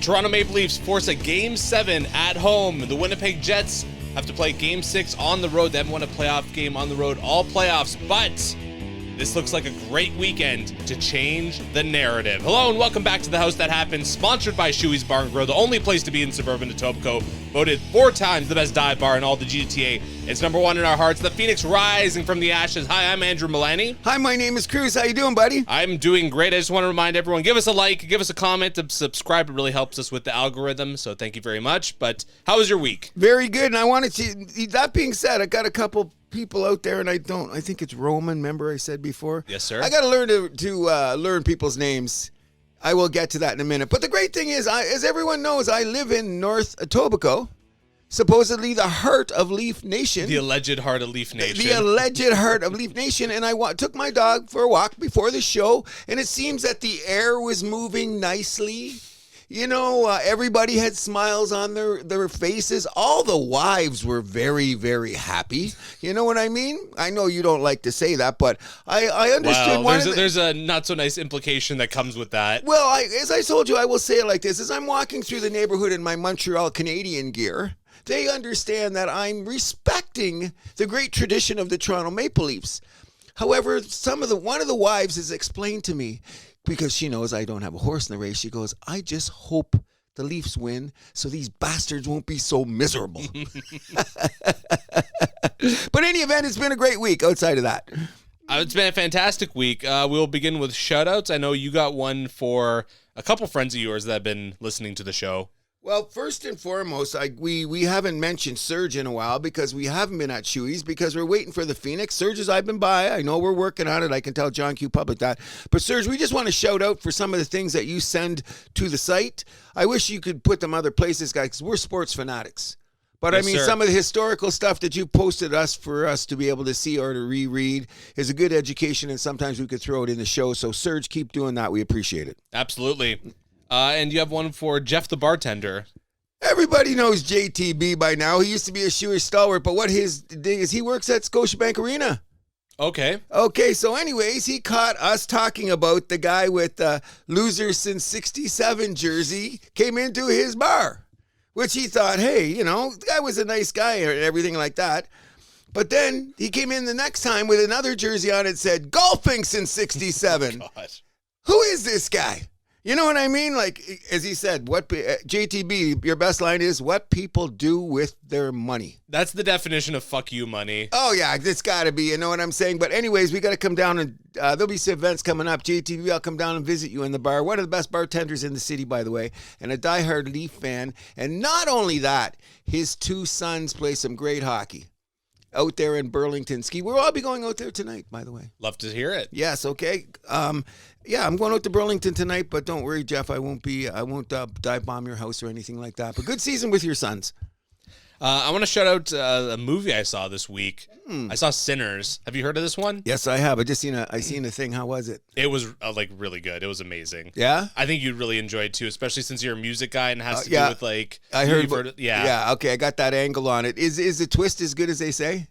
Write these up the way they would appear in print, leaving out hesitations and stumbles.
Toronto Maple Leafs force a Game 7 at home. The Winnipeg Jets have to play Game 6 on the road. They haven't won a playoff game on the road all playoffs, but this looks like a great weekend to change the narrative. Hello and welcome back to The House That Happened, sponsored by Shuey's Bar and Grill, the only place to be in suburban Etobicoke. Voted 4 times the best dive bar in all the GTA. It's number 1 in our hearts. The Phoenix rising from the ashes. Hi, I'm Andrew Milani. Hi, my name is Cruz. How you doing, buddy? I'm doing great. I just want to remind everyone, give us a like, give us a comment, subscribe. It really helps us with the algorithm, so thank you very much. But how was your week? Very good, and I wanted to, that being said, I got a couple people out there, and I think it's Roman, remember I said before? Yes, sir. I got to learn to learn people's names. I will get to that in a minute. But the great thing is, as everyone knows, I live in North Etobicoke, supposedly the heart of Leaf Nation. The alleged heart of Leaf Nation. The alleged heart of Leaf Nation. And I took my dog for a walk before the show, and it seems that the air was moving nicely. You know, everybody had smiles on their faces. All the wives were very, very happy. You know what I mean? I know you don't like to say that, but I understood. Well, there's a not so nice implication that comes with that. Well, as I told you, I will say it like this. As I'm walking through the neighborhood in my Montreal Canadian gear, they understand that I'm respecting the great tradition of the Toronto Maple Leafs. However, one of the wives has explained to me, because she knows I don't have a horse in the race, she goes, I just hope the Leafs win so these bastards won't be so miserable. But in any event, it's been a great week outside of that. It's been a fantastic week. We'll begin with shout-outs. I know you got one for a couple friends of yours that have been listening to the show. Well, first and foremost, we haven't mentioned Serge in a while because we haven't been at Chewy's because we're waiting for the Phoenix. Serge, as I've been by, I know we're working on it. I can tell John Q. Public that. But Serge, we just want to shout out for some of the things that you send to the site. I wish you could put them other places, guys, because we're sports fanatics. But yes, I mean, sir, some of the historical stuff that you posted for us to be able to see or to reread is a good education, and sometimes we could throw it in the show. So, Serge, keep doing that. We appreciate it. Absolutely. And you have one for Jeff the bartender. Everybody knows JTB by now. He used to be a Shoey stalwart, but what his thing is, he works at Scotiabank Arena. Okay, so anyways, he caught us talking about the guy with the loser since 67 jersey came into his bar, which he thought, hey, you know, the guy was a nice guy and everything like that. But then he came in the next time with another jersey on it said, golfing since 67. Oh, God. Who is this guy? You know what I mean? Like, as he said, JTB, your best line is, what people do with their money. That's the definition of fuck you money. Oh, yeah, it's got to be. You know what I'm saying? But anyways, we got to come down and there'll be some events coming up. JTB, I'll come down and visit you in the bar. One of the best bartenders in the city, by the way, and a diehard Leaf fan. And not only that, his 2 sons play some great hockey out there in Burlington Ski. We'll all be going out there tonight, by the way. Love to hear it. Yes, okay. Yeah, I'm going out to Burlington tonight, but don't worry, Jeff. I won't dive bomb your house or anything like that. But good season with your sons. I want to shout out a movie I saw this week. I saw Sinners. Have you heard of this one? Yes, I have. I seen a thing. How was it? It was really good. It was amazing. Yeah? I think you'd really enjoy it too, especially since you're a music guy and it has to do with like. I heard. Yeah. Okay, I got that angle on it. Is the twist as good as they say?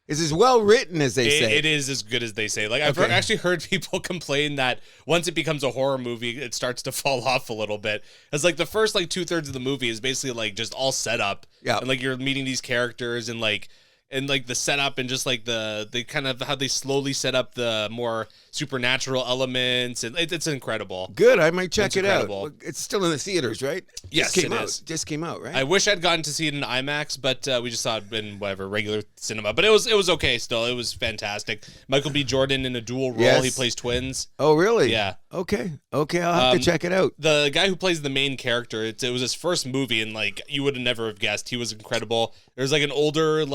Is as well written as they say? It is as good as they say. Like I've actually heard people complain that once it becomes a horror movie, it starts to fall off a little bit. It's like the first 2/3 of the movie is basically like just all set up. Yeah. And like you're meeting these characters and the setup and just like the kind of how they slowly set up the more supernatural elements, and it's incredible. Good, I might check it out. It's still in the theaters, right? Yes, it is. Just came out, right? I wish I'd gotten to see it in IMAX, but we just saw it in regular cinema. But it was okay still. It was fantastic. Michael B. Jordan in a dual role. Yes. He plays twins. Oh, really? Yeah. Okay, I'll have to check it out. The guy who plays the main character, it was his first movie, and you would have never have guessed. He was incredible. There's an older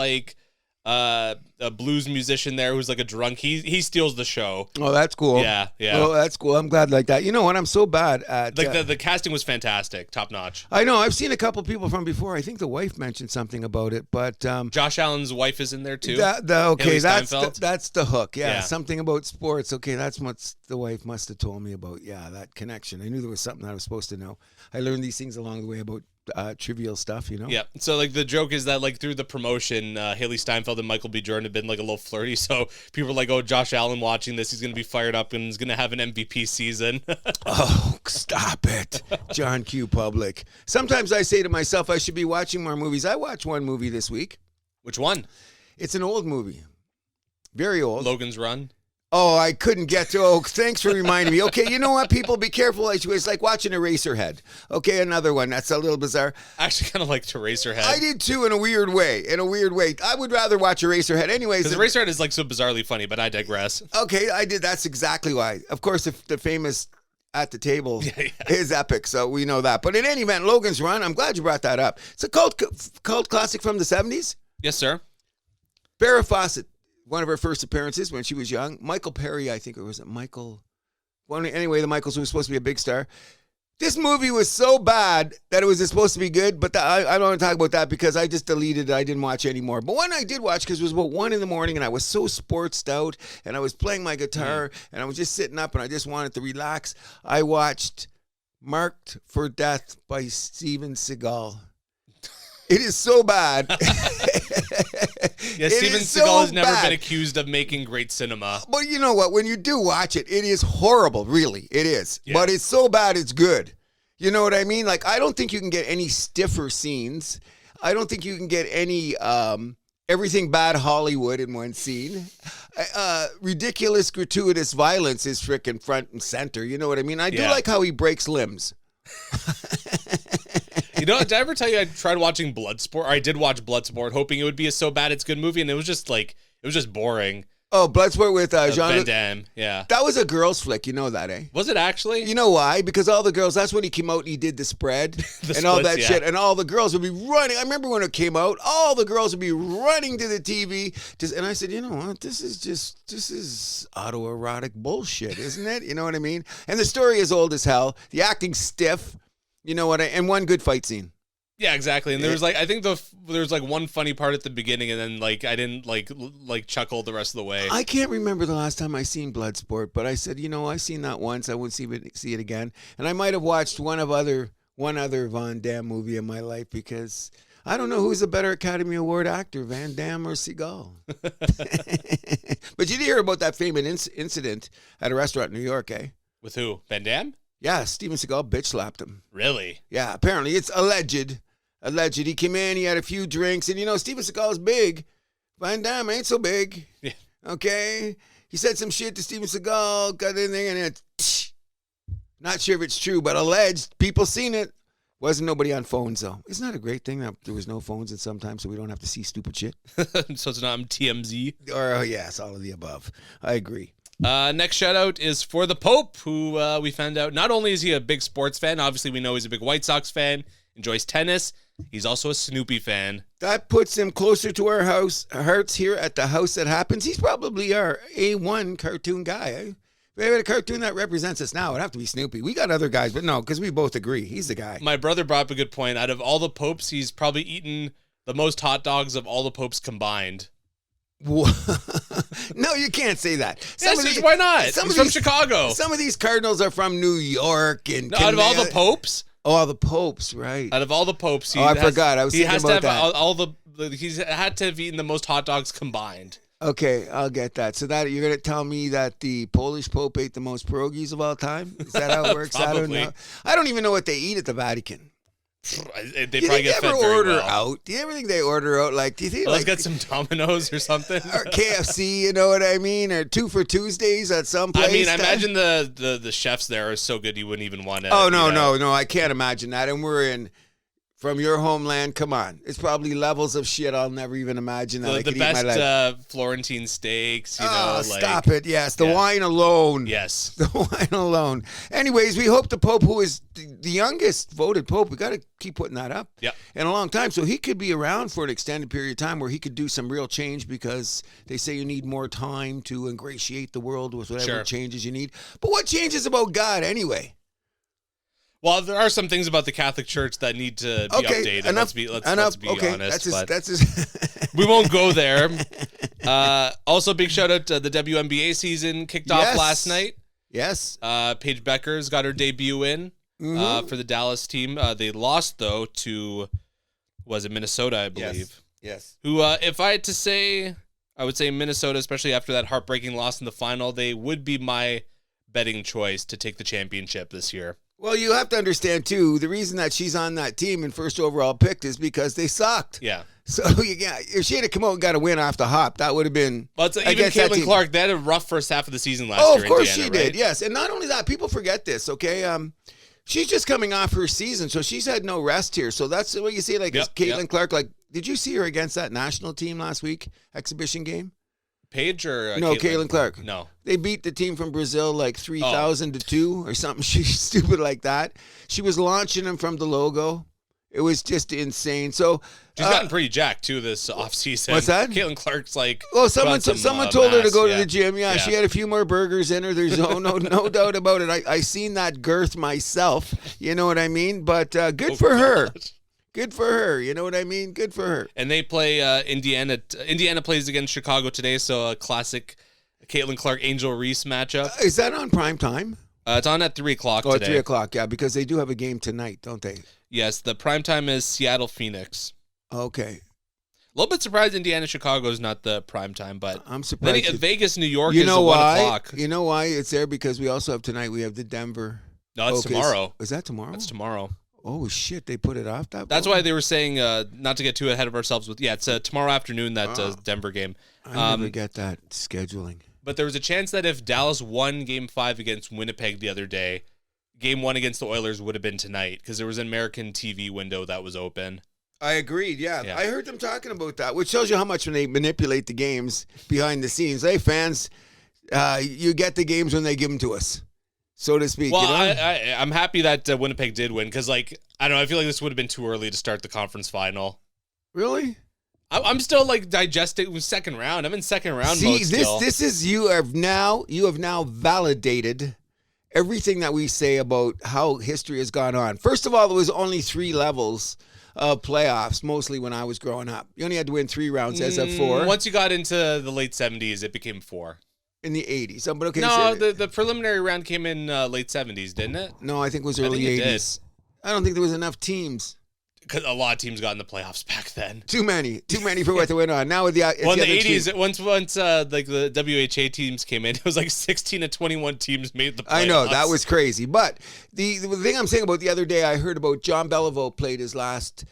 a blues musician there who's a drunk. He steals the show. Oh, that's cool. Yeah. Oh, that's cool. I'm glad like that. You know what? I'm so bad at the casting was fantastic, top notch. I know. I've seen a couple people from before. I think the wife mentioned something about it, but Josh Allen's wife is in there too. That's the hook. Yeah, something about sports. Okay, that's what the wife must have told me about. Yeah, that connection. I knew there was something I was supposed to know. I learned these things along the way about trivial stuff, you know? Yeah. So like the joke is that like through the promotion, Haley Steinfeld and Michael B. Jordan have been like a little flirty. So people are like, oh, Josh Allen watching this, he's going to be fired up and he's going to have an MVP season. Oh, stop it. John Q. Public. Sometimes I say to myself, I should be watching more movies. I watched one movie this week. Which one? It's an old movie. Very old. Logan's Run. Oh, I couldn't get to. Oh, thanks for reminding me. Okay, you know what, people? Be careful. It's like watching Eraserhead. Okay, another one. That's a little bizarre. I actually kind of liked Eraserhead. I did too, in a weird way. I would rather watch Eraserhead. Anyways. Because Eraserhead is like so bizarrely funny, but I digress. Okay, I did. That's exactly why. Of course, the famous At the Table is epic, so we know that. But in any event, Logan's Run, I'm glad you brought that up. It's a cult classic from the 70s. Yes, sir. Farrah Fawcett. One of her first appearances when she was young. Michael Perry, I think, or was it Michael? Well, anyway, the Michaels was supposed to be a big star. This movie was so bad that it was supposed to be good, but I don't want to talk about that because I just deleted it. I didn't watch anymore. But one I did watch because it was about 1 a.m. and I was so sportsed out and I was playing my guitar and I was just sitting up and I just wanted to relax. I watched Marked for Death by Steven Seagal. It is so bad. Yeah, Steven Seagal has never been accused of making great cinema. But you know what? When you do watch it, it is horrible, really. It is. Yeah. But it's so bad, it's good. You know what I mean? Like, I don't think you can get any stiffer scenes. I don't think you can get any everything bad Hollywood in one scene. Ridiculous, gratuitous violence is frickin' front and center. You know what I mean? I do like how he breaks limbs. You know, did I ever tell you I tried watching Bloodsport? Or I did watch Bloodsport, hoping it would be a so bad it's good movie, and it was just boring. Oh, Bloodsport with Jean Van Damme, yeah. That was a girl's flick, you know that, eh? Was it actually? You know why? Because all the girls, that's when he came out and he did the spread and all that shit, and all the girls would be running. I remember when it came out, all the girls would be running to the TV, and I said, you know what, this is autoerotic bullshit, isn't it? You know what I mean? And the story is old as hell. The acting's stiff. You know what? And one good fight scene. Yeah, exactly. And there was like, I think there was like one funny part at the beginning, and then like I didn't like chuckle the rest of the way. I can't remember the last time I seen Bloodsport, but I said, you know, I seen that once. I wouldn't see it again. And I might have watched one other Van Damme movie in my life because I don't know who's a better Academy Award actor, Van Damme or Seagal. But you did hear about that famous incident at a restaurant in New York, eh? With who? Van Damme? Yeah, Steven Seagal bitch slapped him. Really? Yeah, apparently. It's alleged. He came in, he had a few drinks, and you know, Steven Seagal's big. Van Damme ain't so big. Yeah. Okay? He said some shit to Steven Seagal, got in there, and it, not sure if it's true, but alleged. People seen it. Wasn't nobody on phones, though. Isn't that a great thing that there was no phones at some time so we don't have to see stupid shit? So it's not TMZ? Or, yes, all of the above. I agree. Next shout out is for the Pope, who we found out not only is he a big sports fan, obviously we know he's a big White Sox fan, enjoys tennis, he's also a Snoopy fan. That puts him closer to our hearts here at the House That Happens. He's probably our A1 cartoon guy. Eh? If we have a cartoon that represents us now, it'd have to be Snoopy. We got other guys, but no, because we both agree. He's the guy. My brother brought up a good point. Out of all the popes, he's probably eaten the most hot dogs of all the popes combined. No, you can't say that. Why not? He's from Chicago. Some of these cardinals are from New York. And out of all the popes? Oh, all the popes, right. Out of all the popes. I forgot. I was thinking about that. He's had to have eaten the most hot dogs combined. Okay, I'll get that. So that you're going to tell me that the Polish Pope ate the most pierogies of all time? Is that how it works? I don't know. I don't even know what they eat at the Vatican. They probably get fed very well. Do you ever think they order out? Like, do you think let's get some Domino's or something, or KFC? You know what I mean? Or 2 for Tuesdays at some place. I mean, I imagine the chefs there are so good you wouldn't even want to. Oh no! I can't imagine that. And we're in. From your homeland, come on. It's probably levels of shit I'll never even imagine that I could eat my life. The best Florentine steaks, you know. Stop it. Yes, the wine alone. Yes. The wine alone. Anyways, we hope the Pope, who is the youngest voted Pope, we got to keep putting that up in a long time. So he could be around for an extended period of time where he could do some real change because they say you need more time to ingratiate the world with whatever changes you need. But what changes about God anyway? Well, there are some things about the Catholic Church that need to be updated. Let's be honest. We won't go there. Also, big shout out to the WNBA season kicked off last night. Yes. Paige Becker's got her debut in. for the Dallas team. They lost, though, to, was it Minnesota, I believe? Yes. Who, if I had to say, I would say Minnesota, especially after that heartbreaking loss in the final, they would be my betting choice to take the championship this year. Well, you have to understand, too, the reason that she's on that team and first overall picked is because they sucked. Yeah. So, if she had come out and got a win off the hop, that would have been... Well, even Caitlin Clark, they had a rough first half of the season last year. Oh, of course Indiana, she right? did, yes. And not only that, people forget this, okay? She's just coming off her season, so she's had no rest here. So that's what you see, like, Caitlin Clark. Like, did you see her against that national team last week, exhibition game? Paige or no, Caitlin Clark. No. They beat the team from Brazil like 3,000 to 2 or something stupid like that. She was launching them from the logo. It was just insane. So she's gotten pretty jacked too this offseason. What's that? Caitlin Clark's like, well, someone told her to go to the gym. Yeah, Yeah. she had a few more burgers in her. There's no doubt about it. I seen that girth myself. You know what I mean? But good for her. Good for her. You know what I mean? Good for her. And they play Indiana. Indiana plays against Chicago today, so a classic Caitlin Clark Angel Reese matchup. Is that on prime time? It's on at 3 o'clock today. Oh, at 3 o'clock, yeah, because they do have a game tonight, don't they? Yes, the prime time is Seattle Phoenix. Okay. A little bit surprised Indiana Chicago is not the prime time, but I'm surprised. Vegas New York you is know at 1 o'clock. You know why it's there? Because we also have tonight. We have the Denver. No, it's tomorrow. Is that tomorrow? That's tomorrow. Oh shit! They put it off that. That's why they were saying not to get too ahead of ourselves. With it's tomorrow afternoon that Denver game. I never get that scheduling. But there was a chance that if Dallas won Game 5 against Winnipeg the other day, Game 1 against the Oilers would have been tonight because there was an American TV window that was open. I agreed. Yeah, I heard them talking about that, which shows you how much when they manipulate the games behind the scenes. Hey, fans, you get the games when they give them to us, so to speak. Well, you know? I'm happy that Winnipeg did win because, like, I don't know, I feel like this would have been too early to start the conference final. Really? I'm still like digesting second round. I'm in second round mode See, still. this is you have now validated everything that we say about how history has gone on. First of all, there was only 3 levels of playoffs, mostly when I was growing up. You only had to win 3 rounds as of 4. Once you got into the late 70s, it became 4. In the 80s. But okay. No, so, the preliminary round came in late 70s, didn't it? No, I think it was early think it 80s. I don't think there was enough teams. Because a lot of teams got in the playoffs back then. Too many for what they went on. Now with the in the 80s, once like the WHA teams came in, it was like 16 to 21 teams made the playoffs. I know, that was crazy. But the thing I'm saying about the other day, I heard about John Beliveau played his last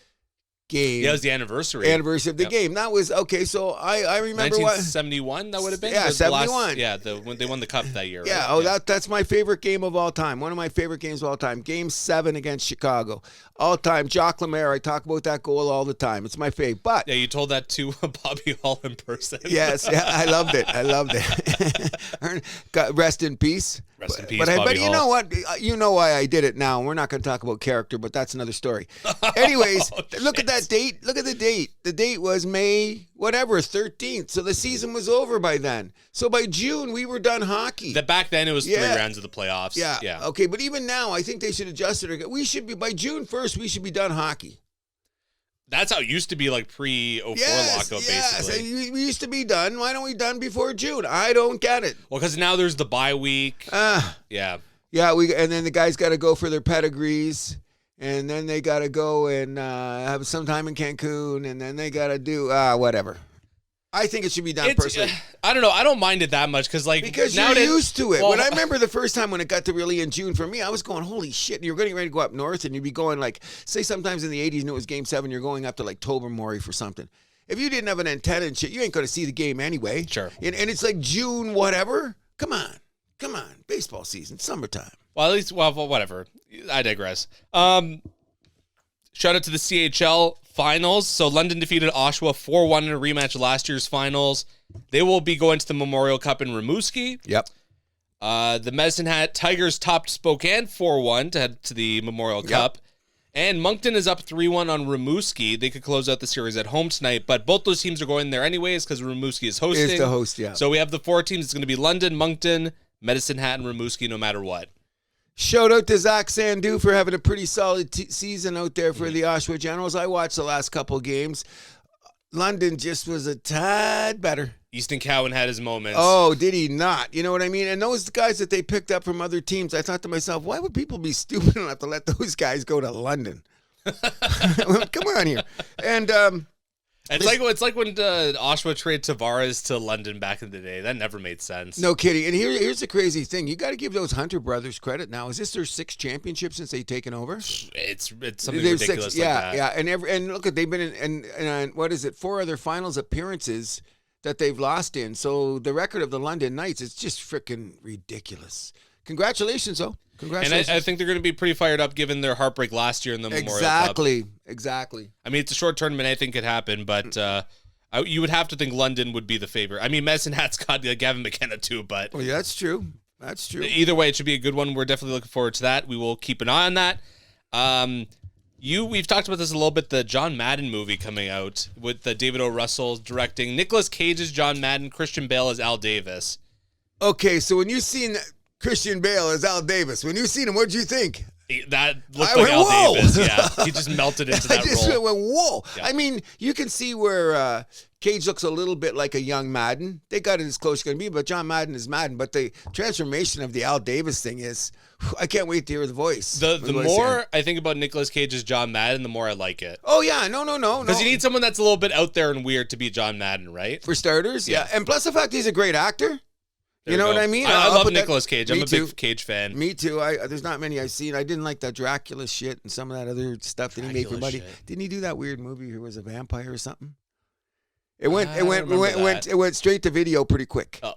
game. Yeah, it was the anniversary of the game. That was okay. So I remember 1971. That would have been 71. When they won the cup that year. Yeah. Right? Oh, that's my favorite game of all time. One of my favorite games of all time. Game 7 against Chicago. All time. Jacques Lemaire. I talk about that goal all the time. It's my fave. But yeah, you told that to Bobby Hall in person. Yes. Yeah, I loved it. God, rest in peace. Rest in peace, but Bobby you Hall. know what? You know why I did it now. We're not going to talk about character, but that's another story. Anyways, look at that date. Look at the date. The date was May, 13th. So the season was over by then. So by June, we were done hockey. Back then, it was 3 rounds of the playoffs. Yeah. Okay, but even now, I think they should adjust it. We should be, by June 1st, we should be done hockey. That's how it used to be, like pre-04 lockout, basically. Yes, we used to be done. Why don't we done before June? I don't get it. Well, because now there's the bye week. Yeah. Yeah, and then the guys got to go for their pedigrees, and then they got to go and have some time in Cancun, and then they got to do whatever. I think it should be done personally. I don't know. I don't mind it that much because you're used to it. When I remember the first time when it got to really in June for me, I was going, holy shit. And you're getting ready to go up north and you'd be going like, say sometimes in the 80s and it was game 7, you're going up to like Tobermory for something. If you didn't have an antenna and shit, you ain't going to see the game anyway. Sure. And it's like June, whatever. Come on. Baseball season, summertime. Well, at least, whatever. I digress. Shout out to the CHL finals. So London defeated Oshawa 4-1 in a rematch of last year's finals. They will be going to the Memorial Cup in Rimouski. Yep. The Medicine Hat Tigers topped Spokane 4-1 to head to the Memorial Cup. And Moncton is up 3-1 on Rimouski. They could close out the series at home tonight, but both those teams are going there anyways because Rimouski is hosting. Is the host, yeah. So we have the 4 teams. It's going to be London, Moncton, Medicine Hat, and Rimouski no matter what. Shout out to Zach Sandu for having a pretty solid season out there for the Oshawa Generals. I watched the last couple games. London just was a tad better. Easton Cowan had his moments. Oh, did he not? You know what I mean? And those guys that they picked up from other teams, I thought to myself, why would people be stupid enough to let those guys go to London? Come on here. And it's like when Oshawa traded Tavares to London back in the day. That never made sense. No kidding. And here's the crazy thing. You got to give those Hunter brothers credit now. Is this their 6th championship since they've taken over? It's something ridiculous like that. Yeah. And look, they've been in what is it, 4 other finals appearances that they've lost in. So the record of the London Knights is just freaking ridiculous. Congratulations, though. Congratulations. And I think they're going to be pretty fired up given their heartbreak last year in the Memorial Cup. Exactly. I mean, it's a short tournament. Anything could happen, but you would have to think London would be the favorite. I mean, Medicine Hat's got Gavin McKenna too, but... Well, yeah, that's true. That's true. Either way, it should be a good one. We're definitely looking forward to that. We will keep an eye on that. We've talked about this a little bit, the John Madden movie coming out with David O. Russell directing. Nicolas Cage as John Madden, Christian Bale as Al Davis. Okay, so when you seen Christian Bale as Al Davis, when you seen him, what did you think? That looked like Al whoa! Davis, yeah. He just melted into that I just role. went, whoa. Yeah. I mean, you can see where Cage looks a little bit like a young Madden. They got it as close as it's going to be, but John Madden is Madden. But the transformation of the Al Davis thing is, I can't wait to hear the voice. The more I think about Nicolas Cage as John Madden, the more I like it. Oh, yeah. No. Because you need someone that's a little bit out there and weird to be John Madden, right? For starters, yeah. And plus the fact he's a great actor. There you know what I mean? I love Nicolas Cage. I'm a too. big Cage fan. Me too. There's not many I've seen. I didn't like that Dracula shit and some of that other stuff that he made for Buddy. Didn't he do that weird movie who was a vampire or something? It went straight to video pretty quick. Oh.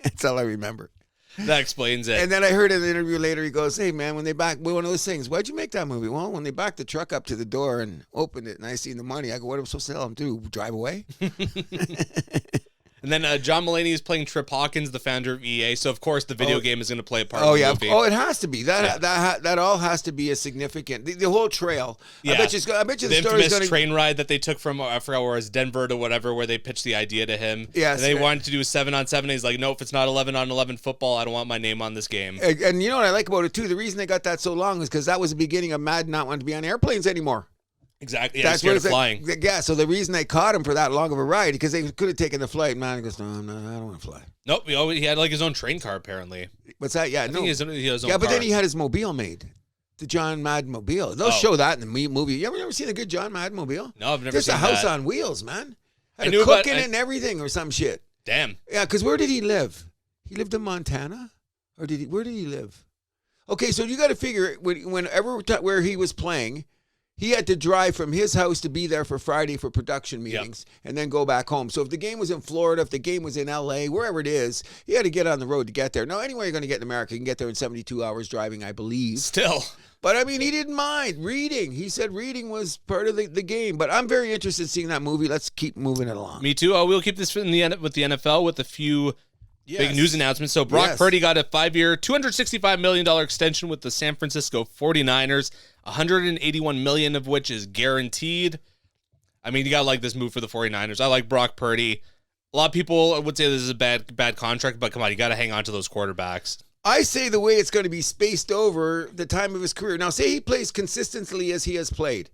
That's all I remember. That explains it. And then I heard in the interview later, he goes, "Hey man, when they back one of those things, why'd you make that movie?" Well, when they backed the truck up to the door and opened it, and I seen the money, I go, "What am I supposed to tell them to do? Drive away?" And then John Mulaney is playing Trip Hawkins, the founder of EA. So of course the video game is going to play a part. Oh in the yeah. movie. Oh, it has to be. That all has to be a significant. The whole trail. Yeah. I bet you the infamous story's train ride that they took from I forgot where it was, Denver to whatever, where they pitched the idea to him. Yes. And they wanted to do a 7-on-7. He's like, no, if it's not 11-on-11 football, I don't want my name on this game. And you know what I like about it too? The reason they got that so long is because that was the beginning of Madden not wanting to be on airplanes anymore. Exactly. Yeah, that's scared of flying. Yeah, so the reason they caught him for that long of a ride, because they could have taken the flight. Man, he goes, no, I don't want to fly. Nope. He had like his own train car, apparently. What's that? Yeah, I think he has his own but car. then he had his mobile made. The John Madden mobile. They'll show that in the movie. You ever seen a good John Madden mobile? No, I've never seen that. Just a house on wheels, man. Had I knew a cook about in it and everything or some shit. Damn. Yeah, because where did he live? He lived in Montana? Or where did he live? Okay, so you got to figure, where he was playing, he had to drive from his house to be there for Friday for production meetings and then go back home. So if the game was in Florida, if the game was in LA, wherever it is, he had to get on the road to get there. Now, anywhere you're going to get in America, you can get there in 72 hours driving, I believe. Still. But, I mean, he didn't mind reading. He said reading was part of the game. But I'm very interested in seeing that movie. Let's keep moving it along. Me too. We'll keep this with the NFL with a few big news announcements. So Brock Purdy got a 5-year, $265 million extension with the San Francisco 49ers, $181 million of which is guaranteed. I mean, you got to like this move for the 49ers. I like Brock Purdy. A lot of people would say this is a bad contract, but come on, you got to hang on to those quarterbacks. I say the way it's going to be spaced over the time of his career. Now, say he plays consistently as he has played.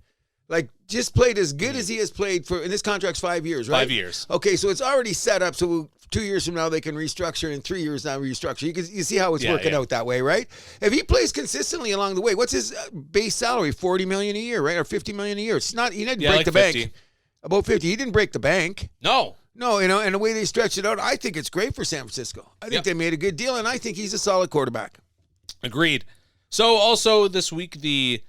Like, just played as good as he has played and this contract's 5 years, right? 5 years. Okay, so it's already set up. So 2 years from now, they can restructure. In 3 years now, restructure. You see how it's working out that way, right? If he plays consistently along the way, what's his base salary? $40 million a year, right? Or $50 million a year. It's not. He didn't break like the 50. bank. About 50. He didn't break the bank. No, and the way they stretched it out, I think it's great for San Francisco. I think they made a good deal, and I think he's a solid quarterback. Agreed. So also this week, the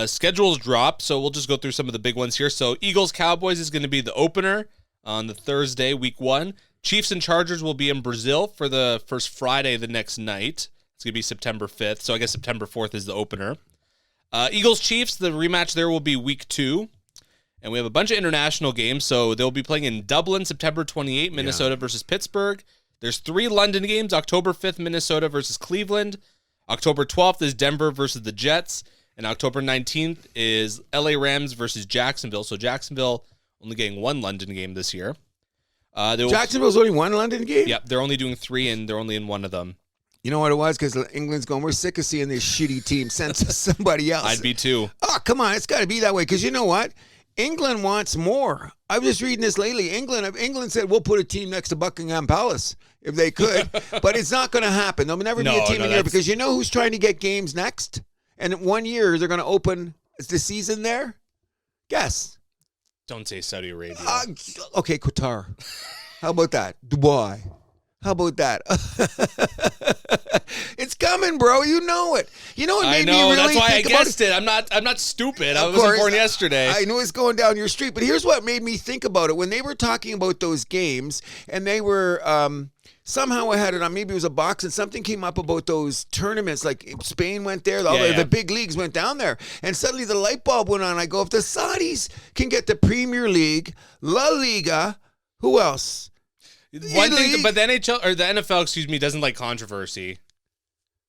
schedules drop, so we'll just go through some of the big ones here. So Eagles-Cowboys is going to be the opener on the Thursday, week 1. Chiefs and Chargers will be in Brazil for the first Friday the next night. It's going to be September 5th, so I guess September 4th is the opener. Eagles-Chiefs, the rematch there will be week 2. And we have a bunch of international games, so they'll be playing in Dublin, September 28th, Minnesota versus Pittsburgh. There's 3 London games, October 5th, Minnesota versus Cleveland. October 12th is Denver versus the Jets. And October 19th is LA Rams versus Jacksonville. So Jacksonville only getting 1 London game this year. Jacksonville's only 1 London game? Yep, they're only doing 3, and they're only in 1 of them. You know what it was? Because England's going, we're sick of seeing this shitty team sent to somebody else. I'd be too. Oh, come on. It's got to be that way. Because you know what? England wants more. I was just reading this lately. England said we'll put a team next to Buckingham Palace if they could, but it's not going to happen. There'll never be a team in Europe because you know who's trying to get games next? And in 1 year they're going to open the season there. Guess. Don't say Saudi Arabia. Okay, Qatar. How about that? Dubai. How about that? It's coming, bro. You know it. You know what made me really that's why I think about guessed it. I'm not stupid. I Of wasn't course, born yesterday. I knew it's going down your street, but here's what made me think about it. When they were talking about those games, and they were somehow I had it on. Maybe it was a box, and something came up about those tournaments. Like Spain went there, the big leagues went down there, and suddenly the light bulb went on. I go, if the Saudis can get the Premier League, La Liga, who else? One thing, but the NHL or the NFL, doesn't like controversy.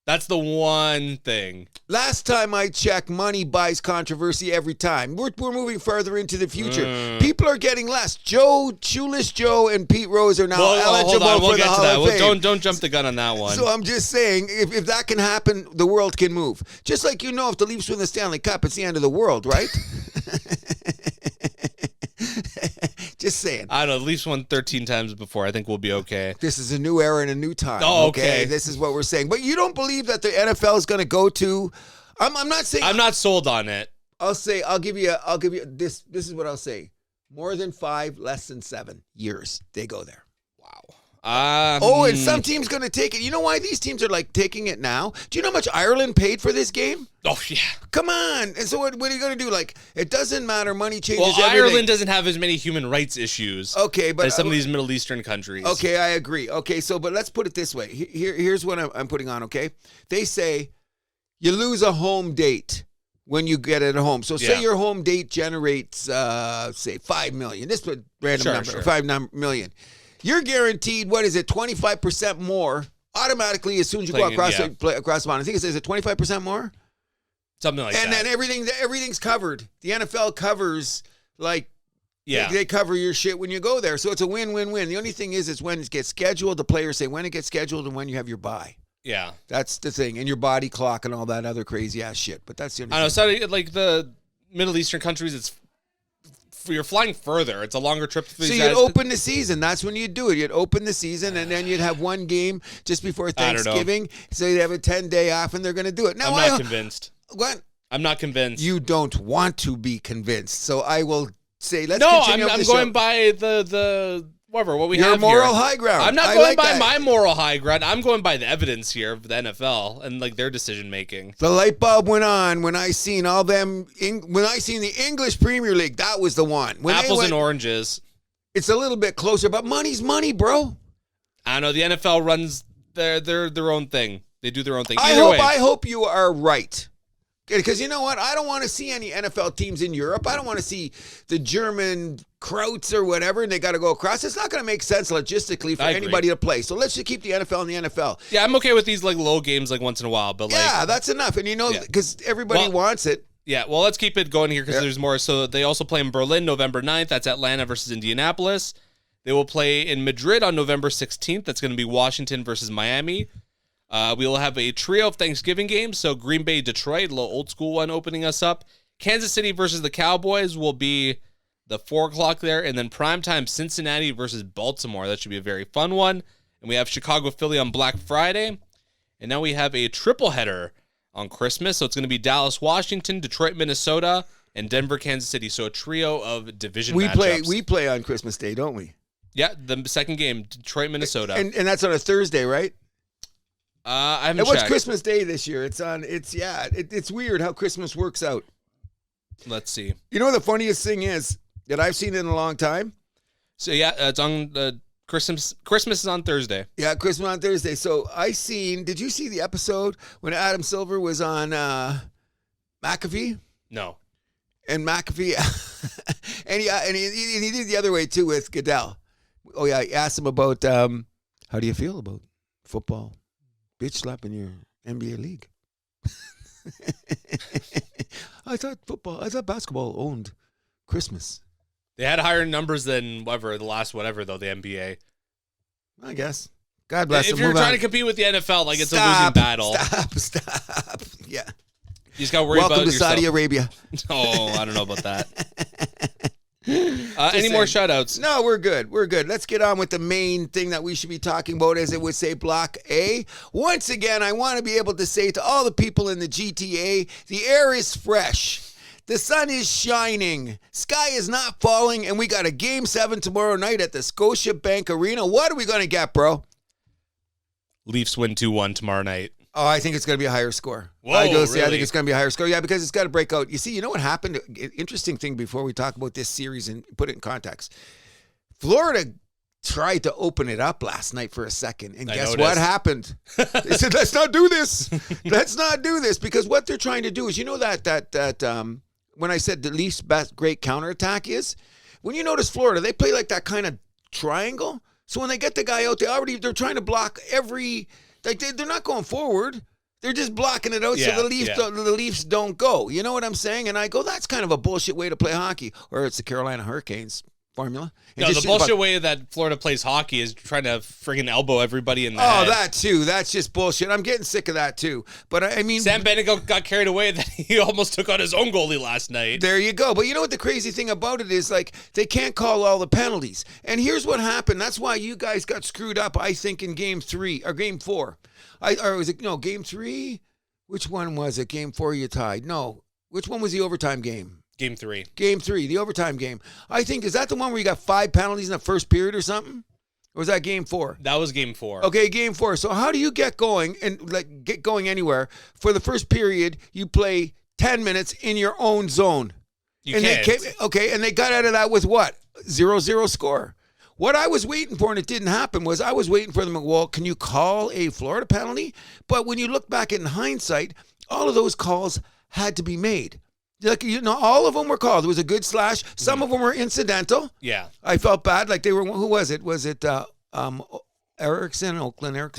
That's the one thing. Last time I checked, money buys controversy every time. We're moving further into the future. People are getting less. Shoeless Joe and Pete Rose are now eligible for the Hall of Fame. Don't jump the gun on that one. So I'm just saying, if that can happen, the world can move. Just like if the Leafs win the Stanley Cup, it's the end of the world, right? Just saying. I don't know. At least won 13 times before. I think we'll be okay. This is a new era and a new time. Oh, okay. This is what we're saying. But you don't believe that the NFL is going to go to? I'm not saying. I'm not sold on it. I'll give you this. This is what I'll say. More than 5, less than 7 years. They go there. Wow. And some team's going to take it. You know why these teams are like taking it now? Do you know how much Ireland paid for this game? Oh, yeah. Come on. And so what are you going to do? Like, it doesn't matter. Money changes everything. Ireland doesn't have as many human rights issues but as some of these Middle Eastern countries. Okay, I agree. Okay, but let's put it this way. Here's what I'm putting on, okay? They say you lose a home date when you get it at home. So say your home date generates, say, $5 million. This is a random number, $5 million. You're guaranteed, 25% more automatically as soon as you go across the line. I think it says 25% more? Something like that. And then everything's covered. The NFL covers, they cover your shit when you go there. So it's a win-win-win. The only thing is when it gets scheduled, the players say when it gets scheduled and when you have your bye. Yeah. That's the thing. And your body clock and all that other crazy-ass shit. But that's the only thing. I know. So, like, the Middle Eastern countries, you're flying further. It's a longer trip. So you'd open the season. That's when you'd do it. You'd open the season, and then you'd have one game just before Thanksgiving. So you'd have a 10-day off, and they're going to do it. Now, I'm not convinced. What? I'm not convinced. You don't want to be convinced. So I will say, let's continue. No, I'm going by the what we have here. Your moral high ground. I'm not going by my moral high ground. I'm going by the evidence here of the NFL and their decision making. The light bulb went on when I seen the English Premier League. That was the one. Apples and oranges. It's a little bit closer, but money's money, bro. I know the NFL runs their own thing. They do their own thing. I hope you are right. Because you know what? I don't want to see any NFL teams in Europe. I don't want to see the German Krauts or whatever, and they got to go across. It's not going to make sense logistically for anybody to play. So let's just keep the NFL in the NFL. Yeah, I'm okay with these low games once in a while, but that's enough. And because everybody wants it. Yeah, well, let's keep it going here because there's more. So they also play in Berlin November 9th. That's Atlanta versus Indianapolis. They will play in Madrid on November 16th. That's going to be Washington versus Miami. We will have a trio of Thanksgiving games. So Green Bay, Detroit, a little old school one opening us up. Kansas City versus the Cowboys will be the 4 o'clock there. And then primetime Cincinnati versus Baltimore. That should be a very fun one. And we have Chicago, Philly on Black Friday. And now we have a triple header on Christmas. So it's going to be Dallas, Washington, Detroit, Minnesota, and Denver, Kansas City. So a trio of division matchups. We play on Christmas Day, don't we? Yeah, the second game, Detroit, Minnesota. And that's on a Thursday, right? I haven't checked. What's Christmas Day this year? It's weird how Christmas works out. Let's see. You know what the funniest thing is that I've seen in a long time? So it's on Christmas. Christmas is on Thursday. Yeah, Christmas on Thursday. So did you see the episode when Adam Silver was on McAfee? No. And McAfee, and he did the other way too with Goodell. Oh yeah, he asked him about how do you feel about football? Bitch slapping your NBA league. I thought basketball owned Christmas. They had higher numbers than the last though, the NBA. I guess. God bless them. If you're trying to compete with the NFL, it's a losing battle. Stop. Yeah. You just got to worry about yourself. Welcome to Saudi Arabia. Oh, I don't know about that. Any more shout-outs? No, we're good. We're good. Let's get on with the main thing that we should be talking about, as it would say, Block A. Once again, I want to be able to say to all the people in the GTA, the air is fresh. The sun is shining. Sky is not falling, and we got a Game 7 tomorrow night at the Scotiabank Arena. What are we going to get, bro? Leafs win 2-1 tomorrow night. Oh, I think it's going to be a higher score. Whoa, really? I think it's going to be a higher score. Yeah, because it's got to break out. You see, you know what happened? Interesting thing before we talk about this series and put it in context. Florida tried to open it up last night for a second, and guess what happened? They said, "Let's not do this. Let's not do this," because what they're trying to do is, you know that when I said the Leafs' best great counterattack is, when you notice Florida, they play like that kind of triangle. So when they get the guy out, they're trying to block every. Like they're not going forward. They're just blocking it out so the Leafs don't go. You know what I'm saying? And I go, that's kind of a bullshit way to play hockey. Or it's the Carolina Hurricanes formula. No, the bullshit way that Florida plays hockey is trying to friggin' elbow everybody in the head. Oh, that too. That's just bullshit. I'm getting sick of that too. But I mean, Sam Bennett got carried away that he almost took out his own goalie last night. There you go. But you know what the crazy thing about it is, like, they can't call all the penalties. And here's what happened. That's why you guys got screwed up, I think, in Game 3 or Game 4. Game 3? Which one was it? Game 4 you tied. No. Which one was the overtime game? Game 3. Game 3, the overtime game. I think, is that the one where you got 5 penalties in the first period or something? Or was that Game 4? That was Game 4. Okay, Game 4. So how do you get going and get going anywhere? For the first period, you play 10 minutes in your own zone. You can't. And they got out of that with what? 0-0 score. What I was waiting for, and it didn't happen, was I was waiting for them, well, can you call a Florida penalty? But when you look back in hindsight, all of those calls had to be made. Like, all of them were called. It was a good slash. Some of them were incidental. Yeah. I felt bad. Like they were, who was it? Was it Oakland Erickson,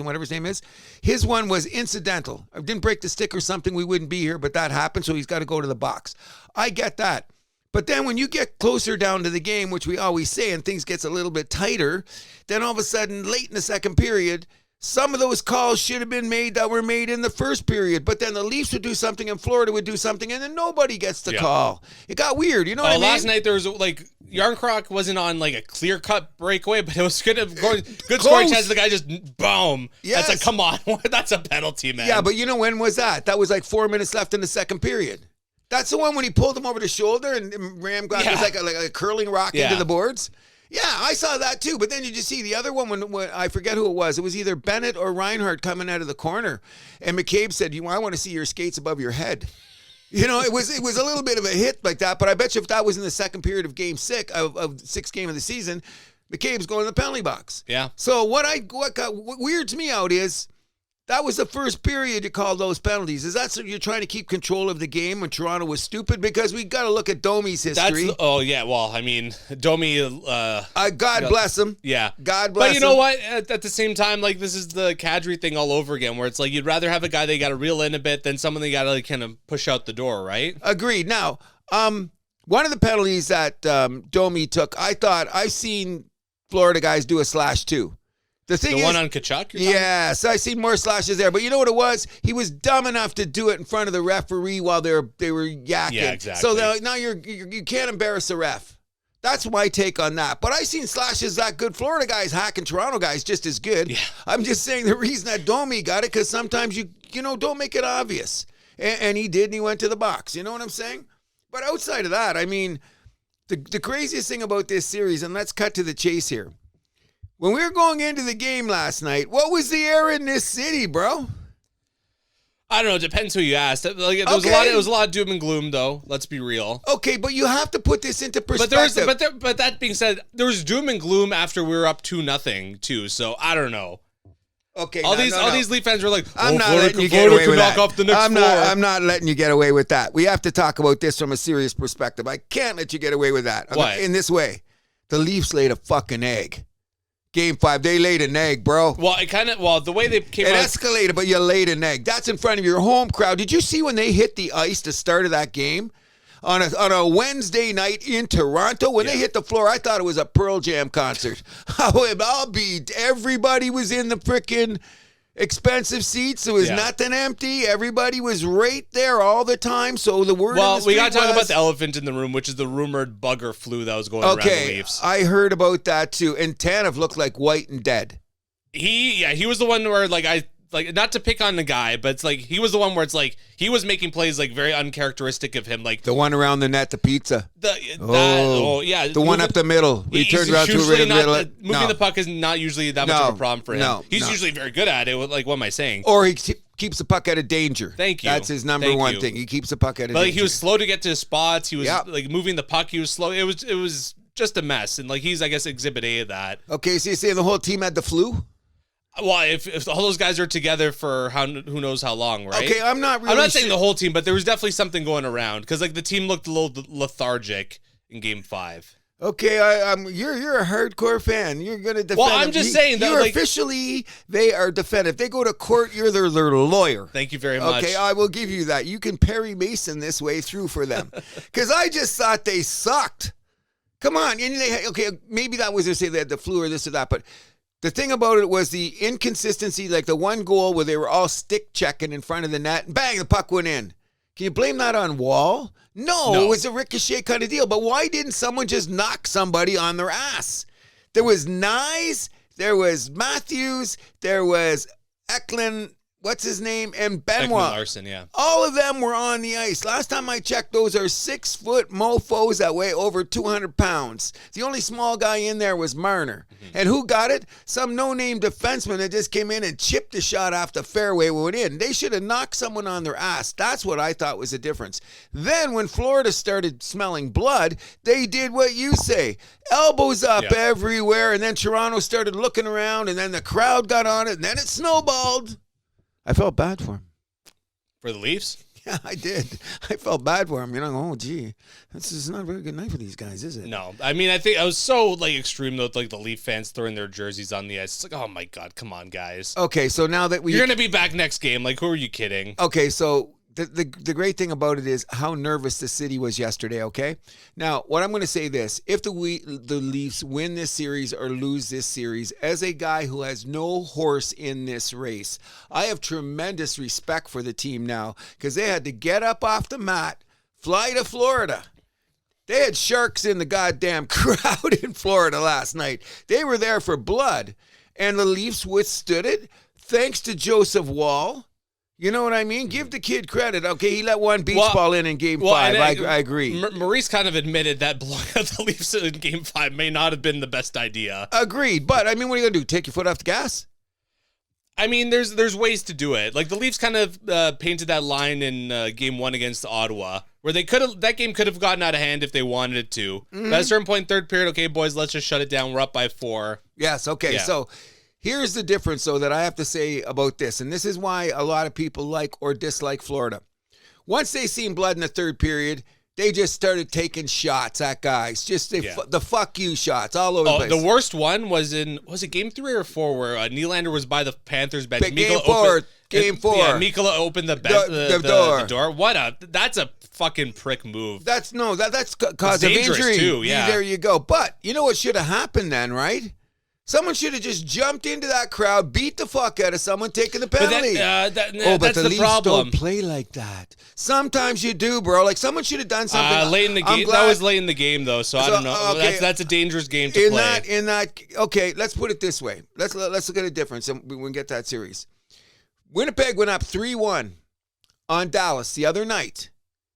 whatever his name is? His one was incidental. I didn't break the stick or something. We wouldn't be here, but that happened, so he's got to go to the box. I get that. But then when you get closer down to the game, which we always say, and things gets a little bit tighter, then all of a sudden, late in the second period, some of those calls should have been made that were made in the first period. But then the Leafs would do something and Florida would do something, and then nobody gets the call. It got weird. You know what I mean? Last night there was, like, Yarncroc wasn't on, like, a clear-cut breakaway, but it was good scoring chance. The guy just, boom. Yes. That's like, come on. That's a penalty, man. Yeah, but you know when was that? That was like 4 minutes left in the second period. That's the one when he pulled him over the shoulder and Ram got was like a curling rock into the boards. Yeah, I saw that too. But then you just see the other one when I forget who it was. It was either Bennett or Reinhardt coming out of the corner, and McCabe said, "I want to see your skates above your head." You know, it was a little bit of a hit like that. But I bet you if that was in the second period of Game 6 of sixth game of the season, McCabe's going to the penalty box. Yeah. So what weirds me out is, that was the first period you called those penalties. Is that so you're trying to keep control of the game when Toronto was stupid? Because we got to look at Domi's history. Well, I mean, Domi... God bless him. Yeah. God bless him. But you know what? At the same time, like, this is the Kadri thing all over again, where it's like you'd rather have a guy they got to reel in a bit than someone they got to, like, kind of push out the door, right? Agreed. Now, one of the penalties that Domi took, I thought I've seen Florida guys do a slash too. The one on Kachuk? Yes, I seen more slashes there. But you know what it was? He was dumb enough to do it in front of the referee while they were yakking. Yeah, exactly. So now you can't embarrass the ref. That's my take on that. But I seen slashes that good. Florida guys hacking Toronto guys just as good. Yeah. I'm just saying the reason that Domi got it, because sometimes you don't make it obvious. And he did, and he went to the box. You know what I'm saying? But outside of that, I mean, the craziest thing about this series, and let's cut to the chase here. When we were going into the game last night, what was the air in this city, bro? I don't know. It depends who you asked. Like, it was a lot of doom and gloom, though. Let's be real. Okay, but you have to put this into perspective. But that being said, there was doom and gloom after we were up 2-0 too. So I don't know. Okay, all these Leaf fans were like, I'm not letting you get away with that. Off the next I'm not letting you get away with that. We have to talk about this from a serious perspective. I can't let you get away with that. What? In this way, the Leafs laid a fucking egg. Game 5, they laid an egg, bro. Well, the way they came out... It escalated, but you laid an egg. That's in front of your home crowd. Did you see when they hit the ice to start of that game? On a Wednesday night in Toronto, when they hit the floor, I thought it was a Pearl Jam concert. Everybody was in the frickin'... expensive seats. There was nothing empty. Everybody was right there all the time. So the word. Well, we got to talk about the elephant in the room, which is the rumored bugger flu that was going around the Leafs. I heard about that too. And Tanev looked like white and dead. He was the one where not to pick on the guy, but it's like he was the one where it's like he was making plays like very uncharacteristic of him, like the one around the net, the pizza. The one up the middle. He turned around to the middle. Moving the puck is not usually that much of a problem for him. He's usually very good at it. Like, what am I saying? Or he keeps the puck out of danger. Thank you. That's his number one thing. He keeps the puck out of danger. But he was slow to get to his spots. He was like moving the puck. He was slow. It was just a mess. And like he's, I guess, exhibit A of that. Okay, so you're saying the whole team had the flu? Well, if all those guys are together for who knows how long, right? Okay, I'm not saying the whole team, but there was definitely something going around because like the team looked a little lethargic in Game 5. Okay, you're a hardcore fan. You're gonna defend. Well, I'm just saying that officially they are defended. If they go to court, you're their lawyer. Thank you very much. Okay, I will give you that. You can Perry Mason this way through for them because I just thought they sucked. Come on, and maybe that was to say they had the flu or this or that, but. The thing about it was the inconsistency, like the one goal where they were all stick checking in front of the net, and bang, the puck went in. Can you blame that on Wall? No, it was a ricochet kind of deal. But why didn't someone just knock somebody on their ass? There was Nyes, there was Matthews, there was Eklund, what's his name, and Benoit. Larson, yeah. All of them were on the ice. Last time I checked, those are 6-foot mofos that weigh over 200 pounds. The only small guy in there was Marner. Mm-hmm. And who got it? Some no-name defenseman that just came in and chipped the shot off the fairway went in. They should have knocked someone on their ass. That's what I thought was the difference. Then when Florida started smelling blood, they did what you say. Elbows up everywhere, and then Toronto started looking around, and then the crowd got on it, and then it snowballed. I felt bad for him. For the Leafs? Yeah, I did. I felt bad for him. Oh, gee. This is not a very good night for these guys, is it? No. I mean, I think I was so, extreme, though, like, the Leaf fans throwing their jerseys on the ice. It's like, oh, my God, come on, guys. Okay, so now that You're going to be back next game. Like, who are you kidding? Okay, so the great thing about it is how nervous the city was yesterday, okay? Now, what I'm going to say this. If the Leafs win this series or lose this series, as a guy who has no horse in this race, I have tremendous respect for the team now because they had to get up off the mat, fly to Florida. They had sharks in the goddamn crowd in Florida last night. They were there for blood, and the Leafs withstood it thanks to Joseph Wall. You know what I mean? Give the kid credit. Okay, he let one beach ball in Game 5. I agree. Maurice kind of admitted that blowing out the Leafs in Game 5 may not have been the best idea. Agreed. But, I mean, what are you going to do? Take your foot off the gas? I mean, there's ways to do it. Like, the Leafs kind of painted that line in Game 1 against Ottawa, where that game could have gotten out of hand if they wanted it to. Mm-hmm. But at a certain point, third period, okay, boys, let's just shut it down. We're up by 4. Yes, okay. Yeah. So here's the difference, though, that I have to say about this, and this is why a lot of people like or dislike Florida. Once they seen blood in the third period, they just started taking shots at guys. Just the fuck you shots all over the place. The worst one was was it Game 3 or 4 where Nylander was by the Panthers bench? Game 4. Yeah, Mikkola opened the door. That's a fucking prick move. That's cause of injury. Too, yeah. There you go. But you know what should have happened then, right? Someone should have just jumped into that crowd, beat the fuck out of someone taking the penalty. But but the the Leafs problem. Don't play like that. Sometimes you do, bro. Like someone should have done something. Late in the game. That was late in the game, though. So I don't know. Okay. That's a dangerous game to play. Okay. Let's put it this way. Let's look at a difference, and we can get that series. Winnipeg went up 3-1 on Dallas the other night.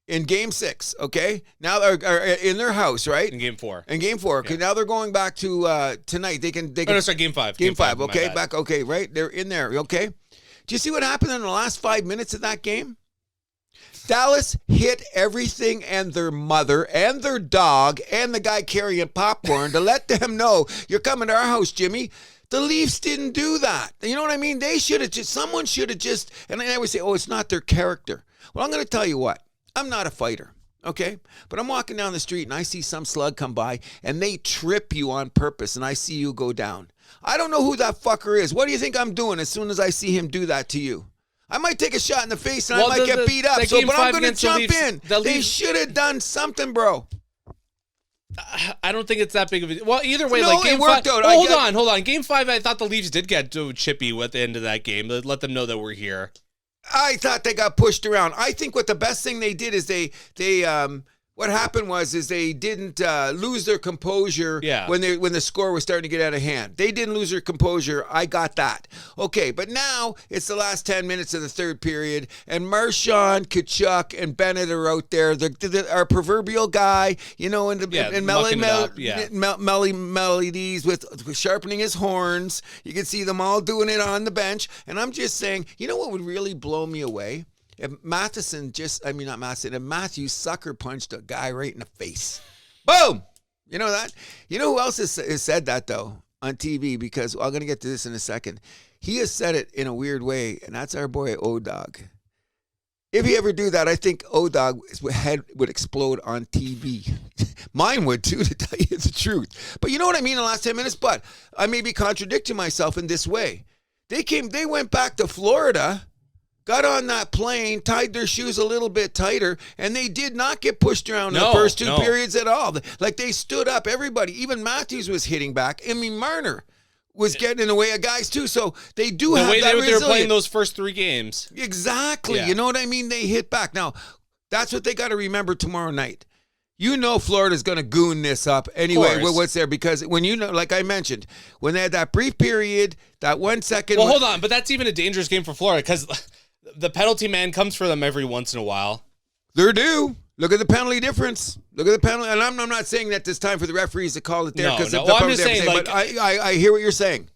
In Game 6, okay? Now they're in their house, right? In Game 4. In Game 4. Okay, now they're going back to tonight. They can. Sorry, Game 5. Game 5, okay? Back, okay, right? They're in there, okay? Do you see what happened in the last 5 minutes of that game? Dallas hit everything and their mother and their dog and the guy carrying popcorn to let them know, you're coming to our house, Jimmy. The Leafs didn't do that. You know what I mean? Someone should have just, and I always say, it's not their character. Well, I'm going to tell you what. I'm not a fighter, okay? But I'm walking down the street and I see some slug come by and they trip you on purpose and I see you go down. I don't know who that fucker is. What do you think I'm doing as soon as I see him do that to you? I might take a shot in the face and I might get beat up. But I'm going to jump in. They should have done something, bro. I don't think it's that big of a... Well, either way, No, like game it worked 5... out. Well, hold on. Game 5, I thought the Leafs did get chippy at the end of that game. Let them know that we're here. I thought they got pushed around. I think what the best thing they did is they what happened was they didn't lose their composure when the score was starting to get out of hand. They didn't lose their composure. I got that. Okay, but now it's the last 10 minutes of the third period, and Marchand, Tkachuk, and Bennett are out there. Our proverbial guy, and melodies with sharpening his horns. You can see them all doing it on the bench. And I'm just saying, you know what would really blow me away? If Matthews sucker punched a guy right in the face. Boom! You know that? You know who else has said that, though, on TV? Because I'm going to get to this in a second. He has said it in a weird way, and that's our boy O-Dog. If he ever do that, I think O-Dog's head would explode on TV. Mine would, too, to tell you the truth. But you know what I mean in the last 10 minutes? But I may be contradicting myself in this way. They went back to Florida, got on that plane, tied their shoes a little bit tighter, and they did not get pushed around in the first two periods at all. Like, they stood up. Everybody, even Matthews was hitting back. I mean, Marner was getting in the way of guys, too. So they do have that resilience. The way they were playing those first 3 games. Exactly. Yeah. You know what I mean? They hit back. Now, that's what they got to remember tomorrow night. You know Florida's going to goon this up anyway. What's there? Because when like I mentioned, when they had that brief period, that 1 second. Well, hold on. But that's even a dangerous game for Florida because the penalty man comes for them every once in a while. They're due. Look at the penalty difference. Look at the penalty. And I'm not saying that this time for the referees to call it there. I'm just saying, but I hear what you're saying.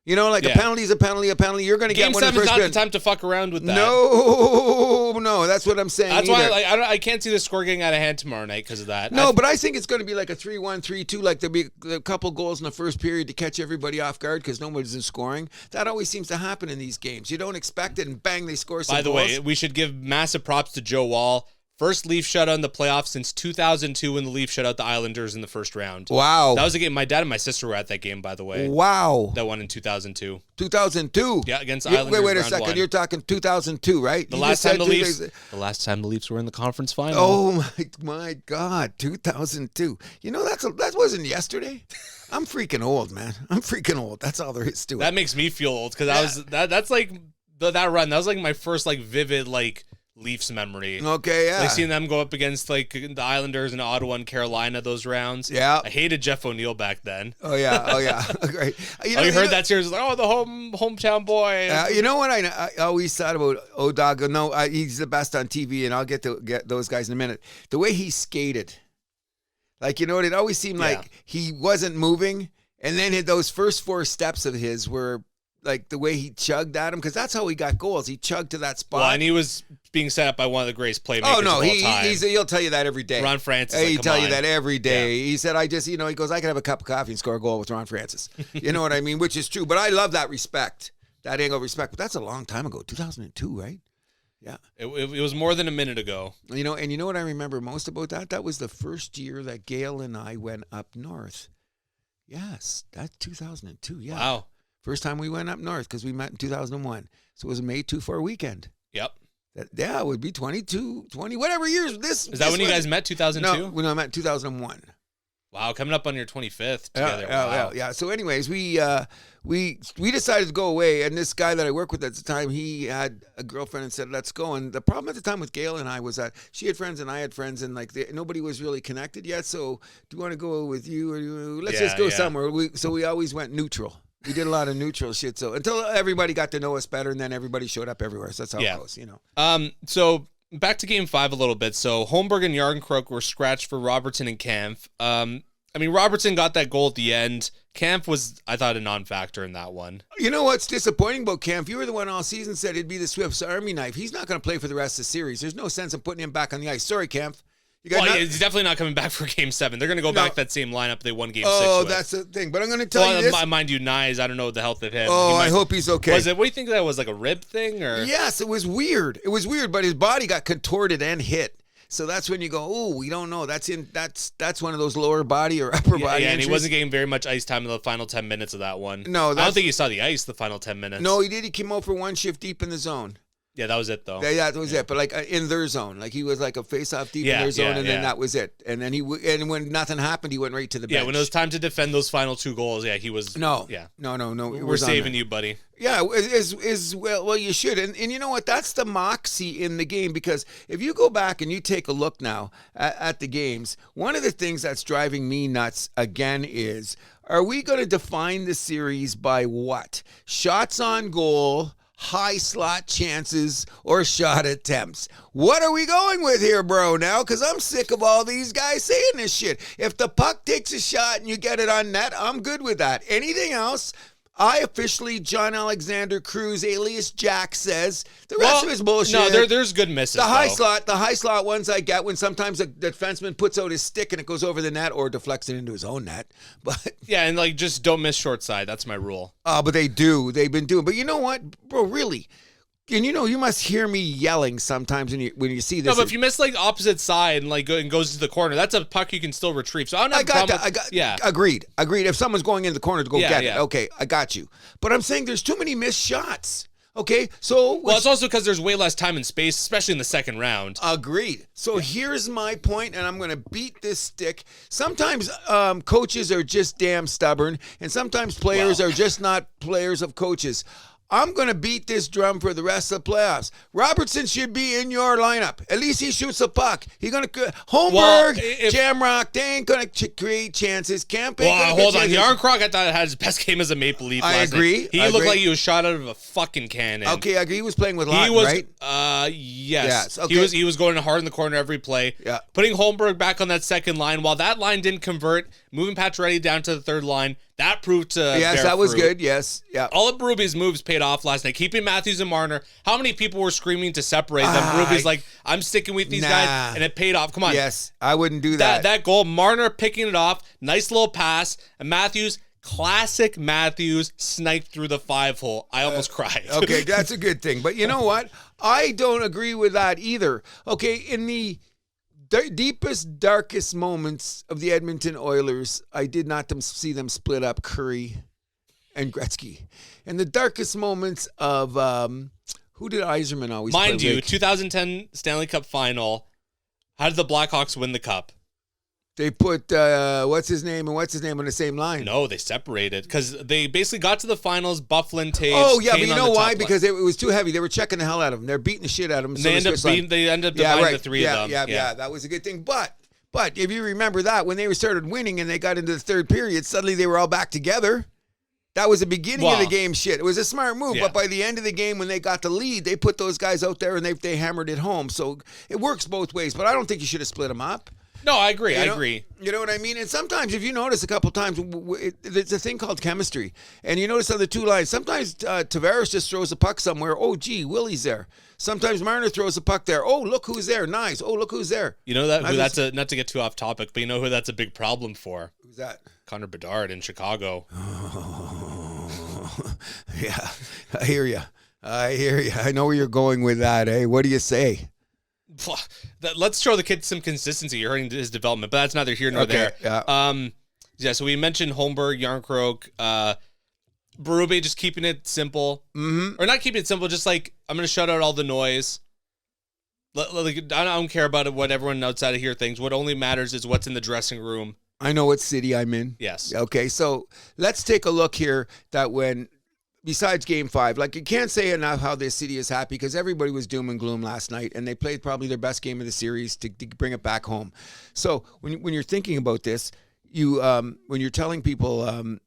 You know, like a penalty is a penalty. You're going to get one in the first Game 7 is not the time to fuck around with that. No, that's what I'm saying. That's why I can't see the score getting out of hand tomorrow night because of that. No, but I think it's going to be like a 3-1, 3-2, like there'll be a couple goals in the first period to catch everybody off guard because nobody's in scoring. That always seems to happen in these games. You don't expect it, and bang, they score some goals. By the way, we should give massive props to Joe Wall. First Leaf shutout in the playoffs since 2002 when the Leafs shut out the Islanders in the first round. Wow. That was a game. My dad and my sister were at that game, by the way. Wow. That one in 2002. 2002? Yeah, against Islanders. Wait a second. 1. You're talking 2002, right? The last time the Leafs were in the conference final. Oh, my God. 2002. You know, that wasn't yesterday. I'm freaking old, man. I'm freaking old. That's all there is to it. That makes me feel old because that's like that run. That was like my first vivid Leafs memory. Okay, yeah. Like seeing them go up against the Islanders in Ottawa and Carolina, those rounds. Yeah. I hated Jeff O'Neill back then. Oh yeah. Great. You heard that series? Like, the hometown boy. You know what I always thought about O-Dog? No, he's the best on TV, and I'll get those guys in a minute. The way he skated, it always seemed like he wasn't moving, and then those first 4 steps of his were like the way he chugged at him, because that's how he got goals. He chugged to that spot. Well, and he was being set up by one of the greatest playmakers of all time. He'll tell you that every day. Ron Francis. He'll tell you that every day. Yeah. He said, he goes, I could have a cup of coffee and score a goal with Ron Francis. You know what I mean? Which is true. But I love that respect, that angle of respect. But that's a long time ago, 2002, right? Yeah. It was more than a minute ago. You know what I remember most about that? That was the first year that Gail and I went up north. Yes, that's 2002. Yeah. Wow. First time we went up north because we met in 2001. So it was a May 2-4 weekend. Yep. It would be 22, 20, whatever years this. Is that when you guys met, 2002? No, I met 2001. Wow, coming up on your 25th together. Yeah. So anyways, we decided to go away, and this guy that I worked with at the time, he had a girlfriend and said, let's go. And the problem at the time with Gail and I was that she had friends and I had friends, and nobody was really connected yet. So do you want to go with you, or let's just go somewhere? So we always went neutral. We did a lot of neutral shit. So until everybody got to know us better, and then everybody showed up everywhere. So that's how it goes, So back to game 5 a little bit. So Holmberg and Yarncrook were scratched for Robertson and Kampf. Robertson got that goal at the end. Kampf was, I thought, a non-factor in that one. You know what's disappointing about Kampf? You were the one all season said it'd be the Swift's Army knife. He's not going to play for the rest of the series. There's no sense in putting him back on the ice. Sorry, Kampf. He's definitely not coming back for Game 7. They're going to go back that same lineup they won Game 6 with. Oh, that's the thing. But I'm going to tell you this. Mind you, Nyes, I don't know what the health of him. Oh, I hope he's okay. What do you think that was, like a rib thing? Or? Yes, it was weird. But his body got contorted and hit. So that's when you go, oh, we don't know. That's one of those lower body or upper body injuries. Yeah, and he wasn't getting very much ice time in the final 10 minutes of that one. No, I don't think he saw the ice the final 10 minutes. No, he did. He came out for one shift deep in the zone. Yeah, that was it though. That was it. But like in their zone, like he was like a face-off deep in their zone, and then that was it. And then and when nothing happened, he went right to the bench. Yeah, when it was time to defend those final 2 goals, he was. No. We're saving you, buddy. Yeah, well, you should. And you know what? That's the moxie in the game, because if you go back and you take a look now at the games, one of the things that's driving me nuts again is, are we going to define the series by what? Shots on goal, high slot chances, or shot attempts? What are we going with here, bro, now? Because I'm sick of all these guys saying this shit. If the puck takes a shot and you get it on net, I'm good with that. Anything else, I officially, John Alexander Cruz, alias Jack, says the rest of his bullshit. No, there's good misses. The high slot ones I get when sometimes the defenseman puts out his stick and it goes over the net or deflects it into his own net. But yeah, and like just don't miss short side. That's my rule. But they do. They've been doing. But you know what, bro? Really. And you must hear me yelling sometimes when you see this. No, but if you miss like opposite side and goes to the corner, that's a puck you can still retrieve. So I don't have a problem. Agreed. If someone's going in the corner to go get it, okay, I got you. But I'm saying there's too many missed shots. Okay, so it's also because there's way less time and space, especially in the second round. Agreed. So here's my point, and I'm going to beat this stick. Sometimes coaches are just damn stubborn, and sometimes players are just not players of coaches. I'm going to beat this drum for the rest of the playoffs. Robertson should be in your lineup. At least he shoots a puck. He's going to Holmberg, Jamrock, they ain't going to create chances. Camp ain't going to hold on. Yarncroc, I thought had his best game as a Maple Leaf last night. He looked like he was shot out of a fucking cannon. Okay, I agree. He was playing with Lawton, right? Yes. Okay. He was going hard in the corner every play. Yeah. Putting Holmberg back on that second line. While that line didn't convert, moving Pacioretty down to the third line, that proved to bear that was fruit. good. Yes. Yeah. All of Berube's moves paid off last night. Keeping Matthews and Marner. How many people were screaming to separate them? Berube's like, I'm sticking with these guys, and it paid off. Come on. Yes, I wouldn't do that. That goal, Marner picking it off, nice little pass, and Matthews, classic Matthews, sniped through the 5-hole. I almost cried. Okay, that's a good thing. But you know what? I don't agree with that either. Okay, in the deepest, darkest moments of the Edmonton Oilers, I did not see them split up Curry and Gretzky. In the darkest moments of, who did Yzerman always play with? Mind you, 2010 Stanley Cup Final, how did the Blackhawks win the Cup? They put, what's his name on the same line. No, they separated because they basically got to the finals, Byfuglien, Taves. Oh, yeah, but you know why? Because it was too heavy. They were checking the hell out of him. They're beating the shit out of him. They ended up dividing the three of them. Yeah, that was a good thing. But if you remember that, when they started winning and they got into the third period, suddenly they were all back together. That was the beginning of the game shit. It was a smart move, but by the end of the game when they got the lead, they put those guys out there and they hammered it home. So it works both ways, but I don't think you should have split them up. No, I agree. I agree. You know what I mean? And sometimes, if you notice a couple times, there's a thing called chemistry. And you notice on the two lines, sometimes Tavares just throws a puck somewhere. Oh, gee, Willie's there. Sometimes Marner throws a puck there. Oh, look who's there. Nice. Oh, look who's there. You know that's not to get too off topic, but you know who that's a big problem for? Who's that? Connor Bedard in Chicago. Oh, yeah. I hear you. I know where you're going with that, eh? What do you say? Let's show the kid some consistency. You're hurting his development, but that's neither here nor there. Yeah. So we mentioned Holmberg, Yarncroc, Berube just keeping it simple. Mm-hmm. Or not keeping it simple, just like, I'm going to shut out all the noise. I don't care about what everyone outside of here thinks. What only matters is what's in the dressing room. I know what city I'm in. Yes. Okay, so let's take a look here that besides Game 5, like you can't say enough how this city is happy because everybody was doom and gloom last night and they played probably their best game of the series to bring it back home. So when you're thinking about this, when you're telling people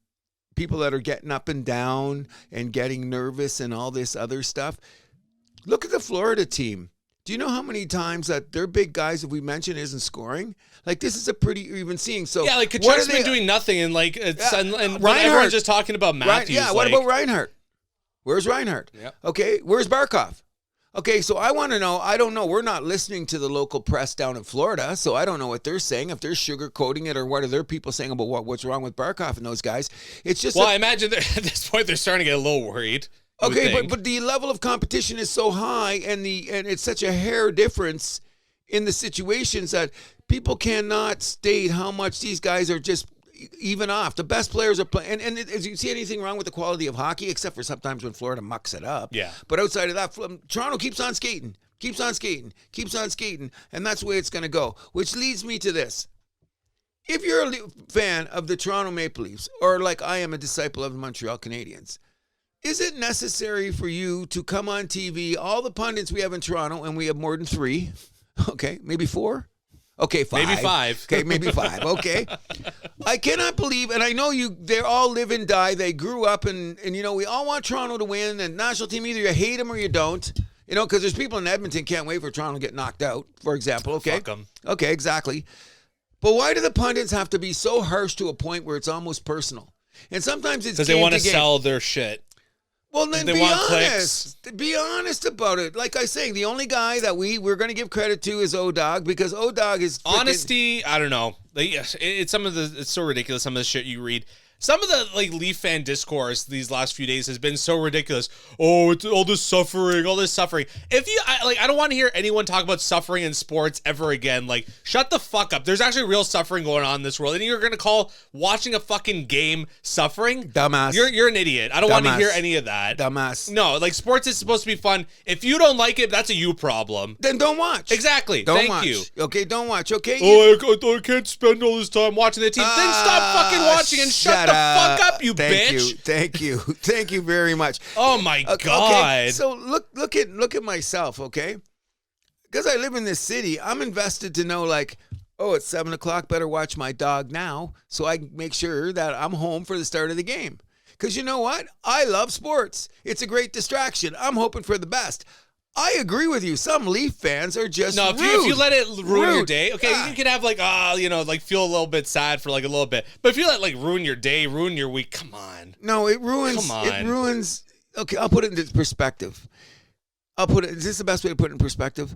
people that are getting up and down and getting nervous and all this other stuff, look at the Florida team. Do you know how many times that their big guys, if we mention, isn't scoring? Like, this is a pretty even seeing. So yeah, like Kachuk's been doing nothing, and like and Reinhart, everyone's just talking about Matthews. What about Reinhart? Where's Reinhart? Yeah. Okay, where's Barkov? Okay, so I want to know. I don't know. We're not listening to the local press down in Florida, so I don't know what they're saying. If they're sugarcoating it, or what are their people saying about what's wrong with Barkov and those guys? It's just. Well, I imagine at this point they're starting to get a little worried. Okay, but the level of competition is so high, and it's such a hair difference in the situations that people cannot state how much these guys are just even off. The best players are playing. And as you see anything wrong with the quality of hockey, except for sometimes when Florida mucks it up. Yeah. But outside of that, Toronto keeps on skating, keeps on skating, keeps on skating. And that's the way it's going to go. Which leads me to this. If you're a fan of the Toronto Maple Leafs, or like I am a disciple of the Montreal Canadiens, is it necessary for you to come on TV, all the pundits we have in Toronto, and we have more than 3, okay, maybe 4? Okay, 5. Maybe 5. Okay, maybe 5. Okay. I cannot believe, and I know they all live and die. They grew up, and we all want Toronto to win, and national team, either you hate them or you don't. Because there's people in Edmonton can't wait for Toronto to get knocked out, for example. Okay. Fuck 'em. Okay, exactly. But why do the pundits have to be so harsh to a point where it's almost personal? And sometimes it's because they want to sell their shit. Well, then they be want honest. clicks. Be honest about it. Like I say, the only guy that we're going to give credit to is O-Dog, because O-Dog is Honesty, I don't know. It's so ridiculous, some of the shit you read. Some of the Leaf fan discourse these last few days has been so ridiculous. Oh, it's all this suffering. I don't want to hear anyone talk about suffering in sports ever again. Shut the fuck up. There's actually real suffering going on in this world, and you're gonna call watching a fucking game suffering? Dumbass. You're an idiot. I don't want to hear any of that. Dumbass. No, sports is supposed to be fun. If you don't like it, that's a you problem. Then don't watch. Exactly. Don't Thank watch. you. Okay, don't watch. Okay. I can't spend all this time watching the team. Then stop fucking watching and shut the fuck up, you bitch. Thank you very much. Oh my God. Okay, so look at myself, okay? Because I live in this city, I'm invested to know it's 7:00, better watch my dog now, so I make sure that I'm home for the start of the game. Because you know what? I love sports. It's a great distraction. I'm hoping for the best. I agree with you. Some Leaf fans are just rude. If you let it ruin your day, okay, you can have feel a little bit sad for a little bit. But if you let ruin your day, ruin your week, come on. No, it ruins. Come on. It ruins. Okay, I'll put it into perspective. Is this the best way to put it in perspective?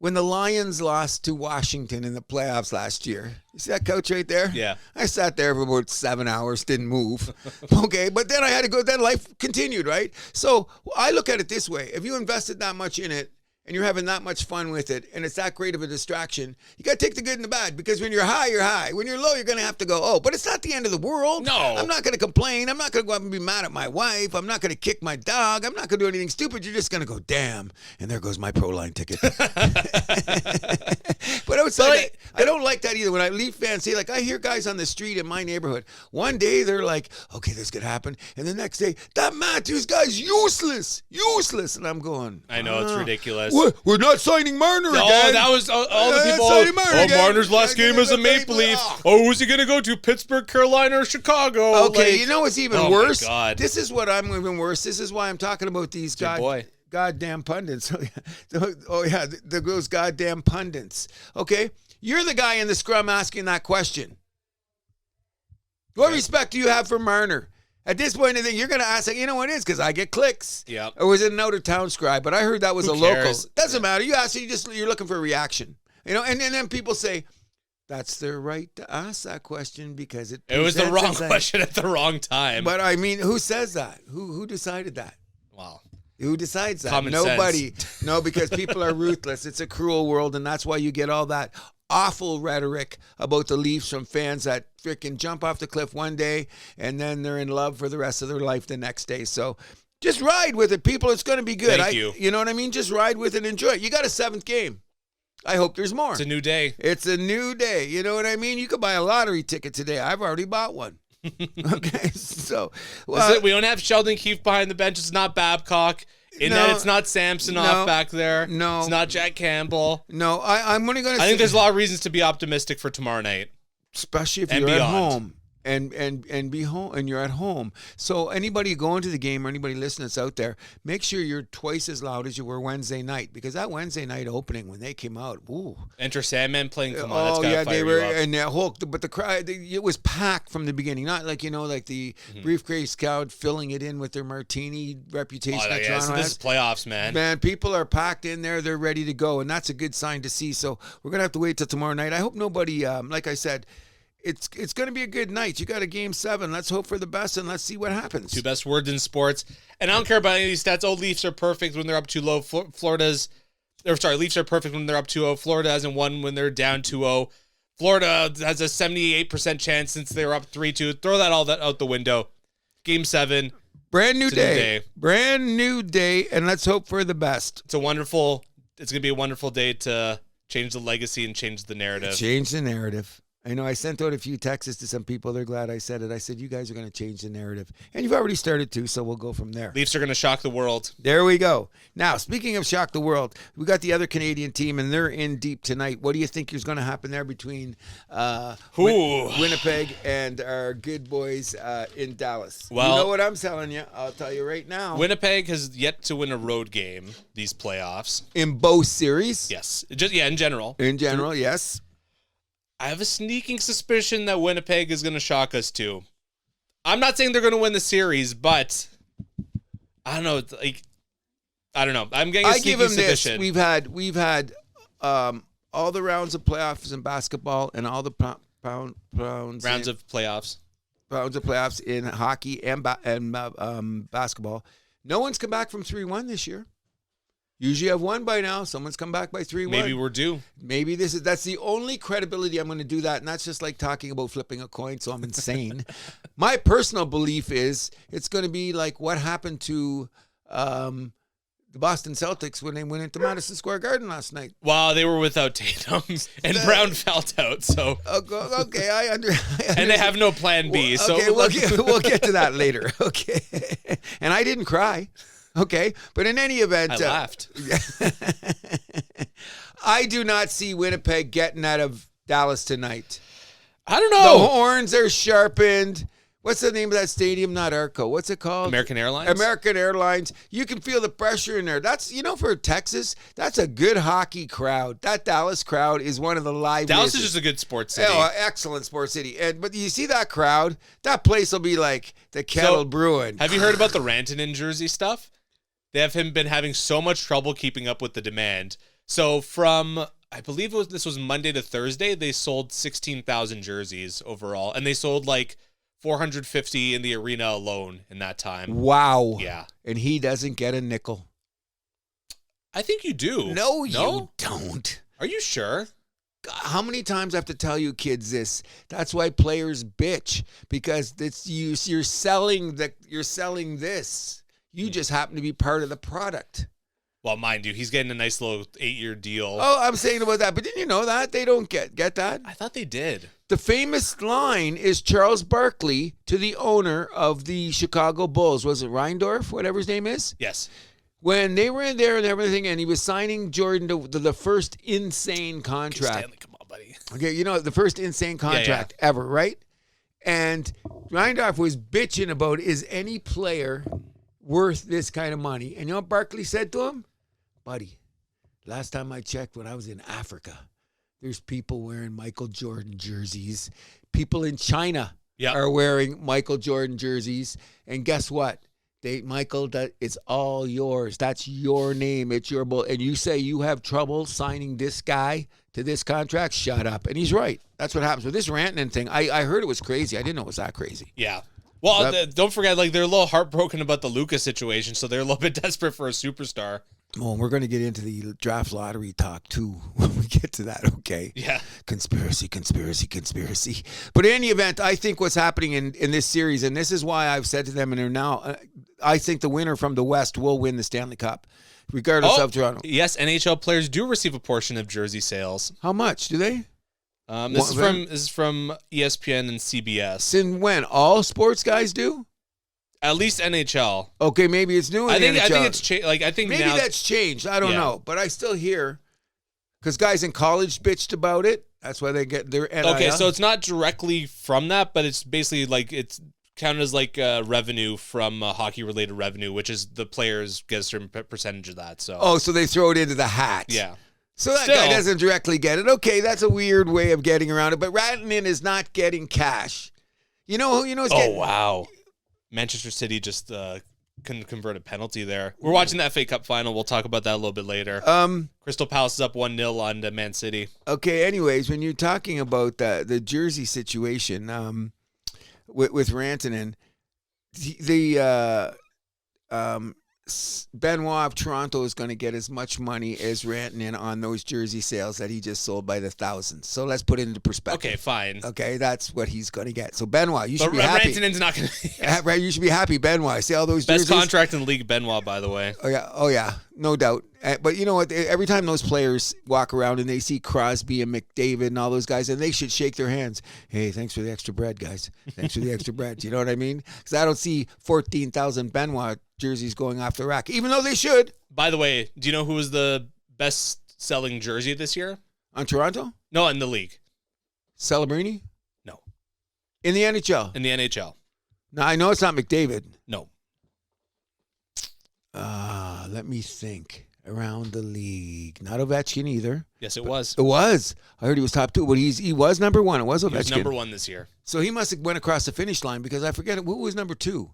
When the Lions lost to Washington in the playoffs last year, you see that couch right there? Yeah. I sat there for about 7 hours, didn't move. Okay, but then I had to go, then life continued, right? So I look at it this way. If you invested that much in it, and you're having that much fun with it, and it's that great of a distraction, you got to take the good and the bad, because when you're high, you're high. When you're low, you're going to have to go, but it's not the end of the world. No. I'm not going to complain. I'm not going to go up and be mad at my wife. I'm not going to kick my dog. I'm not going to do anything stupid. You're just going to go, damn, and there goes my Pro Line ticket. But outside, I don't like that either. When I Leaf fans say, I hear guys on the street in my neighborhood, one day they're like, okay, this could happen, and the next day, that Matthews guy's useless, and I'm going, I know, it's ridiculous. We're not signing Marner again. Oh, that was all the people. Marner's last game as a Maple Leaf. Oh, who's he going to go to? Pittsburgh, Carolina, or Chicago? Okay, you know what's even worse? My God. This is what I'm even worse. This is why I'm talking about these goddamn pundits. Those goddamn pundits. Okay? You're the guy in the scrum asking that question. What respect do you have for Marner? At this point, I think you're going to ask, you know what it is? Because I get clicks. Yep. Or was it an out-of-town scribe? But I heard that was Who a cares? local. Doesn't matter. You ask, you're looking for a reaction. And then people say, that's their right to ask that question because it was the wrong question at the wrong time. But I mean, who says that? Who decided that? Wow. Who decides that? Common Nobody. sense. No, because people are ruthless. It's a cruel world, and that's why you get all that awful rhetoric about the Leafs from fans that freaking jump off the cliff one day and then they're in love for the rest of their life the next day. So just ride with it, people. It's going to be good. Thank you. You know what I mean? Just ride with it and enjoy it. You got a 7th game. I hope there's more. It's a new day. It's a new day. You know what I mean? You could buy a lottery ticket today. I've already bought one. Okay, so we don't have Sheldon Keefe behind the bench. It's not Babcock. That it's not Samsonov back there. No. It's not Jack Campbell. No, I'm only going to say... I think there's a lot of reasons to be optimistic for tomorrow night. Especially if you're at home. And be home and you're at home. So anybody going to the game or anybody listening that's out there, make sure you're twice as loud as you were Wednesday night, because that Wednesday night opening when they came out, ooh. Enter Sandman playing. Come on, that's yeah, they were, and that whole, but the crowd, it was packed from the beginning. Not like the briefcase crowd filling it in with their martini reputation. That Toronto this is playoffs, man. Man, people are packed in there. They're ready to go, and that's a good sign to see. So we're gonna have to wait till tomorrow night. I hope nobody, like I said. It's going to be a good night. You got a game 7. Let's hope for the best, and let's see what happens. 2 best words in sports. And I don't care about any of these stats. Leafs are perfect when they're up 2-0. Leafs are perfect when they're up 2-0. Florida hasn't won when they're down 2-0. Florida has a 78% chance since they were up 3-2. Throw that all out the window. Game 7. Brand new day. Brand new day, and let's hope for the best. It's going to be a wonderful day to change the legacy and change the narrative. Change the narrative. I know I sent out a few texts to some people. They're glad I said it. I said, you guys are going to change the narrative. And you've already started to, so we'll go from there. Leafs are going to shock the world. There we go. Now, speaking of shock the world, we got the other Canadian team, and they're in deep tonight. What do you think is going to happen there between Winnipeg and our good boys in Dallas? Well, you know what I'm telling you. I'll tell you right now. Winnipeg has yet to win a road game these playoffs. In both series? Yes. In general. In general, yes. I have a sneaking suspicion that Winnipeg is going to shock us too. I'm not saying they're going to win the series, but I don't know. I don't know. I'm getting a sneaky suspicion. This. We've had all the rounds of playoffs in basketball and all the rounds of playoffs in hockey and basketball. No one's come back from 3-1 this year. Usually I've won by now. Someone's come back by 3-1. Maybe we're due. Maybe that's the only credibility I'm going to do that. And that's just like talking about flipping a coin, so I'm insane. My personal belief is it's going to be like what happened to the Boston Celtics when they went into Madison Square Garden last night. Well, they were without Tatum and Brown felt out. So okay, I understand. And they have no plan B. Okay, we'll get to that later. Okay, and I didn't cry. Okay, but in any event, I laughed. I do not see Winnipeg getting out of Dallas tonight. I don't know. The horns are sharpened. What's the name of that stadium? Not Arco. What's it called? American Airlines. American Airlines. You can feel the pressure in there. That's, for Texas, that's a good hockey crowd. That Dallas crowd is one of the liveliest. Dallas is just a good sports city. Oh, excellent sports city. But you see that crowd? That place will be like the kettle brewing. Have you heard about the Rantanen jersey stuff? They have been having so much trouble keeping up with the demand. So from, I believe this was Monday to Thursday, they sold 16,000 jerseys overall. And they sold like 450 in the arena alone in that time. Wow. Yeah. And he doesn't get a nickel. I think you do. No, you don't. Are you sure? How many times I have to tell you kids this? That's why players bitch, because you're selling this. You just happen to be part of the product. Well, mind you, he's getting a nice little 8-year deal. Oh, I'm saying about that. But didn't you know that? They don't get that. I thought they did. The famous line is Charles Barkley to the owner of the Chicago Bulls. Was it Reindorf, whatever his name is? Yes. When they were in there and everything, and he was signing Jordan to the first insane contract. Okay, Stanley, come on, buddy. Okay, the first insane contract ever, right? And Reindorf was bitching about, is any player worth this kind of money? And you know what Barkley said to him? Buddy, last time I checked when I was in Africa, there's people wearing Michael Jordan jerseys. People in China are wearing Michael Jordan jerseys. And guess what? Michael, it's all yours. That's your name. It's your bull. And you say you have trouble signing this guy to this contract? Shut up. And he's right. That's what happens with this Rantanen thing. I heard it was crazy. I didn't know it was that crazy. Yeah. Well, don't forget, they're a little heartbroken about the Lucas situation, so they're a little bit desperate for a superstar. Well, we're going to get into the draft lottery talk, too, when we get to that, okay? Yeah. Conspiracy. But in any event, I think what's happening in this series, and this is why I've said to them, and they're now, I think the winner from the West will win the Stanley Cup, regardless of Toronto. Yes, NHL players do receive a portion of jersey sales. How much do they? This is from ESPN and CBS. Since when? All sports guys do? At least NHL. Okay, maybe it's new. I think it's changed. I think maybe that's changed. I don't know, but I still hear because guys in college bitched about it. That's why they get their NIL. Okay, so it's not directly from that, but it's basically like it's counted as like revenue from hockey-related revenue, which is the players get a certain percentage of that. So so they throw it into the hat. Yeah. So that guy doesn't directly get it. Okay, that's a weird way of getting around it. But Rantanen is not getting cash. You know who? Wow. Manchester City just couldn't convert a penalty there. We're watching that FA Cup final. We'll talk about that a little bit later. Crystal Palace is up 1-0 on Man City. Okay, anyways, when you're talking about the jersey situation with Rantanen, Benoit of Toronto is going to get as much money as Rantanen on those jersey sales that he just sold by the thousands. So let's put it into perspective. Okay, fine. Okay, that's what he's going to get. So Benoit, you should be happy. Rantanen's not going to. Right, you should be happy, Benoit. See all those Best jerseys? contract in the league, Benoit, by the way. Oh yeah, no doubt. But you know what? Every time those players walk around and they see Crosby and McDavid and all those guys, and they should shake their hands. Hey, thanks for the extra bread, guys. Thanks for the extra bread. You know what I mean? Because I don't see 14,000 Benoit jerseys going off the rack, even though they should. By the way, do you know who was the best-selling jersey this year? On Toronto? No, in the league. Celebrini? No. In the NHL? In the NHL. No, I know it's not McDavid. No. Let me think. Around the league. Not Ovechkin either. Yes, it was. It was. I heard he was top 2, but he was number 1. It was Ovechkin. He was number 1 this year. So he must have went across the finish line because I forget who was number 2.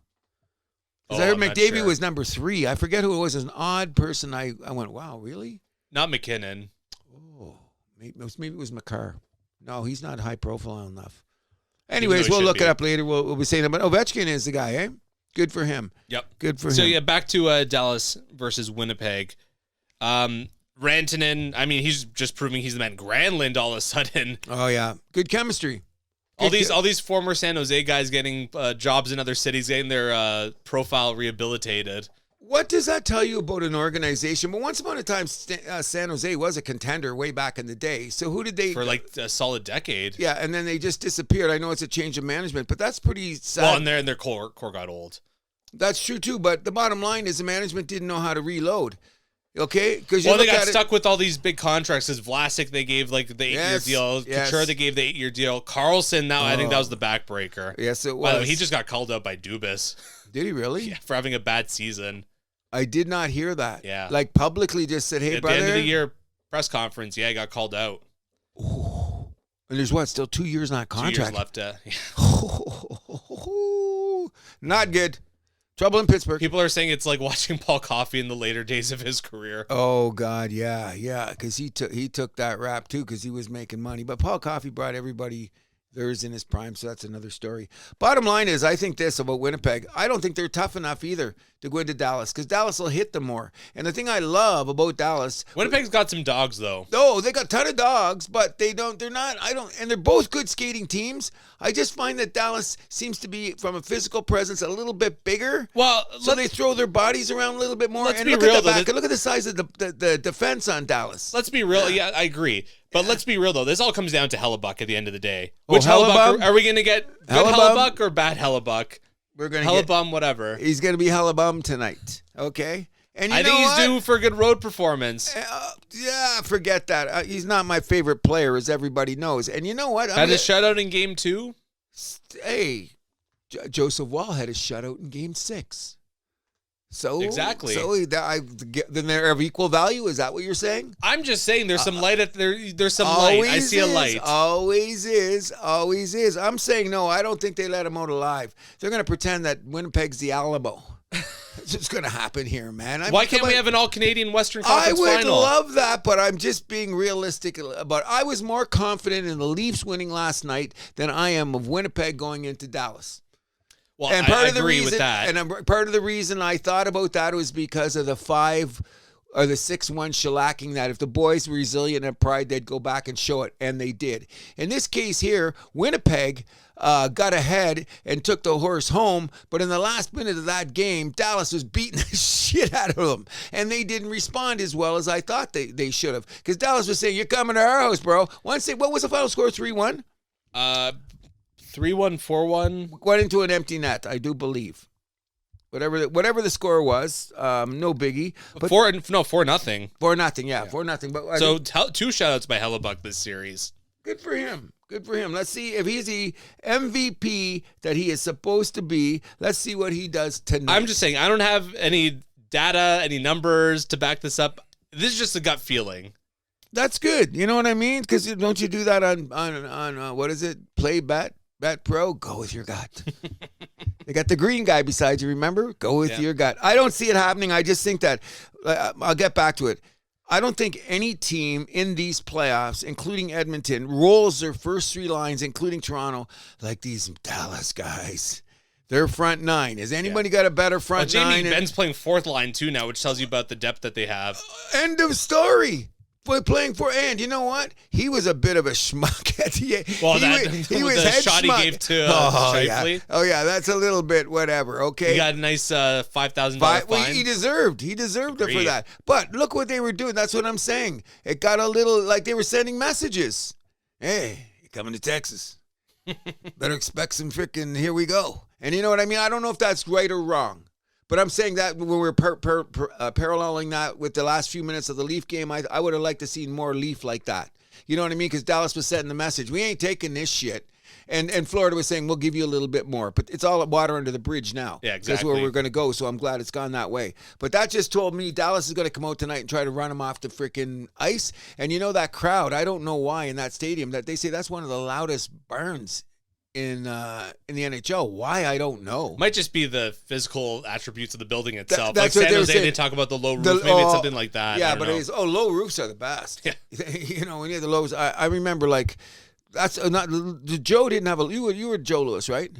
Because Oh, I heard I'm not McDavid sure. was number 3. I forget who it was. An odd person. I went, wow, really? Not McKinnon. Oh, maybe it was McCarr. No, he's not high profile enough. Anyways, he we'll should look be. it up later. We'll be saying that. But Ovechkin is the guy, eh? Good for him. Yep. Good for him. So, yeah, back to Dallas versus Winnipeg. Rantanen, I mean, he's just proving he's the man. Granlund, all of a sudden. Oh, yeah. Good chemistry. All these former San Jose guys getting jobs in other cities, getting their profile rehabilitated. What does that tell you about an organization? But once upon a time, San Jose was a contender way back in the day. So who did they... For like a solid decade. Yeah, and then they just disappeared. I know it's a change of management, but that's pretty sad. Well, and their core got old. That's true, too. But the bottom line is the management didn't know how to reload. Okay? Because Well, they got stuck with all these big contracts. As Vlasic, they gave like the 8-year deal. Yes. Couture, they gave the 8-year deal. Carlson, now I think that was the backbreaker. Yes, it By the way, was. he just got called out by Dubas. Did he really? Yeah, for having a bad season. I did not hear that. Yeah. Like publicly just said, hey, At brother. the end of the year press conference, yeah, he got called out. Ooh. And there's what? Still 2 years not 2 contract. years left. Not good. Trouble in Pittsburgh. People are saying it's like watching Paul Coffey in the later days of his career. Oh God, yeah, because he took that rap too because he was making money. But Paul Coffey brought everybody theirs in his prime, so that's another story. Bottom line is, I think this about Winnipeg. I don't think they're tough enough either to go into Dallas because Dallas will hit them more. And the thing I love about Dallas, Winnipeg's got some dogs though. oh, they got a ton of dogs, but they're not. And they're both good skating teams. I just find that Dallas seems to be, from a physical presence, a little bit bigger. Well, So they throw their bodies around a little bit more. Let's And be look real, at the though, back. And look at the size of the defense on Dallas. let's be real. Yeah, I agree. But let's be real though. This all comes down to Hellebuck at the end of the day. Oh, Which Hellebuck Hellebum? are we going to get? Good Hellebum? Hellebuck or bad Hellebuck? We're gonna get. Hellebum, whatever. He's gonna be hella bummed tonight. Okay. And you I know think he's what? due for a good road performance. Yeah, forget that. He's not my favorite player, as everybody knows. And you know what? Had a shutout in game 2. Hey, Joseph Wall had a shutout in Game 6. So Exactly. So then they're of equal value. Is that what you're saying? I'm just saying there's some light at there. There's some light. I see a light. Always is. Always is. I'm saying no. I don't think they let him out alive. They're going to pretend that Winnipeg's the Alamo. It's just going to happen here, man. Why can't we have an all-Canadian Western Conference I would final? love that, but I'm just being realistic. But I was more confident in the Leafs winning last night than I am of Winnipeg going into Dallas. Well, And I of the agree reason, with that. And part of the reason I thought about that was because of the 5 or the 6-1 shellacking that if the boys were resilient and pride, they'd go back and show it, and they did. In this case here, Winnipeg got ahead and took the horse home, but in the last minute of that game, Dallas was beating the shit out of them, and they didn't respond as well as I thought they should have. Because Dallas was saying, "You're coming to our house, bro." What was the final score? 3-1. 3-1, 4-1. Went into an empty net, I do believe. Whatever the score was, no biggie. But 4-0. 4-0, yeah, 4-0. But So 2 shutouts by Hellebuck this series. good for him. Good for him. Let's see if he's the MVP that he is supposed to be. Let's see what he does tonight. I'm just saying, I don't have any data, any numbers to back this up. This is just a gut feeling. That's good. You know what I mean? Because don't you do that on what is it? Play Bet Pro. Go with your gut. They got the green guy besides you. Remember? Go with your gut. I don't see it happening. I just think that I'll get back to it. I don't think any team in these playoffs, including Edmonton, rolls their first 3 lines, including Toronto, like these Dallas guys. Their front nine. Has anybody got a better front Jamie nine? Benn's playing fourth line too now, which tells you about the depth that they have. End of story. Playing for, and you know what? He was a bit of a schmuck at the end. Well, he was the head shot schmuck. he gave to yeah. Shifley. Oh yeah, that's a little bit whatever. Okay, He got a nice $5,000 fine. Well, he deserved it for that. But look what they were doing. That's what I'm saying. It got a little like they were sending messages. Hey, you're coming to Texas. Better expect some freaking. Here we go. And you know what I mean? I don't know if that's right or wrong. But I'm saying that when we're paralleling that with the last few minutes of the Leaf game, I would have liked to see more Leaf like that. You know what I mean? Because Dallas was setting the message. We ain't taking this shit. And Florida was saying, we'll give you a little bit more. But it's all water under the bridge now. Yeah, exactly. That's where we're going to go, so I'm glad it's gone that way. But that just told me Dallas is going to come out tonight and try to run them off the freaking ice. And you know that crowd, I don't know why in that stadium, that they say that's one of the loudest barns in the NHL. Why, I don't know. Might just be the physical attributes of the building itself. That's like what San they Jose, they talk about the low roof. Maybe it's something like that. Yeah, but it's low roofs are the best. Yeah. You know, when you have the lows, I remember like that's not Joe didn't have a. You were Joe Louis, right?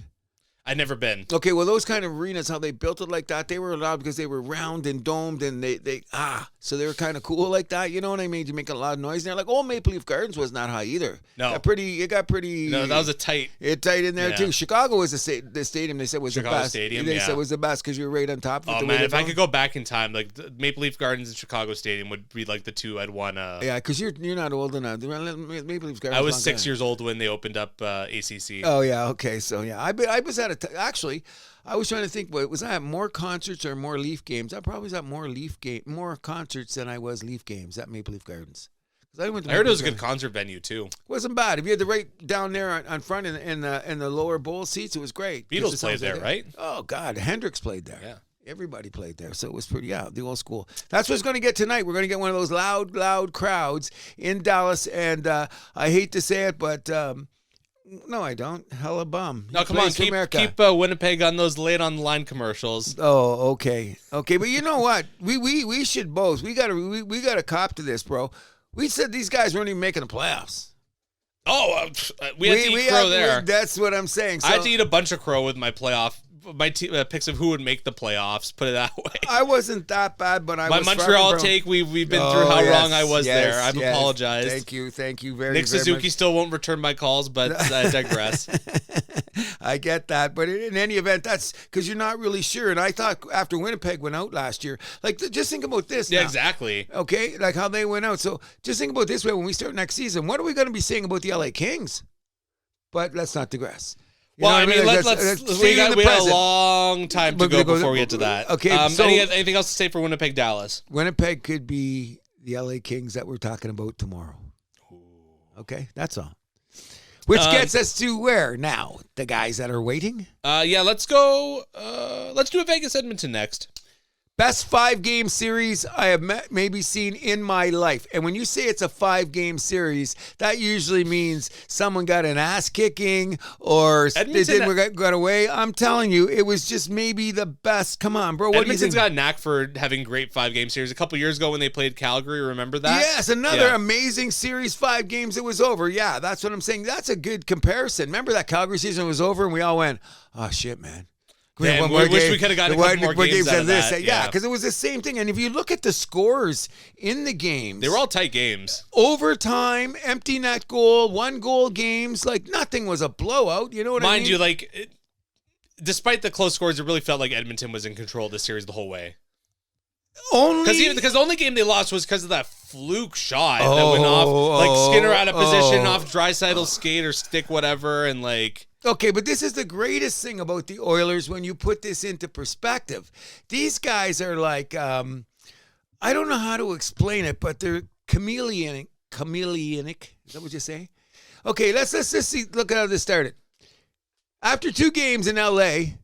I've never been. Okay, well, those kind of arenas, how they built it like that, they were allowed because they were round and domed, and so they were kind of cool like that. You know what I mean? You make a lot of noise. And they're like, oh, Maple Leaf Gardens was not high either. No, it got pretty. No, that was a tight. It tight in there too. Chicago was the stadium. They said was Chicago the best. Stadium. They said was the best because you were right on top of it. Oh man, if I could go back in time, like the Maple Leaf Gardens and Chicago Stadium would be like the two I'd want to. Yeah, because you're not old enough. Maple Leaf Gardens. I was 6 years old when they opened up ACC. Oh yeah, okay, so yeah, I was at actually. I was trying to think, was I at more concerts or more Leaf games? I probably was at more concerts than I was Leaf games at Maple Leaf Gardens. I heard it was a good concert venue too. Wasn't bad. If you had the right down there on front in the lower bowl seats, it was great. Beatles played there, right? Oh God, Hendrix played there. Yeah. Everybody played there, so it was pretty, the old school. That's what's going to get tonight. We're going to get one of those loud crowds in Dallas, and I hate to say it, but no, I don't. Hella bum. No, come on, keep Winnipeg on those late on the line commercials. Oh, okay, but you know what? We should both. We gotta cop to this, bro. We said these guys weren't even making the playoffs. Oh, we had to eat crow there. That's what I'm saying. So, I had to eat a bunch of crow with my picks of who would make the playoffs. Put it that way. I wasn't that bad, but my Montreal take. We've been through how wrong I was there. I've apologized. Thank you very Nick very Suzuki much. still won't return my calls, but I digress. I get that, but in any event, that's because you're not really sure. And I thought after Winnipeg went out last year, like just think about this. Yeah, now. Exactly. Okay, like how they went out. So just think about this way: when we start next season, what are we going to be saying about the LA Kings? But let's not digress. We got a long time to go before we get to that. Okay. So, anything else to say for Winnipeg, Dallas? Winnipeg could be the LA Kings that we're talking about tomorrow. Okay, that's all. Which gets us to where now? The guys that are waiting? Let's go. Let's do a Vegas Edmonton next. Best 5-game series I have maybe seen in my life. And when you say it's a 5-game series, that usually means someone got an ass kicking or got away. I'm telling you, it was just maybe the best. Come on, bro. Edmonton's got a knack for having great 5-game series. A couple years ago when they played Calgary, remember that? Yes, another amazing series, 5 games, it was over. Yeah, that's what I'm saying. That's a good comparison. Remember that Calgary season was over and we all went, oh, shit, man. Man, we wish we could have gotten a couple more games out of that. Yeah, because it was the same thing. And if you look at the scores in the games, they were all tight games. Overtime, empty net goal, 1-goal games, like nothing was a blowout. You know what I mean? Mind you, like, despite the close scores, it really felt like Edmonton was in control of the series the whole way. Because the only game they lost was because of that fluke shot that went off, like Skinner out of position off Draisaitl's skate or stick, whatever, and like. Okay, but this is the greatest thing about the Oilers when you put this into perspective. These guys are like, I don't know how to explain it, but they're chameleonic. Is that what you say? Okay, let's see. Look at how this started. After 2 games in LA,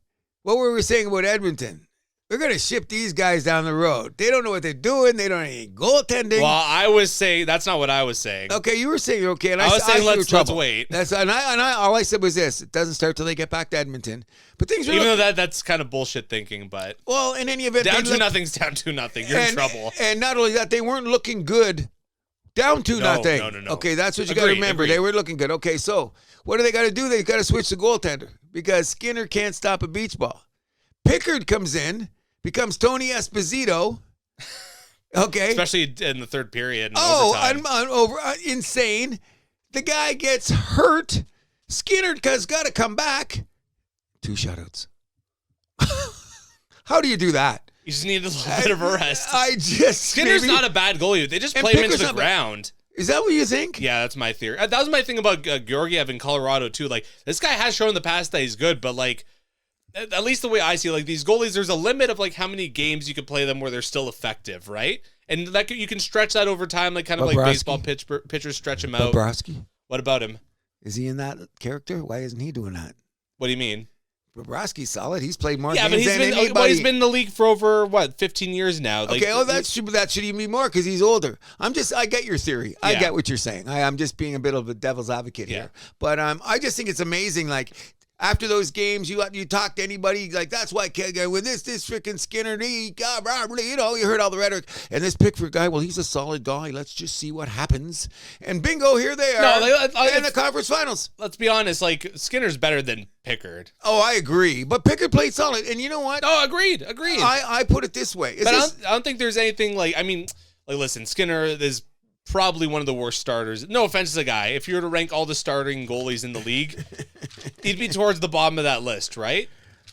what were we saying about Edmonton? We're going to ship these guys down the road. They don't know what they're doing. They don't have any goaltending. Well, I was saying, that's not what I was saying. Okay, you were saying, okay. And I was saying, let's wait. All I said was this. It doesn't start till they get back to Edmonton. But things are... Even though that's kind of bullshit thinking, but... Well, in any event... Down 2-0's down 2-0. You're in trouble. And not only that, they weren't looking good. Down 2-0. No. Okay, that's what you got to remember. They were looking good. Okay, so what do they got to do? They got to switch the goaltender. because Skinner can't stop a beach ball. Pickard comes in, becomes Tony Esposito. Okay. Especially in the third period. And overtime. Insane. The guy gets hurt. Skinner has got to come back. 2 shutouts. How do you do that? You just need a little bit of a rest. Skinner's not a bad goalie. They just play him into the ground. Is that what you think? Yeah, that's my theory. That was my thing about Georgiev in Colorado, too. Like, this guy has shown in the past that he's good, but, like, at least the way I see it, like, these goalies, there's a limit of, like, how many games you can play them where they're still effective, right? And that you can stretch that over time, like, kind of like baseball pitchers stretch him out. Bobrovsky? What about him? Is he in that character? Why isn't he doing that? What do you mean? Bobrovsky's solid. He's played more games than anybody. But he's been in the league for over, 15 years now. Like, okay, that should even be more because he's older. I get your theory. I get what you're saying. I'm just being a bit of a devil's advocate here. But I just think it's amazing, like, after those games, you talk to anybody, like, that's why with this freaking Skinner, you heard all the rhetoric. And this Pickford guy, well, he's a solid guy. Let's just see what happens. And bingo, here they are in the conference finals. Let's be honest, like, Skinner's better than Pickard. Oh, I agree. But Pickard played solid. And you know what? Oh, agreed. I put it this way. I don't think there's anything like, listen, Skinner is probably one of the worst starters. No offense to the guy. If you were to rank all the starting goalies in the league, he'd be towards the bottom of that list, right?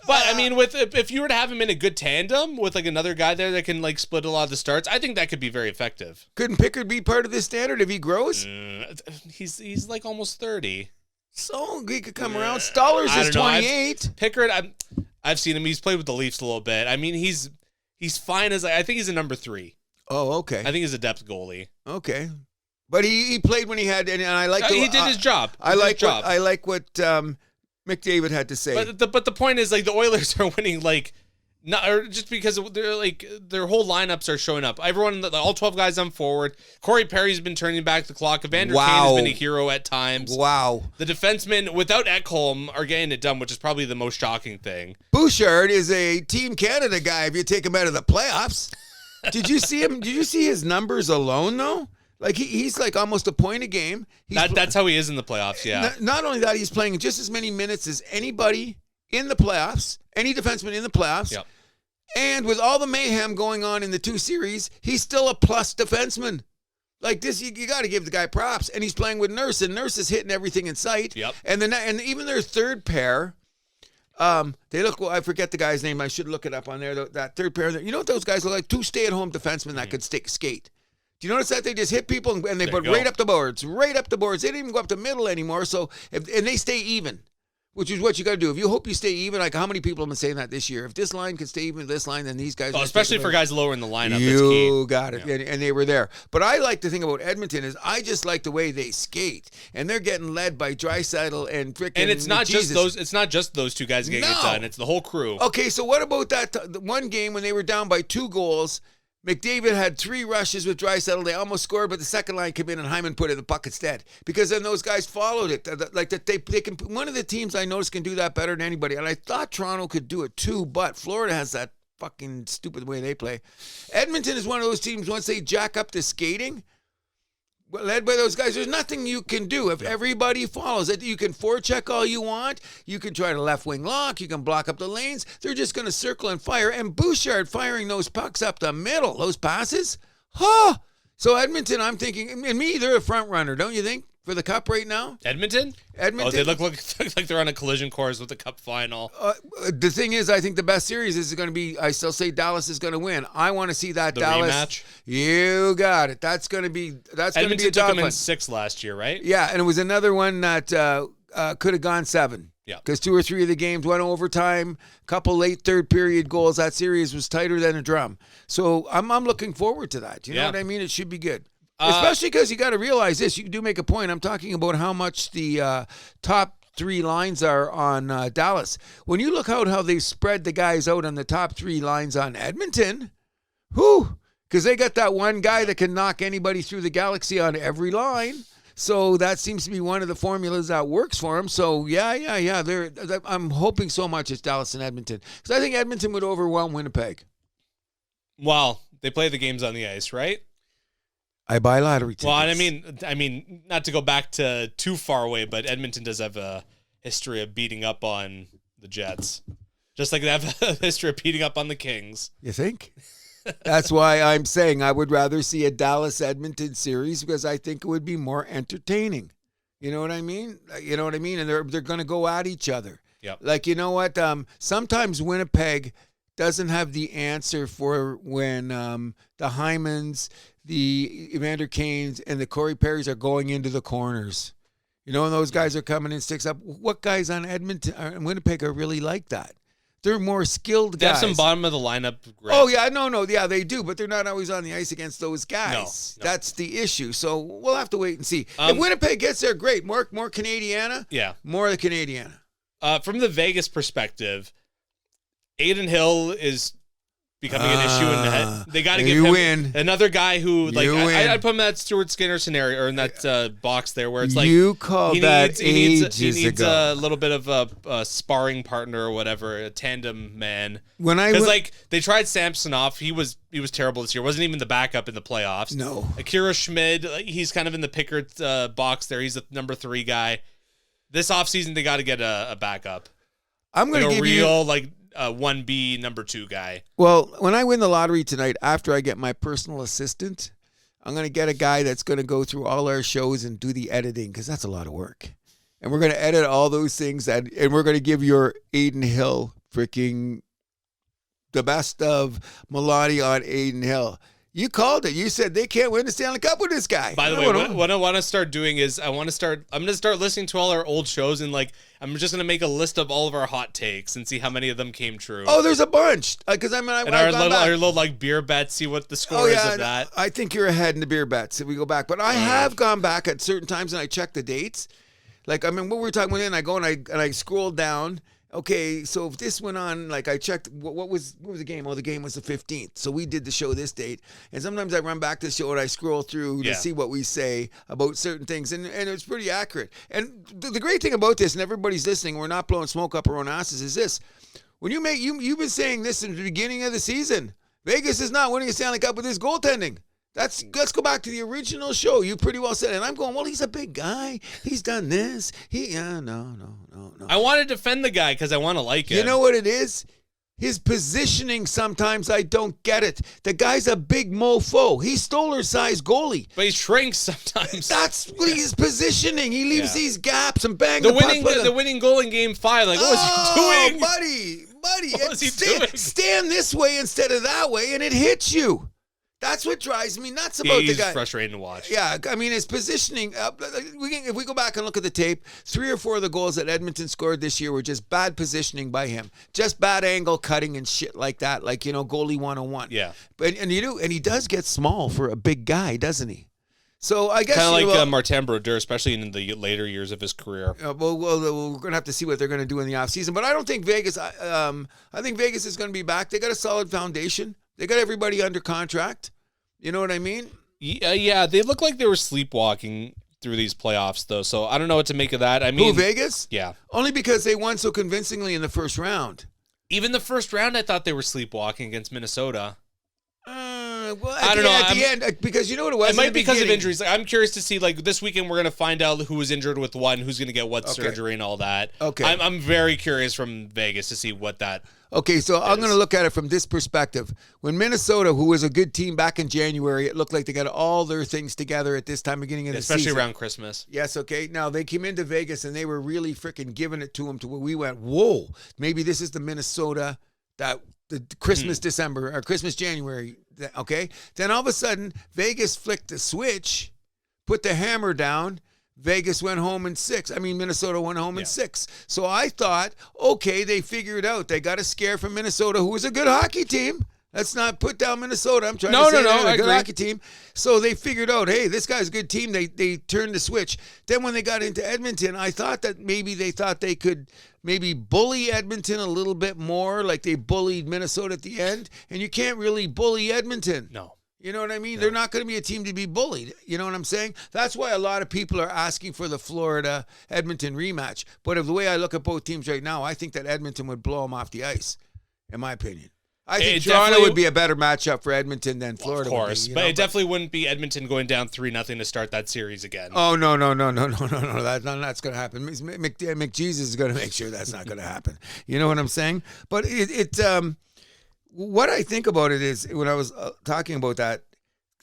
But if you were to have him in a good tandem with like another guy there that can like split a lot of the starts, I think that could be very effective. Couldn't Pickard be part of this standard if he grows? He's like almost 30. So he could come around. Stollers is 28. Pickard, I've seen him. He's played with the Leafs a little bit. He's fine as I think he's a number 3. Oh, okay. I think he's a depth goalie. Okay, but he played when he had, and I like. He did his job. I like what McDavid had to say. But the point is, like, the Oilers are winning, like, not or just because they're like their whole lineups are showing up. Everyone, all 12 guys on forward. Corey Perry's been turning back the clock. Evander Kane has been a hero at times. Wow. The defensemen without Ekholm are getting it done, which is probably the most shocking thing. Bouchard is a Team Canada guy. If you take him out of the playoffs. Did you see him? Did you see his numbers alone, though? Like, he's like almost a point a game. That's how he is in the playoffs, yeah. Not only that, he's playing just as many minutes as anybody in the playoffs, any defenseman in the playoffs. Yep. And with all the mayhem going on in the 2 series, he's still a plus defenseman. Like this, you got to give the guy props. And he's playing with Nurse, and Nurse is hitting everything in sight. Yep. And even their third pair, they look. Well, I forget the guy's name. I should look it up on there. That third pair. You know what those guys look like? 2 stay-at-home defensemen that could skate. Do you notice that they just hit people and they put right up the boards, right up the boards? They didn't even go up the middle anymore. So and they stay even, which is what you got to do. If you hope you stay even, like how many people have been saying that this year? If this line can stay even with this line, then these guys. Oh, especially for guys lower in the lineup. You got it, yeah. And they were there. But I like the thing about Edmonton is I just like the way they skate, and they're getting led by Draisaitl and frickin'. And it's not Jesus. just those. It's not just those 2 guys getting it done. It's the whole crew. Okay, so what about that one game when they were down by 2 goals? McDavid had 3 rushes with Draisaitl. They almost scored, but the second line came in and Hyman put it in the puck instead. Because then those guys followed it. Like that, they can. One of the teams I noticed can do that better than anybody, and I thought Toronto could do it too. But Florida has that fucking stupid way they play. Edmonton is one of those teams. Once they jack up the skating, led by those guys, there's nothing you can do if everybody follows it. You can forecheck all you want. You can try to left wing lock. You can block up the lanes. They're just going to circle and fire. And Bouchard firing those pucks up the middle, those passes. Huh. So Edmonton, I'm thinking, and me, they're a front runner, don't you think, for the Cup right now? Edmonton? Oh, they look like they're on a collision course with the Cup final. The thing is, I think the best series is going to be, I still say Dallas is going to win. I want to see that the Dallas. Rematch? You got it. That's going to be a dog Edmonton took them in 6 last year, right? Yeah, and it was another one that could have gone 7. Yeah. Because 2 or 3 of the games went overtime, couple late third period goals. That series was tighter than a drum. So I'm looking forward to that. You know what I mean? It should be good. Especially because you got to realize this. You do make a point. I'm talking about how much the top 3 lines are on Dallas. When you look out how they spread the guys out on the top 3 lines on Edmonton, because they got that one guy that can knock anybody through the galaxy on every line. So that seems to be one of the formulas that works for them. So, yeah. I'm hoping so much it's Dallas and Edmonton. Because I think Edmonton would overwhelm Winnipeg. Well, they play the games on the ice, right? I buy lottery tickets. Well, I mean, not to go back to too far away, but Edmonton does have a history of beating up on the Jets. Just like they have a history of beating up on the Kings. You think? That's why I'm saying I would rather see a Dallas-Edmonton series because I think it would be more entertaining. You know what I mean? And they're going to go at each other. Yep. Like, you know what? Sometimes Winnipeg doesn't have the answer for when the Hymans, the Evander Kanes, and the Corey Perrys are going into the corners. You know, and those guys are coming in sticks up. What guys on Edmonton and Winnipeg are really like that? They're more skilled guys. They have some bottom of the lineup grit. Oh, yeah, no, yeah, they do, but they're not always on the ice against those guys. No. That's the issue. So we'll have to wait and see. If Winnipeg gets there, great. More Canadiana. Yeah. More of the Canadiana. From the Vegas perspective, Aiden Hill is becoming an issue in the head. They got to give him another guy who, like, I'd put him in that Stuart Skinner scenario or in that box there where it's like you called that he needs a little bit of a sparring partner or whatever, a tandem man. Because like they tried Samsonov, he was terrible this year. Wasn't even the backup in the playoffs. No. Akira Schmid, he's kind of in the Pickard box there. He's the number 3 guy. This offseason, they got to get a backup. I'm going to give you like 1B number 2 guy. Well, when I win the lottery tonight, after I get my personal assistant, I'm going to get a guy that's going to go through all our shows and do the editing because that's a lot of work. And we're going to edit all those things and we're going to give your Aiden Hill freaking the best of Melody on Aiden Hill. You called it. You said they can't win the Stanley Cup with this guy. By the way, what I want to start doing is I'm going to start listening to all our old shows and like I'm just going to make a list of all of our hot takes and see how many of them came true. Oh, there's a bunch. Because our little like beer bets, see what the score is of that. I think you're ahead in the beer bets if we go back. But I have gone back at certain times and I check the dates. Like, I mean, what we were talking about, and I go and I scroll down. Okay, so if this went on, like I checked, what was the game? Oh, the game was the 15th. So we did the show this date. And sometimes I run back to the show and I scroll through to see what we say about certain things. And it's pretty accurate. And the great thing about this, and everybody's listening, we're not blowing smoke up our own asses, is this. When you've been saying this in the beginning of the season, Vegas is not winning a Stanley Cup with his goaltending. Let's go back to the original show. You pretty well said it. And I'm going, well, he's a big guy. He's done this. No. I want to defend the guy because I want to like him. You know what it is? His positioning sometimes I don't get it. The guy's a big mofo. He's Stoller-sized goalie. But he shrinks sometimes. That's what he's positioning. He leaves these gaps and bang the winning goal in Game 5. Like, what was he doing? Buddy. What was he doing? Stand this way instead of that way, and it hits you. That's what drives me nuts about the guy. He's frustrating to watch. Yeah, I mean, his positioning. If we go back and look at the tape, 3 or 4 of the goals that Edmonton scored this year were just bad positioning by him. Just bad angle cutting and shit like that, like, goalie 101. Yeah. And he does get small for a big guy, doesn't he? So I guess kind of like Martin Brodeur, especially in the later years of his career. Well, we're going to have to see what they're going to do in the offseason. But I don't think Vegas. I think Vegas is going to be back. They got a solid foundation. They got everybody under contract. You know what I mean? Yeah, they look like they were sleepwalking through these playoffs, though. So I don't know what to make of that. I mean, Vegas? Yeah. Only because they won so convincingly in the first round. Even the first round, I thought they were sleepwalking against Minnesota. I don't know. At the end, because you know what it was? It might be because of injuries. Like, I'm curious to see, like, this weekend we're going to find out who was injured with one, who's going to get what surgery and all that. Okay. I'm very curious from Vegas to see what that Okay, so I'm going to look at it from this perspective. When Minnesota, who was a good team back in January, it looked like they got all their things together at this time, beginning of the season. Especially around Christmas. Yes, okay. Now, they came into Vegas, and they were really freaking giving it to them to where we went, whoa, maybe this is the Minnesota that the Christmas December or Christmas January, okay? Then all of a sudden, Vegas flicked the switch, put the hammer down. Vegas went home in 6. I mean, Minnesota went home in 6. So I thought, okay, they figured it out. They got a scare from Minnesota, who was a good hockey team. Let's not put down Minnesota. I'm trying to say they're a good hockey team. So they figured out, hey, this guy's a good team. They turned the switch. Then when they got into Edmonton, I thought that maybe they thought they could maybe bully Edmonton a little bit more, like they bullied Minnesota at the end. And you can't really bully Edmonton. No. You know what I mean? No. They're not going to be a team to be bullied. You know what I'm saying? That's why a lot of people are asking for the Florida-Edmonton rematch. But the way I look at both teams right now, I think that Edmonton would blow them off the ice, in my opinion. I think Toronto would be a better matchup for Edmonton than Florida. Of course, would be, but it definitely wouldn't be Edmonton going down 3-0 to start that series again. Oh, no. That's going to happen. McJesus is going to make sure that's not going to happen. You know what I'm saying? But what I think about it is, when I was talking about that,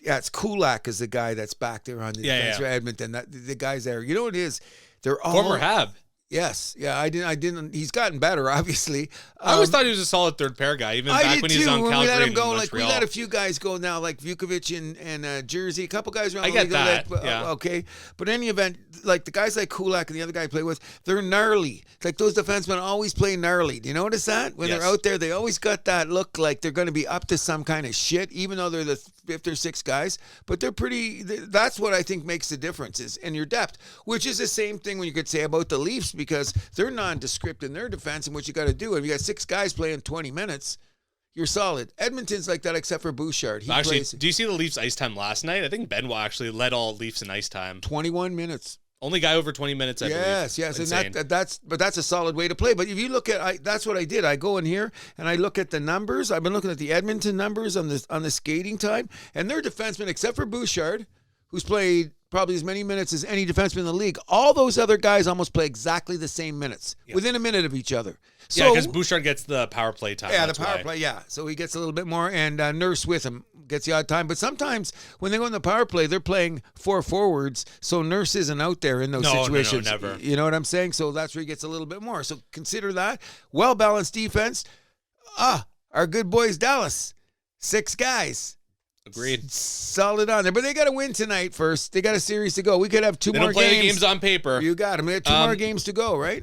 it's Kulak is the guy that's back there on the defense for Edmonton. The guys there. You know what it is? They're all former Hab. Yes, yeah, I didn't. He's gotten better, obviously. I always thought he was a solid third pair guy, even back when he was on Calgary. We let him go, like we let a few guys go now, like Vukovic and Jersey. A couple guys around. I get that. Okay, but in any event, like the guys like Kulak and the other guy I play with, they're gnarly. Like those defensemen always play gnarly. Do you notice that when they're out there, they always got that look like they're going to be up to some kind of shit, even though they're the fifth or sixth guys. But they're pretty. That's what I think makes the difference is in your depth, which is the same thing when you could say about the Leafs because they're nondescript in their defense and what you got to do. If you got 6 guys playing 20 minutes, you're solid. Edmonton's like that except for Bouchard. Do you see the Leafs ice time last night? I think Benoit actually led all Leafs in ice time. 21 minutes. Only guy over 20 minutes, I believe. Yes, and that's a solid way to play. But if you look at, that's what I did. I go in here and I look at the numbers. I've been looking at the Edmonton numbers on the skating time, and their defensemen, except for Bouchard, who's played probably as many minutes as any defenseman in the league. All those other guys almost play exactly the same minutes, within a minute of each other. So, because Bouchard gets the power play time. Yeah, the power play, So he gets a little bit more, and Nurse with him gets the odd time. But sometimes when they go in the power play, they're playing 4 forwards, so Nurse isn't out there in those situations. No, never. You know what I'm saying? So that's where he gets a little bit more. So consider that. Well-balanced defense. Our good boys, Dallas. 6 guys. Agreed. Solid on there. But they got to win tonight first. They got a series to go. We could have 2 more games. They don't play the games on paper. You got them. We have 2 more games to go, right?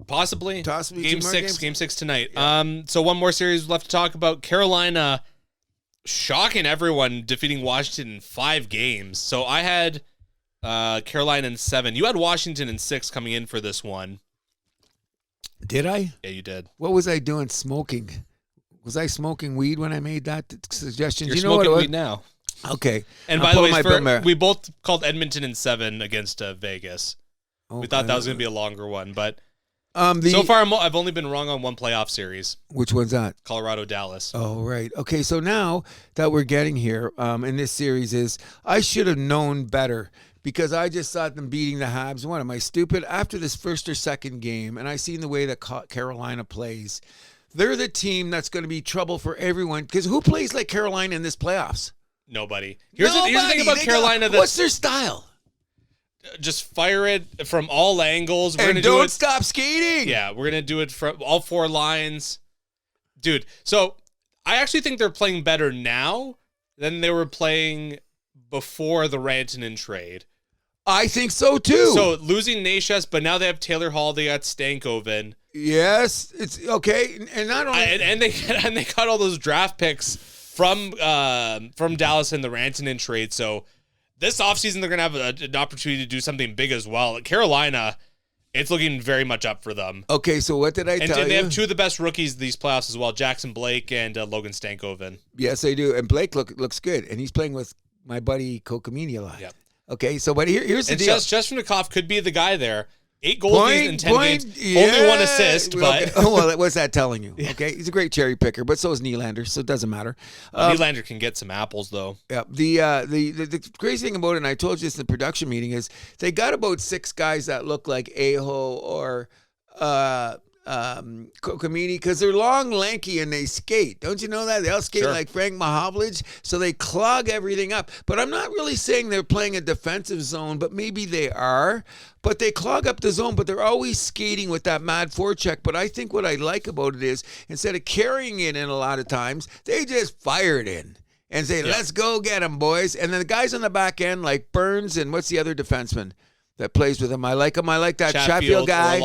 Possibly. Game 6 tonight. Yeah. So one more series left to talk about. Carolina shocking everyone, defeating Washington in 5 games. So I had Carolina in 7. You had Washington in 6 coming in for this one. Did I? Yeah, you did. What was I doing smoking? Was I smoking weed when I made that suggestion? You're smoking weed now. Okay. And by the way, we both called Edmonton in 7 against Vegas. Okay. We thought that was going to be a longer one, but so far I've only been wrong on one playoff series. Which one's that? Colorado-Dallas. Oh, right. Okay, so now that we're getting here in this series I should have known better because I just thought them beating the Habs. What, am I stupid? After this first or second game, and I seen the way that Carolina plays, they're the team that's going to be trouble for everyone. Because who plays like Carolina in this playoffs? Nobody. Here's the thing about Carolina. What's their style? Just fire it from all angles. And don't stop skating. Yeah, we're going to do it from all 4 lines. Dude, so I actually think they're playing better now than they were playing before the Rantanen trade. I think so, too. So losing Nashas, but now they have Taylor Hall. They got Stankoven. Yes, it's okay, and not only and they got all those draft picks from Dallas in the Rantanen trade. So this offseason they're gonna have an opportunity to do something big as well. Carolina, it's looking very much up for them. Okay, so what did I tell you? And they have 2 of the best rookies these playoffs as well, Jackson Blake and Logan Stankoven. Yes, they do, and Blake looks good, and he's playing with my buddy Kokamini a lot. Yep. Okay, so but here's the deal. Chesternikov could be the guy there. 8 goals in 10 games. Only 1 assist, but... Okay. Oh, well, what's that telling you? Yeah. Okay, he's a great cherry picker, but so is Nylander, so it doesn't matter. Nylander can get some apples, though. Yeah. The crazy thing about it, and I told you this in the production meeting, is they got about 6 guys that look like Aho or Kokamini because they're long, lanky, and they skate. Don't you know that? They all skate like Frank Mahovlich, so they clog everything up. But I'm not really saying they're playing a defensive zone, but maybe they are. But they clog up the zone, but they're always skating with that mad forecheck. But I think what I like about it is instead of carrying it in a lot of times, they just fire it in and say, let's go get them, boys. And then the guys on the back end like Burns and what's the other defenseman that plays with him? I like him. I like that Chatfield guy.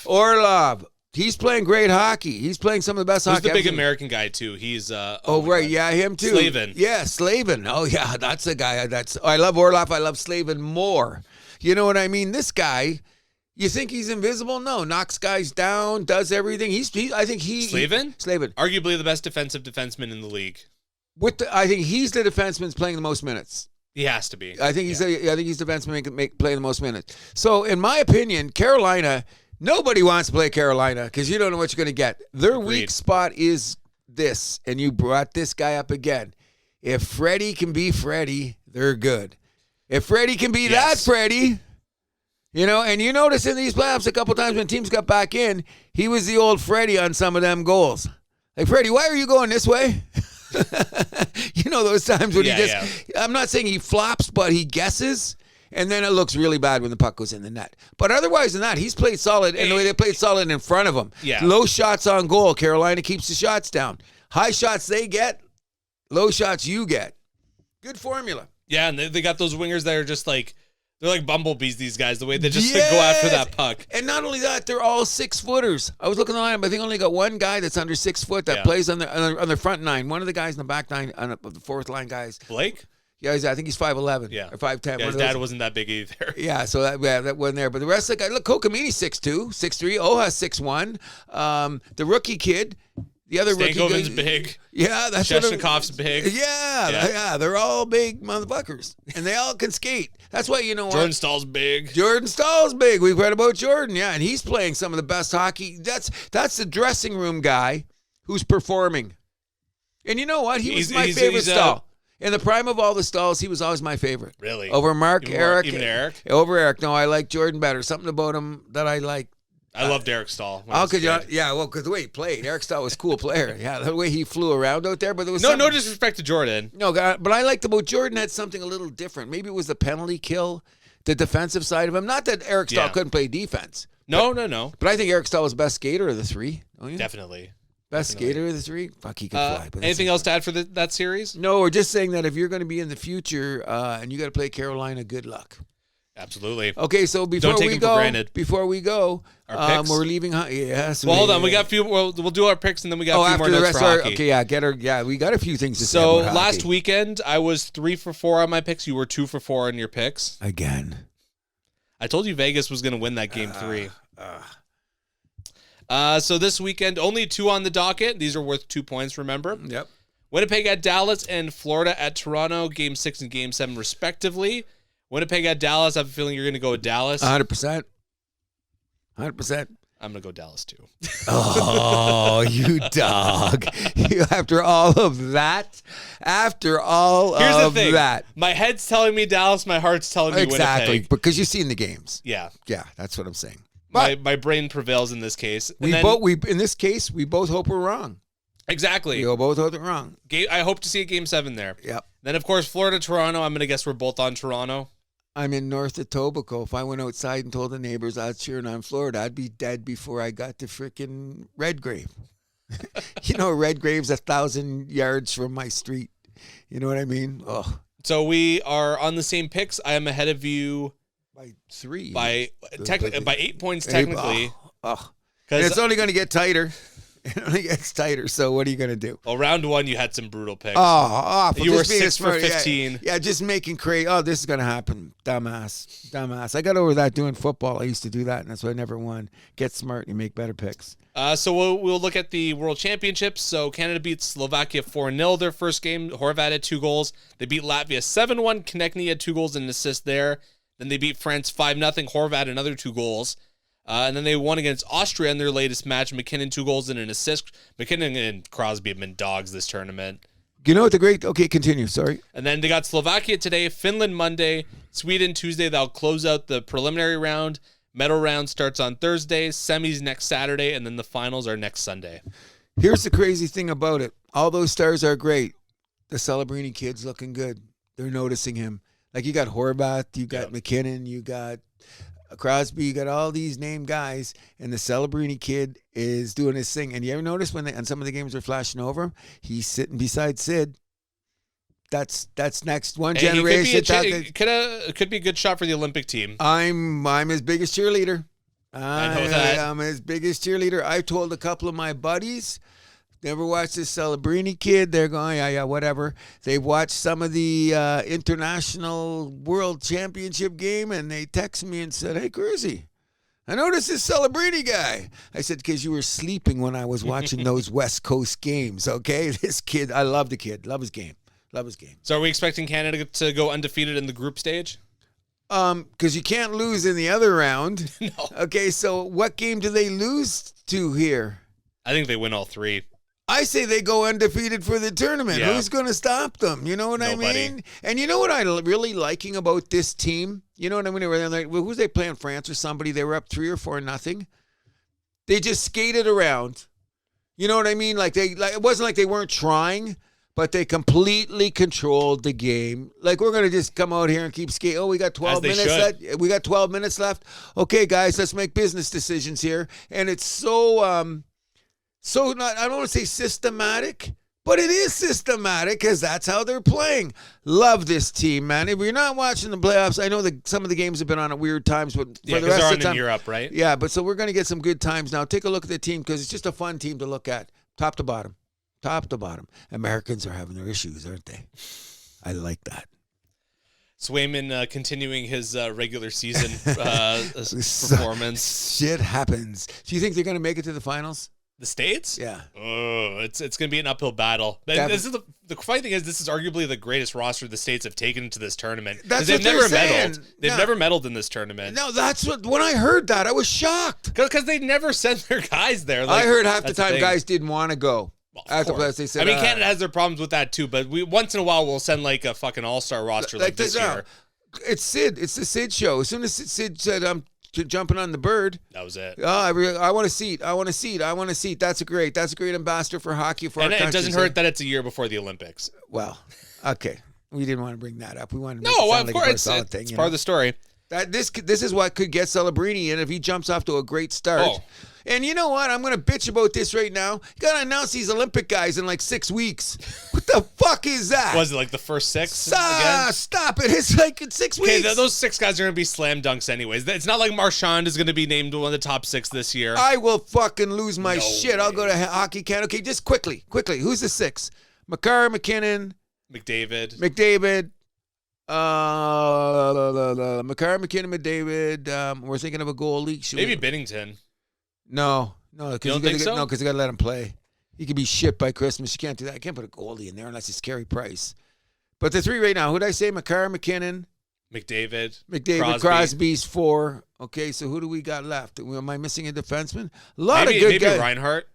Orlov. He's playing great hockey. He's playing some of the best hockey. He's the big American guy, too. He's right. Yeah, him, too. Slavin. Yeah, Slavin. Oh, yeah, that's the guy. I love Orlov. I love Slavin more. You know what I mean? This guy, you think he's invisible? No. Knocks guys down, does everything. I think Slavin? Slavin. Arguably the best defensive defenseman in the league. I think he's the defenseman playing the most minutes. He has to be. I think he's the defenseman playing the most minutes. So, in my opinion, Carolina... Nobody wants to play Carolina because you don't know what you're going to get. Their weak spot is this, and you brought this guy up again. If Freddie can be Freddie, they're good. If Freddie can be that Freddie, and you notice in these playoffs a couple times when teams got back in, he was the old Freddie on some of them goals. Like, Freddie, why are you going this way? Those times when I'm not saying he flops, but he guesses. And then it looks really bad when the puck goes in the net. But otherwise than that, he's played solid. And the way they played solid in front of him. Yeah. Low shots on goal. Carolina keeps the shots down. High shots they get. Low shots you get. Good formula. Yeah, and they got those wingers that are just like, they're like bumblebees, these guys, the way they just go after that puck. And not only that, they're all 6-footers. I was looking at the lineup. I think only got one guy that's under 6 foot that plays on the front nine. One of the guys in the back nine, of the fourth line guys. Blake? Yeah, I think he's 5'11". Yeah. Or 5'10". Yeah, his dad wasn't that big either. Yeah, so that wasn't there. But the rest of the guys, look, Kokamini's 6'2", 6'3", Oha's 6'1". The rookie kid, the other rookie Stankoven's big. Yeah, that's Sheshnikov's big. Yeah, they're all big motherfuckers. And they all can skate. That's why, Jordan Stahl's big. Jordan Stahl's big. We've read about Jordan, and he's playing some of the best hockey. That's the dressing room guy who's performing. And you know what? He was my favorite Stahl. In the prime of all the Stahls, he was always my favorite. Really? Over Mark, Eric. Even Eric? Over Eric. No, I like Jordan better. Something about him that I like. I loved Eric Stahl. Because the way he played. Eric Stahl was a cool player. Yeah, the way he flew around out there. But there was no disrespect to Jordan. No, but I liked about Jordan had something a little different. Maybe it was the penalty kill, the defensive side of him. Not that Eric Stahl couldn't play defense. No. But I think Eric Stahl was the best skater of the three. Don't you? Definitely. Best skater of the three? Fuck, he could fly. But anything else to add for that series? No, we're just saying that if you're going to be in the future and you got to play Carolina, good luck. Absolutely. Okay, so before we go, our picks? we're leaving. Yes. Well, hold on. We got a few. We'll do our picks and then we got a few more after the notes rest for hockey. Okay, we got a few things to say. So about last hockey. weekend, I was 3 for 4 on my picks. You were 2 for 4 on your picks. Again. I told you Vegas was going to win that game 3. So this weekend, only 2 on the docket. These are worth 2 points, remember? Yep. Winnipeg at Dallas and Florida at Toronto, Game 6 and Game 7 respectively. Winnipeg at Dallas, I have a feeling you're going to go with Dallas. 100%. 100%. I'm going to go Dallas too. Oh, you dog. After all of that. Here's the thing. My head's telling me Dallas, my heart's telling me Winnipeg. Exactly, because you've seen the games. Yeah. Yeah, that's what I'm saying. My brain prevails in this case. In this case, we both hope we're wrong. Exactly. We both hope we're wrong. I hope to see a Game 7 there. Yep. Then, of course, Florida-Toronto. I'm going to guess we're both on Toronto. I'm in North Etobicoke. If I went outside and told the neighbors I was cheering on Florida, I'd be dead before I got to frickin' Redgrave. Redgrave's 1,000 yards from my street. You know what I mean? Oh. So we are on the same picks. I am ahead of you by 3. By 8 points technically. And it's only going to get tighter. It only gets tighter. So what are you going to do? Well, round 1, you had some brutal picks. Oh, awful. You were 6 for 15. Yeah, just making crazy. Oh, this is going to happen. Dumbass. I got over that doing football. I used to do that, and that's why I never won. Get smart and make better picks. So we'll look at the World Championships. So Canada beats Slovakia 4-0 their first game. Horvat had 2 goals. They beat Latvia 7-1. Konechny had 2 goals and an assist there. Then they beat France 5-0. Horvat another 2 goals. And then they won against Austria in their latest match. McKinnon 2 goals and an assist. McKinnon and Crosby have been dogs this tournament. You know what okay, continue, sorry. And then they got Slovakia today, Finland Monday, Sweden Tuesday. That'll close out the preliminary round. Medal round starts on Thursday, semis next Saturday, and then the finals are next Sunday. Here's the crazy thing about it. All those stars are great. The Celebrini kid's looking good. They're noticing him. Like you got Horvath, you got McKinnon, you got Crosby, you got all these named guys, and the Celebrini kid is doing his thing. And you ever notice when on some of the games are flashing over him, he's sitting beside Sid. That's next one generation. Could be a good shot for the Olympic team. I'm his biggest cheerleader. I know that. I'm his biggest cheerleader. I told a couple of my buddies, never watched this Celebrini kid. They're going, yeah, whatever. They've watched some of the International World Championship game, and they texted me and said, hey, Cruzy, I noticed this Celebrini guy. I said, because you were sleeping when I was watching those West Coast games, okay? This kid, I love the kid. Love his game. So are we expecting Canada to go undefeated in the group stage? Because you can't lose in the other round. No. Okay, so what game do they lose to here? I think they win all 3. I say they go undefeated for the tournament. Yeah. Who's going to stop them? You know what I mean? And you know what I really liking about this team? You know what I mean? They're like, well, who's they playing? France or somebody? They were up 3 or 4-0. They just skated around. You know what I mean? It wasn't like they weren't trying, but they completely controlled the game. Like, we're going to just come out here and keep skating. Oh, we got 12 minutes left. We got 12 minutes left. Okay, guys, let's make business decisions here. And it's so not, I don't want to say systematic, but it is systematic because that's how they're playing. Love this team, man. If you're not watching the playoffs, I know that some of the games have been on at weird times, but for the rest of the time, in Europe, right? Yeah, but so we're going to get some good times now. Take a look at the team because it's just a fun team to look at, top to bottom. Top to bottom. Americans are having their issues, aren't they? I like that. Swayman continuing his regular season performance. Shit happens. Do you think they're going to make it to the finals? The States? Yeah. Oh, it's going to be an uphill battle. This is the funny thing is this is arguably the greatest roster the States have taken into this tournament. That's they've what they're never saying. medaled. They've never medaled in this tournament. No, that's when I heard that, I was shocked. Because they never sent their guys there. I heard half the time guys didn't want to go. Well, After the they said, Canada has their problems with that too, but once in a while we'll send like a fucking all-star roster like this year. It's Sid. It's the Sid show. As soon as Sid said, I'm jumping on the bird. That was it. Oh, I want a seat. I want a seat. I want a seat. That's a great ambassador for hockey for our country. And it doesn't hurt that it's a year before the Olympics. Well, okay. We didn't want to bring that up. We wanted to make it sound of like course it's part of the story. This is what could get Celebrini in if he jumps off to a great start. Oh. And you know what? I'm going to bitch about this right now. You got to announce these Olympic guys in like 6 weeks. What the fuck is that? Was it like the first 6 again? Stop it. It's like in 6 weeks. Okay, those 6 guys are going to be slam dunks anyways. It's not like Marchand is going to be named one of the top 6 this year. I will fucking lose my shit. I'll go to Hockey Canada. Okay, just quickly. Who's the 6? Makar, McKinnon. McDavid. Makar, McKinnon, McDavid. We're thinking of a goalie. Maybe Binnington. No, because you don't think so? No, because you got to let him play. He could be shit by Christmas. You can't do that. I can't put a goalie in there unless it's Carey Price. But the 3 right now, who'd I say? Makar, McKinnon, McDavid, Crosby's 4. Okay, so who do we got left? Am I missing a defenseman? A lot of good maybe guys. Reinhart.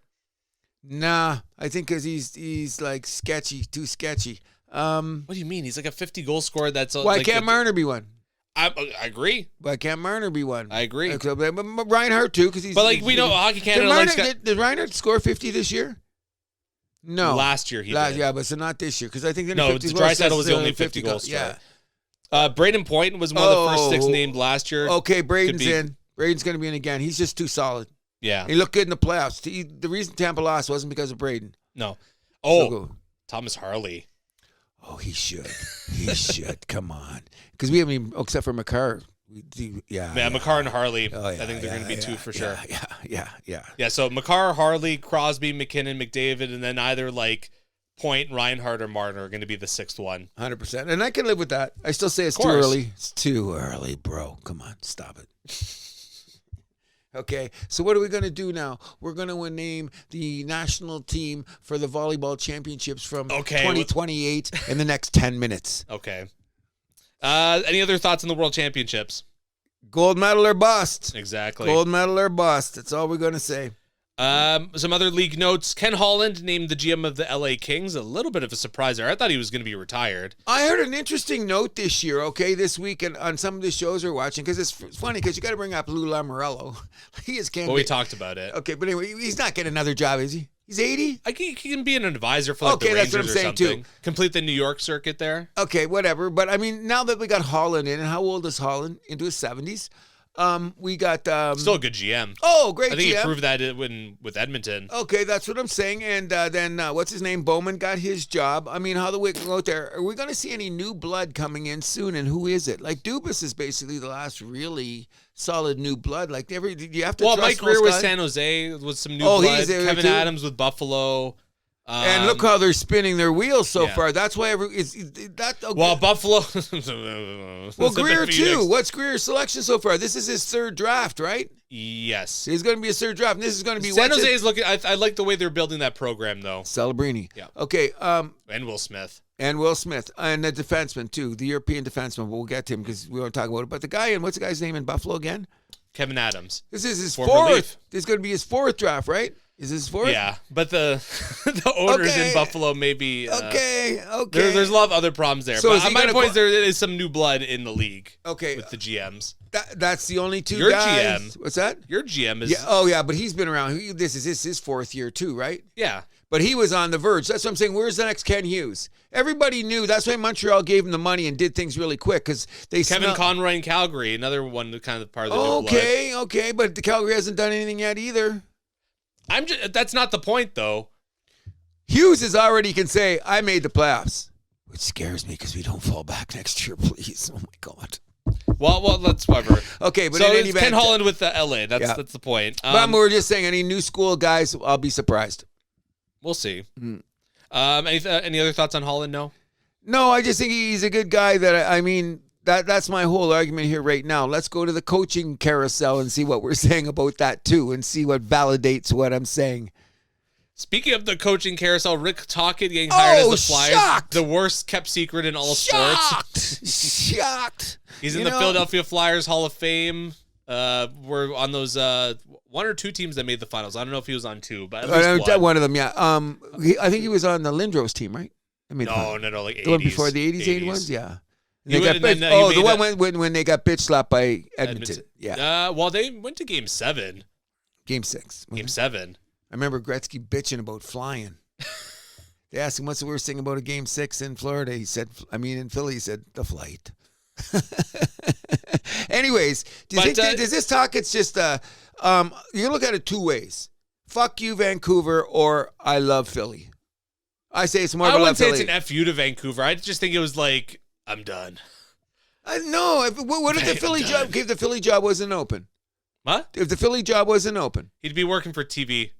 Nah, I think because he's like sketchy, too sketchy. What do you mean? He's like a 50 goal scorer. That's why can't Marner be one? I agree. Why can't Marner be one? I agree. But Reinhardt too, because he's. But like we know, Hockey Canada. Did Reinhardt score 50 this year? No, last year he did. Yeah, but so not this year because I think Draisaitl was the only 50 goal scorer. Yeah. Braden Point was one of the first 6 named last year. Okay, Braden's in. Braden's going to be in again. He's just too solid. Yeah, he looked good in the playoffs. The reason Tampa lost wasn't because of Braden. No. Oh, Thomas Harley. Oh, he should. He should. Come on. Because we haven't even, except for Makar. Makar and Harley. I think they're going to be 2 for sure. Yeah. So Makar, Harley, Crosby, McKinnon, McDavid, and then either like Point, Reinhardt, or Martin are going to be the 6th one. 100%. And I can live with that. I still say it's too early. It's too early, bro. Come on. Stop it. Okay, so what are we going to do now? We're going to name the national team for the volleyball championships from 2028 in the next 10 minutes. Okay. Any other thoughts on the World Championships? Gold medal or bust. Exactly. Gold medal or bust. That's all we're going to say. Some other league notes. Ken Holland named the GM of the LA Kings. A little bit of a surprise there. I thought he was going to be retired. I heard an interesting note this year, this week, and on some of the shows we're watching, because it's funny, because you got to bring up Lou Lamoriello. He is candidate. Well, we talked about it. Okay, but anyway, he's not getting another job, is he? He's 80? He can be an advisor for the Rangers that's what I'm saying something. Too. Complete the New York circuit there. Okay, whatever. But, I mean, now that we got Holland in, and how old is Holland? Into his 70s? We got still a good GM. Oh, great! I think GM. he proved that with Edmonton. Okay, that's what I'm saying. And then what's his name? Bowman got his job. I mean, how the week go out there? Are we going to see any new blood coming in soon? And who is it? Like Dubas is basically the last really solid new blood. Like you have to. Well, trust Mike Greer with San Jose with some new blood. He's there Kevin too. Adams with Buffalo. And look how they're spinning their wheels so far. That's why Well, Buffalo. Well, Greer too. What's Greer's selection so far? This is his 3rd draft, right? Yes. He's going to be a 3rd draft. And this is going to be San Jose is looking. I like the way they're building that program though. Celebrini. Yeah. Okay. And Will Smith. And Will Smith and the defenseman too, the European defenseman. We'll get to him because we want to talk about it. But the guy in what's the guy's name in Buffalo again? Kevin Adams. This is his 4th. This is going to be his 4th draft, right? Is this fourth? Yeah, but the the owners in Buffalo maybe. Okay. There's a lot of other problems there. So But my point is there is some new blood in the league. Okay. With the GMs. That's the only two Your guys. GM. What's that? Your GM is. Yeah. Oh, yeah, but he's been around. This is his fourth year too, right? Yeah. But he was on the verge. That's what I'm saying. Where's the next Ken Hughes? Everybody knew. That's why Montreal gave him the money and did things really quick because they. Kevin Conroy in Calgary, another one kind of part of the new blood. Okay, but the Calgary hasn't done anything yet either. That's not the point, though. Hughes is already can say, I made the playoffs. Which scares me because we don't fall back next year, please. Oh, my God. Well, that's whatever. Okay, but so in any event, Ken Holland with the LA. That's the point. But we're just saying, any new school guys, I'll be surprised. We'll see. Any other thoughts on Holland? No, I just think he's a good guy. That's my whole argument here right now. Let's go to the coaching carousel and see what we're saying about that too, and see what validates what I'm saying. Speaking of the coaching carousel, Rick Tocchet getting hired as the Flyers. Shocked. The worst kept secret in all sports. Shocked. He's in the Philadelphia Flyers Hall of Fame. We're on those one or two teams that made the finals. I don't know if he was on two, but at least one of them, yeah. I think he was on the Lindros team, right? No, like 80s. The one before the 80s, 81s, yeah. The one when they got bitch slapped by Edmonton. Yeah. Well, they went to Game 7. Game 6. Game 7. I remember Gretzky bitching about flying. They asked him, what's the worst thing about a Game 6 in Florida? He said, in Philly, he said, the flight. Anyways, does this talk, it's just, you look at it two ways. Fuck you, Vancouver, or I love Philly. I say it's more of a love Philly. I wouldn't say it's an F you to Vancouver. I just think it was like, I'm done. No. What if the Philly job, if the Philly job wasn't open? What? If the Philly job wasn't open? He'd be working for TV.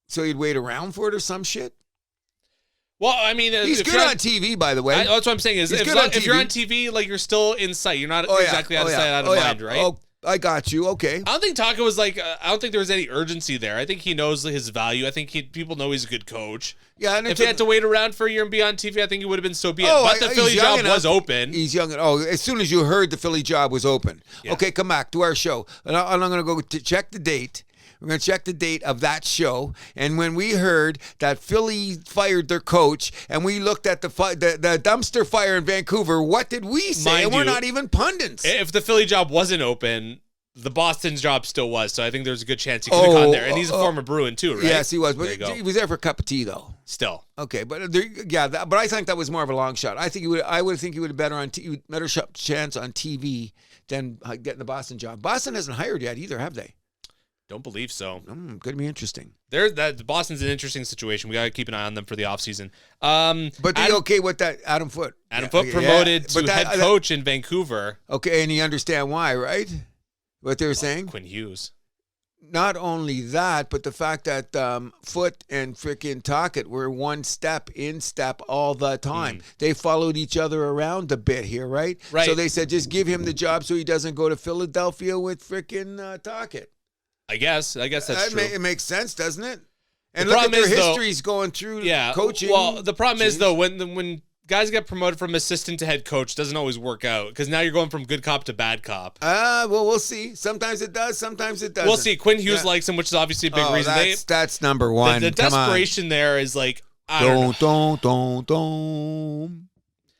So he'd wait around for it or some shit? Well, I mean, he's good on TV, by the way. That's what I'm saying. If you're on TV, like you're still in sight. You're not exactly out of sight, out of mind, right? Oh, I got you. Okay. I don't think Taco was like. I don't think there was any urgency there. I think he knows his value. I think people know he's a good coach. Yeah, and if he had to wait around for a year and be on TV, I think he would have been so be it. Oh, but the Philly job was open. He's young. As soon as you heard the Philly job was open, okay, come back to our show, and I'm going to go to check the date. We're going to check the date of that show. And when we heard that Philly fired their coach and we looked at the dumpster fire in Vancouver, what did we say? We're not even pundits. If the Philly job wasn't open, the Boston's job still was. So I think there's a good chance he could have gone there. And he's a former Bruin too, right? Yes, he was. But he was there for a cup of tea, though. Still. Okay, but but I think that was more of a long shot. I would think he would have better chance on TV than getting the Boston job. Boston hasn't hired yet either, have they? Don't believe so. Could be interesting. Boston's an interesting situation. We got to keep an eye on them for the offseason. But they okay with that Adam Foote? Adam Foote promoted to head coach in Vancouver. Okay, and you understand why, right? What they were saying? Quinn Hughes. Not only that, but the fact that Foote and frickin' Tocchet were one step in step all the time. They followed each other around a bit here, right? Right. So they said, just give him the job so he doesn't go to Philadelphia with frickin' Tocchet. I guess that's true. It makes sense, doesn't it? And look at their histories going through coaching. Well, the problem is, though, when guys get promoted from assistant to head coach, it doesn't always work out because now you're going from good cop to bad cop. Well, we'll see. Sometimes it does. Sometimes it doesn't. We'll see. Quinn Hughes likes him, which is obviously a big reason. That's number one. The desperation there is like, don't. You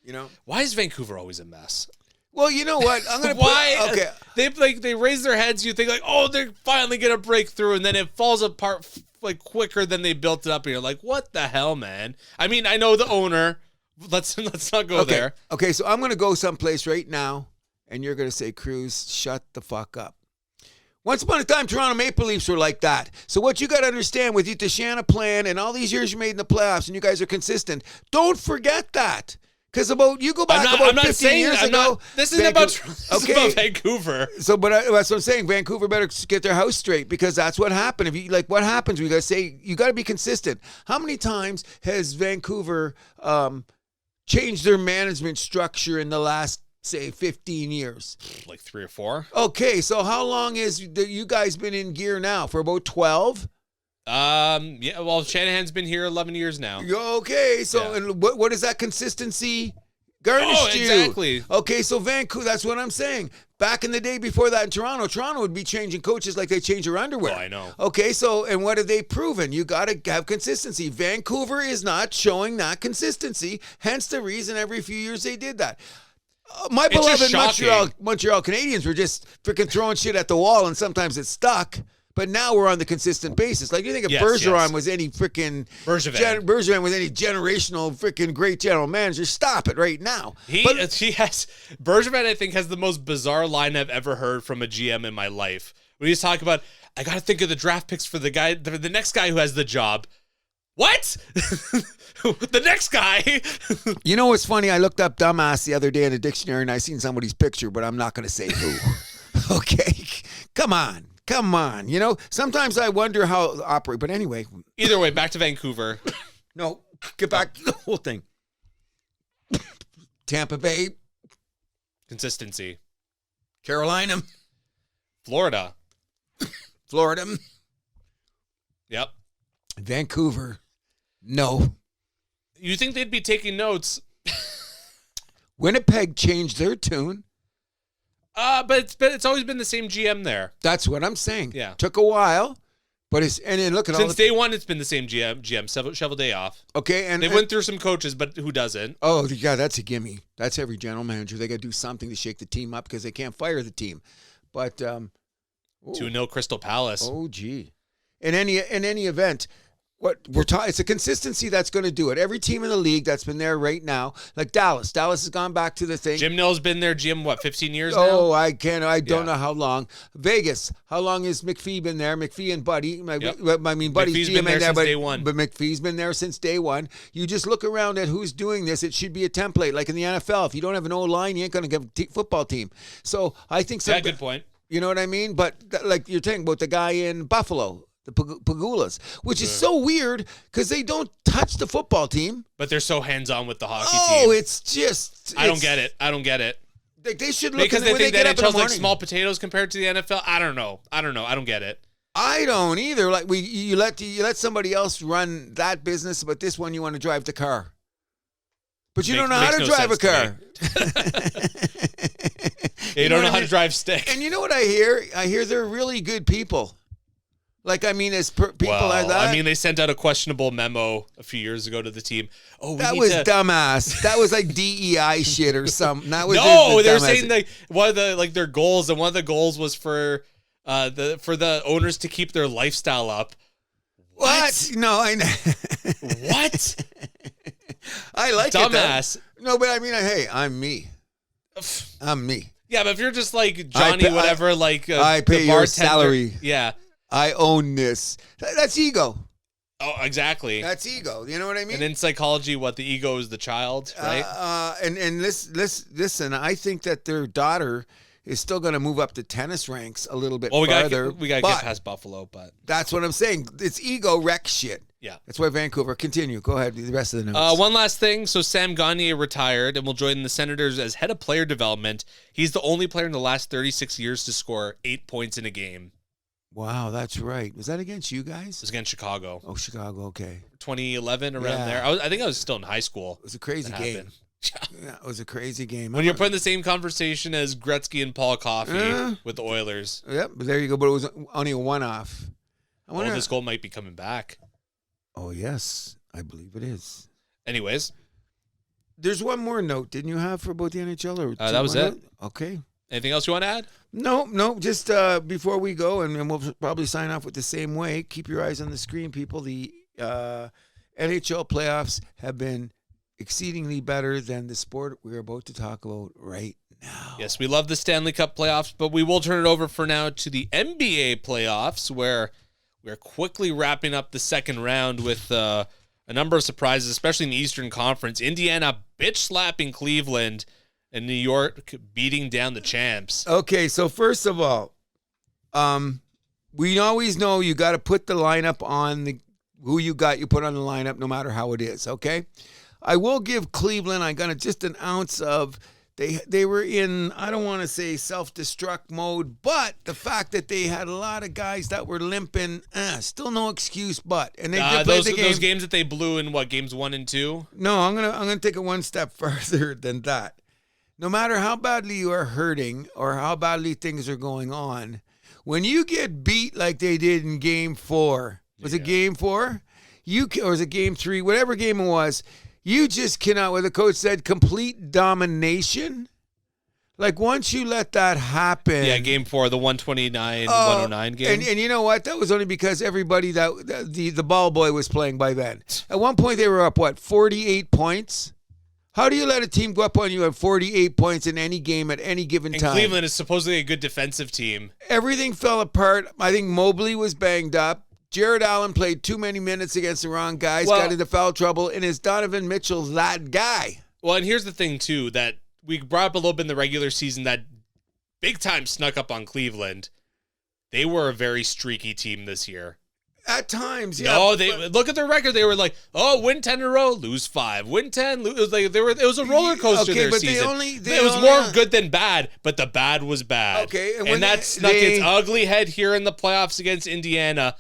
know? Why is Vancouver always a mess? Well, you know what? I'm gonna okay. They raise their heads. You think like, oh, they're finally gonna break through, and then it falls apart like quicker than they built it up. And you're like, what the hell, man? I mean, I know the owner. Let's not go there. Okay, so I'm gonna go someplace right now, and you're gonna say, Cruz, shut the fuck up. Once upon a time, Toronto Maple Leafs were like that. So what you got to understand with you, the Shanna plan, and all these years you made in the playoffs, and you guys are consistent. Don't forget that. Because you go back about 15 years ago. This isn't about Vancouver. So, but that's what I'm saying. Vancouver better get their house straight because that's what happened. If you what happens? We got to say you got to be consistent. How many times has Vancouver changed their management structure in the last, say, 15 years? Like 3 or 4. Okay, so how long has you guys been in gear now? For about 12? Yeah, well, Shanahan's been here 11 years now. Okay, so and what is that consistency Garnished you. Exactly. Okay, so Vancouver, that's what I'm saying. Back in the day before that in Toronto would be changing coaches like they change their underwear. Oh, I know. Okay, so, and what have they proven? You got to have consistency. Vancouver is not showing that consistency, hence the reason every few years they did that. My It's just beloved Montreal Canadiens were just freaking throwing shit at the wall, and sometimes it stuck. But now we're on the consistent basis. Like, you think if Bergeron was any freaking Bergevin was any generational freaking great general manager, stop it right now. Bergevin, I think, has the most bizarre line I've ever heard from a GM in my life. When he's talking about, I got to think of the draft picks for the next guy who has the job. What? The next guy? You know what's funny? I looked up dumbass the other day in a dictionary and I seen somebody's picture, but I'm not going to say who. Okay, come on. You know, sometimes I wonder how it operate. But anyway. Either way, back to Vancouver. No, get back to the whole thing. Tampa Bay. Consistency. Carolina. Florida. Yep. Vancouver. No. You think they'd be taking notes? Winnipeg changed their tune. But it's always been the same GM there. That's what I'm saying. Yeah. Took a while, but look at all since day one, it's been the same GM. Shovel day off. Okay, and they went through some coaches, but who doesn't? Oh yeah, that's a gimme. That's every general manager. They got to do something to shake the team up because they can't fire the team. But 2-0 Crystal Palace. Oh gee. In any event. What we're talking, it's a consistency that's going to do it. Every team in the league that's been there right now, like Dallas has gone back to the thing. Jim Nill's been there, 15 years now? Oh, I don't know how long. Vegas, how long has McPhee been there? McPhee and Buddy. I mean, Buddy's GM been there since day one. But McPhee's been there since day one. You just look around at who's doing this. It should be a template, like in the NFL. If you don't have an O-line, you ain't going to get a football team. So I think good point. You know what I mean? But like you're talking about the guy in Buffalo, the Pagulas, which is so weird because they don't touch the football team. But they're so hands-on with the hockey team. Oh, it's just... I don't get it. They should look... Because they think the NHL's like small potatoes compared to the NFL? I don't know. I don't get it. I don't either. Like you let somebody else run that business, but this one you want to drive the car. But you don't know how to drive a car. You don't know how to drive stick. And you know what I hear? I hear they're really good people. Like, I mean, as people like that. I mean, they sent out a questionable memo a few years ago to the team. Oh, that was dumbass. That was like DEI shit or something. That was they were saying like one of the their goals, and one of the goals was for the owners to keep their lifestyle up. What? No, I know. What? I like dumbass. It. No, but I mean, hey, I'm me. I'm me. Yeah, but if you're just like Johnny, I pay your salary. Yeah. I own this. That's ego. Oh, exactly. That's ego. You know what I mean? And in psychology, the ego is the child, right? And listen, I think that their daughter is still going to move up the tennis ranks a little bit farther. We got to get past Buffalo, but that's what I'm saying. It's ego wreck shit. Yeah. That's why Vancouver. Continue. Go ahead. The rest of the notes. One last thing. So Sam Gagner retired and will join the Senators as head of player development. He's the only player in the last 36 years to score 8 points in a game. Wow, that's right. Was that against you guys? It was against Chicago. Oh, Chicago, okay. 2011, around there. I think I was still in high school. It was a crazy game. Yeah, it was a crazy game. When you're put in the same conversation as Gretzky and Paul Coffey with the Oilers. Yep, but there you go. But it was only a one-off. This goal might be coming back. Oh, yes. I believe it is. Anyways. There's one more note, didn't you have for both the NHL? Or that was it. Okay. Anything else you want to add? No. Just before we go, and we'll probably sign off with the same way, keep your eyes on the screen, people. The NHL playoffs have been exceedingly better than the sport we're about to talk about right now. Yes, we love the Stanley Cup playoffs, but we will turn it over for now to the NBA playoffs, where we're quickly wrapping up the second round with a number of surprises, especially in the Eastern Conference. Indiana bitch-slapping Cleveland, and New York beating down the champs. Okay, so first of all, we always know you got to put the lineup on who you got. You put on the lineup no matter how it is, okay? I will give Cleveland, I got just an ounce of they were in, I don't want to say self-destruct mode, but the fact that they had a lot of guys that were limping, still no excuse but. And they played those the game. those games that they blew in games 1 and 2? No, I'm gonna take it one step further than that. No matter how badly you are hurting or how badly things are going on, when you get beat like they did in game 4, was it game 4? Or was it game 3? Whatever game it was, you just cannot, what the coach said, complete domination. Like, once you let that happen. Yeah, game 4, the 129-109 game. And you know what? That was only because everybody, the ball boy was playing by then. At one point, they were up, 48 points? How do you let a team go up on you at 48 points in any game at any given time? And Cleveland is supposedly a good defensive team. Everything fell apart. I think Mobley was banged up. Jared Allen played too many minutes against the wrong guys, got into foul trouble, and is Donovan Mitchell that guy? Well, and here's the thing, too, that we brought up a little bit in the regular season that big time snuck up on Cleveland. They were a very streaky team this year. At times, yeah. No, look at their record. They were like, win 10 in a row, lose 5. Win 10, lose. It was a roller coaster their season. It was more good than bad, but the bad was bad. Okay, and that snuck its ugly head here in the playoffs against Indiana.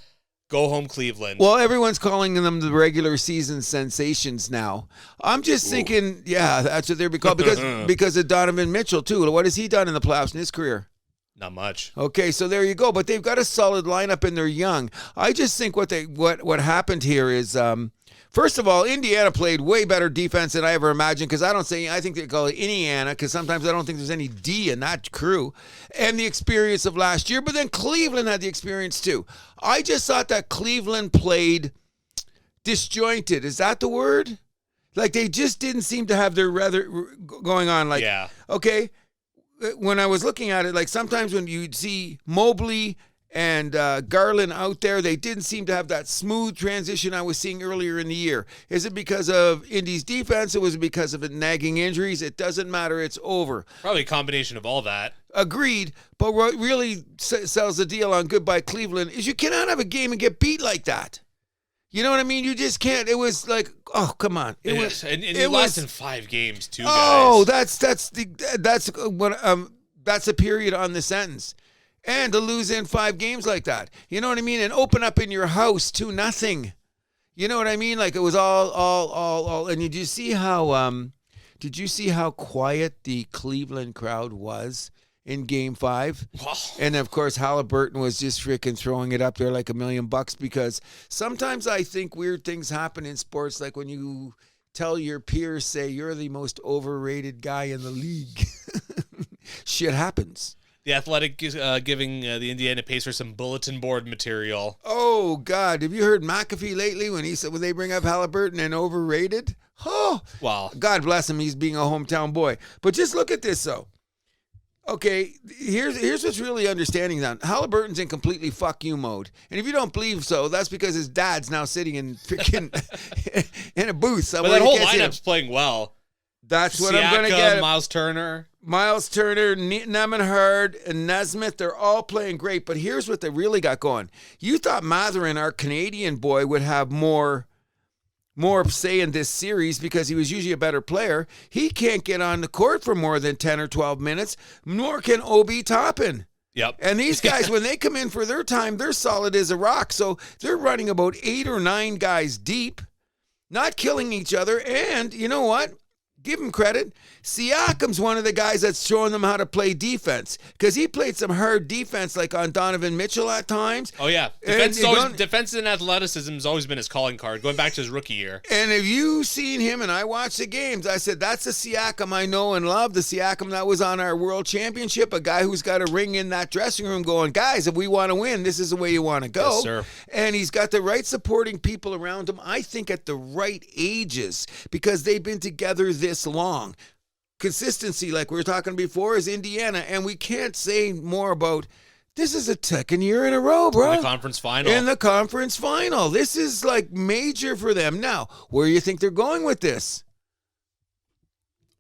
Go home, Cleveland. Well, everyone's calling them the regular season sensations now. I'm just thinking, that's what they're called because of Donovan Mitchell, too. What has he done in the playoffs in his career? Not much. Okay, so there you go. But they've got a solid lineup and they're young. I just think what happened here is, first of all, Indiana played way better defense than I ever imagined, because I think they call it Indiana, because sometimes I don't think there's any D in that crew, and the experience of last year. But then Cleveland had the experience too. I just thought that Cleveland played disjointed. Is that the word? Like, they just didn't seem to have their going on. Like, okay, when I was looking at it, like, sometimes when you'd see Mobley and Garland out there, they didn't seem to have that smooth transition I was seeing earlier in the year. Is it because of Indy's defense, or was it because of nagging injuries? It doesn't matter. It's over. Probably a combination of all that. Agreed. But what really sells the deal on Goodbye Cleveland is you cannot have a game and get beat like that. You know what I mean? You just can't. It was like, oh, come on. It lost in 5 games too, guys. Oh, that's a period on the sentence. And to lose in 5 games like that. You know what I mean? And open up in your house 2-0. You know what I mean? Like, it was all. And did you see how quiet the Cleveland crowd was in game 5? Wow. And of course, Halliburton was just freaking throwing it up there like $1 million, because sometimes I think weird things happen in sports, like when you tell your peers, say, you're the most overrated guy in the league. Shit happens. The Athletic is giving the Indiana Pacers some bulletin board material. Oh, God. Have you heard McAfee lately when he said, when they bring up Halliburton and overrated? Oh, wow. God bless him. He's being a hometown boy. But just look at this, though. Okay, here's what's really understanding that. Halliburton's in completely fuck you mode. And if you don't believe so, that's because his dad's now sitting in freaking in a booth somewhere. But that whole lineup's playing well. That's what I'm going to get. Miles Turner, Nemenhard, and Nesmith, they're all playing great. But here's what they really got going. You thought Mathurin, our Canadian boy, would have more say in this series because he was usually a better player. He can't get on the court for more than 10 or 12 minutes, nor can Obi Toppin. Yep. And these guys, when they come in for their time, they're solid as a rock. So they're running about 8 or 9 guys deep, not killing each other. And you know what? Give him credit. Siakam's one of the guys that's showing them how to play defense, because he played some hard defense, like on Donovan Mitchell at times. Oh, yeah. Defense and athleticism has always been his calling card, going back to his rookie year. And if you seen him, and I watched the games, I said, that's the Siakam I know and love, the Siakam that was on our world championship, a guy who's got a ring in that dressing room going, guys, if we want to win, this is the way you want to go. Yes, sir. And he's got the right supporting people around him, I think at the right ages, because they've been together this long. Consistency, like we were talking before, is Indiana, and we can't say more about this. Is a second year in a row, bro. In the conference final. This is like major for them. Now, where do you think they're going with this?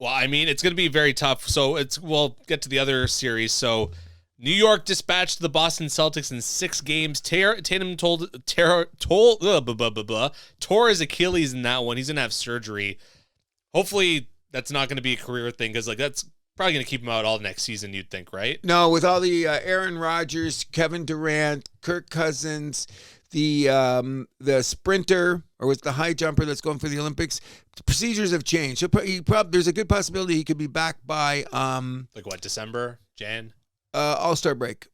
Well, I mean, it's going to be very tough. So we'll get to the other series. So New York dispatched the Boston Celtics in 6 games. Tatum tore his Achilles in that one. He's going to have surgery. Hopefully that's not going to be a career thing, because like that's Probably going to keep him out all next season, you'd think, right? No, with all the Aaron Rodgers, Kevin Durant, Kirk Cousins, the sprinter, or was the high jumper that's going for the Olympics, the procedures have changed. There's a good possibility he could be back by like what, December, Jan? All-Star break.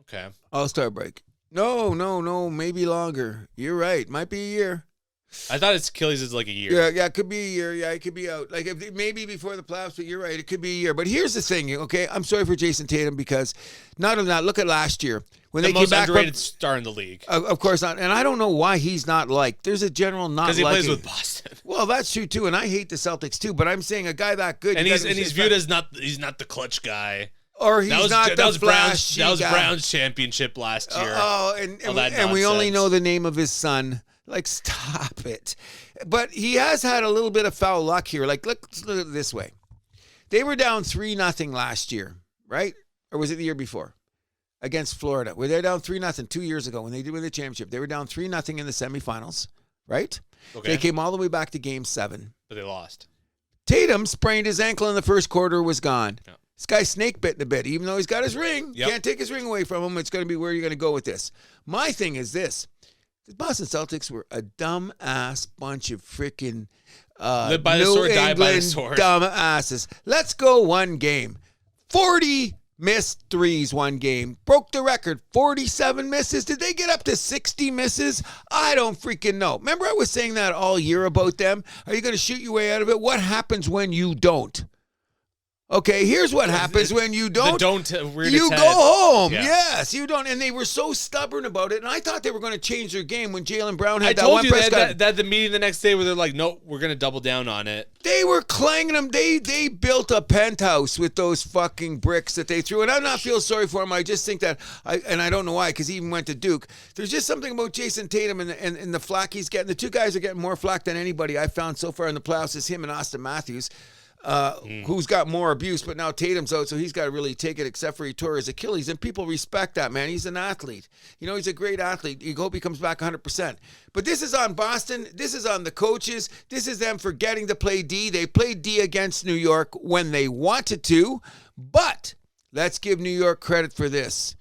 Okay. All-Star break. No, maybe longer. You're right. Might be a year. I thought it's Achilles is like a year. Yeah, it could be a year. Yeah, it could be out. Like maybe before the playoffs, but you're right. It could be a year. But here's the thing, okay? I'm sorry for Jason Tatum because not only that, look at last year when the they most came back. Underrated star in the league. Of course not. And I don't know why he's not liked. There's a general not because he liking. plays with Boston. Well, that's true too. And I hate the Celtics too. But I'm saying a guy that good, and he's viewed as he's not the clutch guy. Or he's not the Browns. That was guy. Browns championship last year. And we only know the name of his son. Like, stop it. But he has had a little bit of foul luck here. Like, let's look at it this way. They were down 3-0 last year, right? Or was it the year before? Against Florida. Were they down 3-0 2 years ago when they did win the championship? They were down 3-0 in the semifinals, right? Okay. They came all the way back to game 7. But they lost. Tatum sprained his ankle in the first quarter, was gone. Yeah. This guy's snake bitten a bit. Even though he's got his ring, Yep. can't take his ring away from him. It's going to be where you're going to go with this. My thing is this. The Boston Celtics were a dumb-ass bunch of freaking live by the sword, die by the sword. Dumb-asses. Let's go one game. 40 missed threes one game. Broke the record. 47 misses. Did they get up to 60 misses? I don't freaking know. Remember I was saying that all year about them? Are you going to shoot your way out of it? What happens when you don't? Okay, here's what happens when you don't. You go home. Yeah. Yes, you don't. And they were so stubborn about it. And I thought they were going to change their game when Jaylen Brown had I that told one you press that the meeting the next day where they're like, no, we're going to double down on it. They were clanging them. They built a penthouse with those fucking bricks that they threw. And I'm not feel sorry for him. I just think that, I don't know why, because he even went to Duke. There's just something about Jason Tatum and the flack he's getting. The two guys are getting more flack than anybody I've found so far in the playoffs is him and Austin Matthews. Who's got more abuse, but now Tatum's out, so he's got to really take it, except for he tore his Achilles, and people respect that, man. He's an athlete. You know, he's a great athlete. You hope he comes back 100%. But this is on Boston. This is on the coaches. This is them forgetting to play D. They played D against New York when they wanted to, but let's give New York credit for this.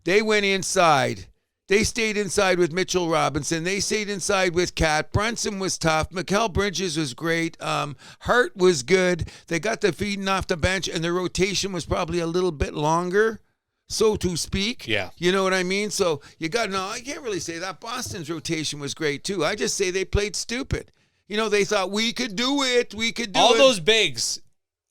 They went inside. They stayed inside with Mitchell Robinson. They stayed inside with Kat. Brunson was tough. Mikal Bridges was great. Hart was good. They got the feeding off the bench, and the rotation was probably a little bit longer, so to speak. Yeah. You know what I mean? So I can't really say that. Boston's rotation was great, too. I just say they played stupid. You know, they thought, we could do it. We could do it. All those bigs.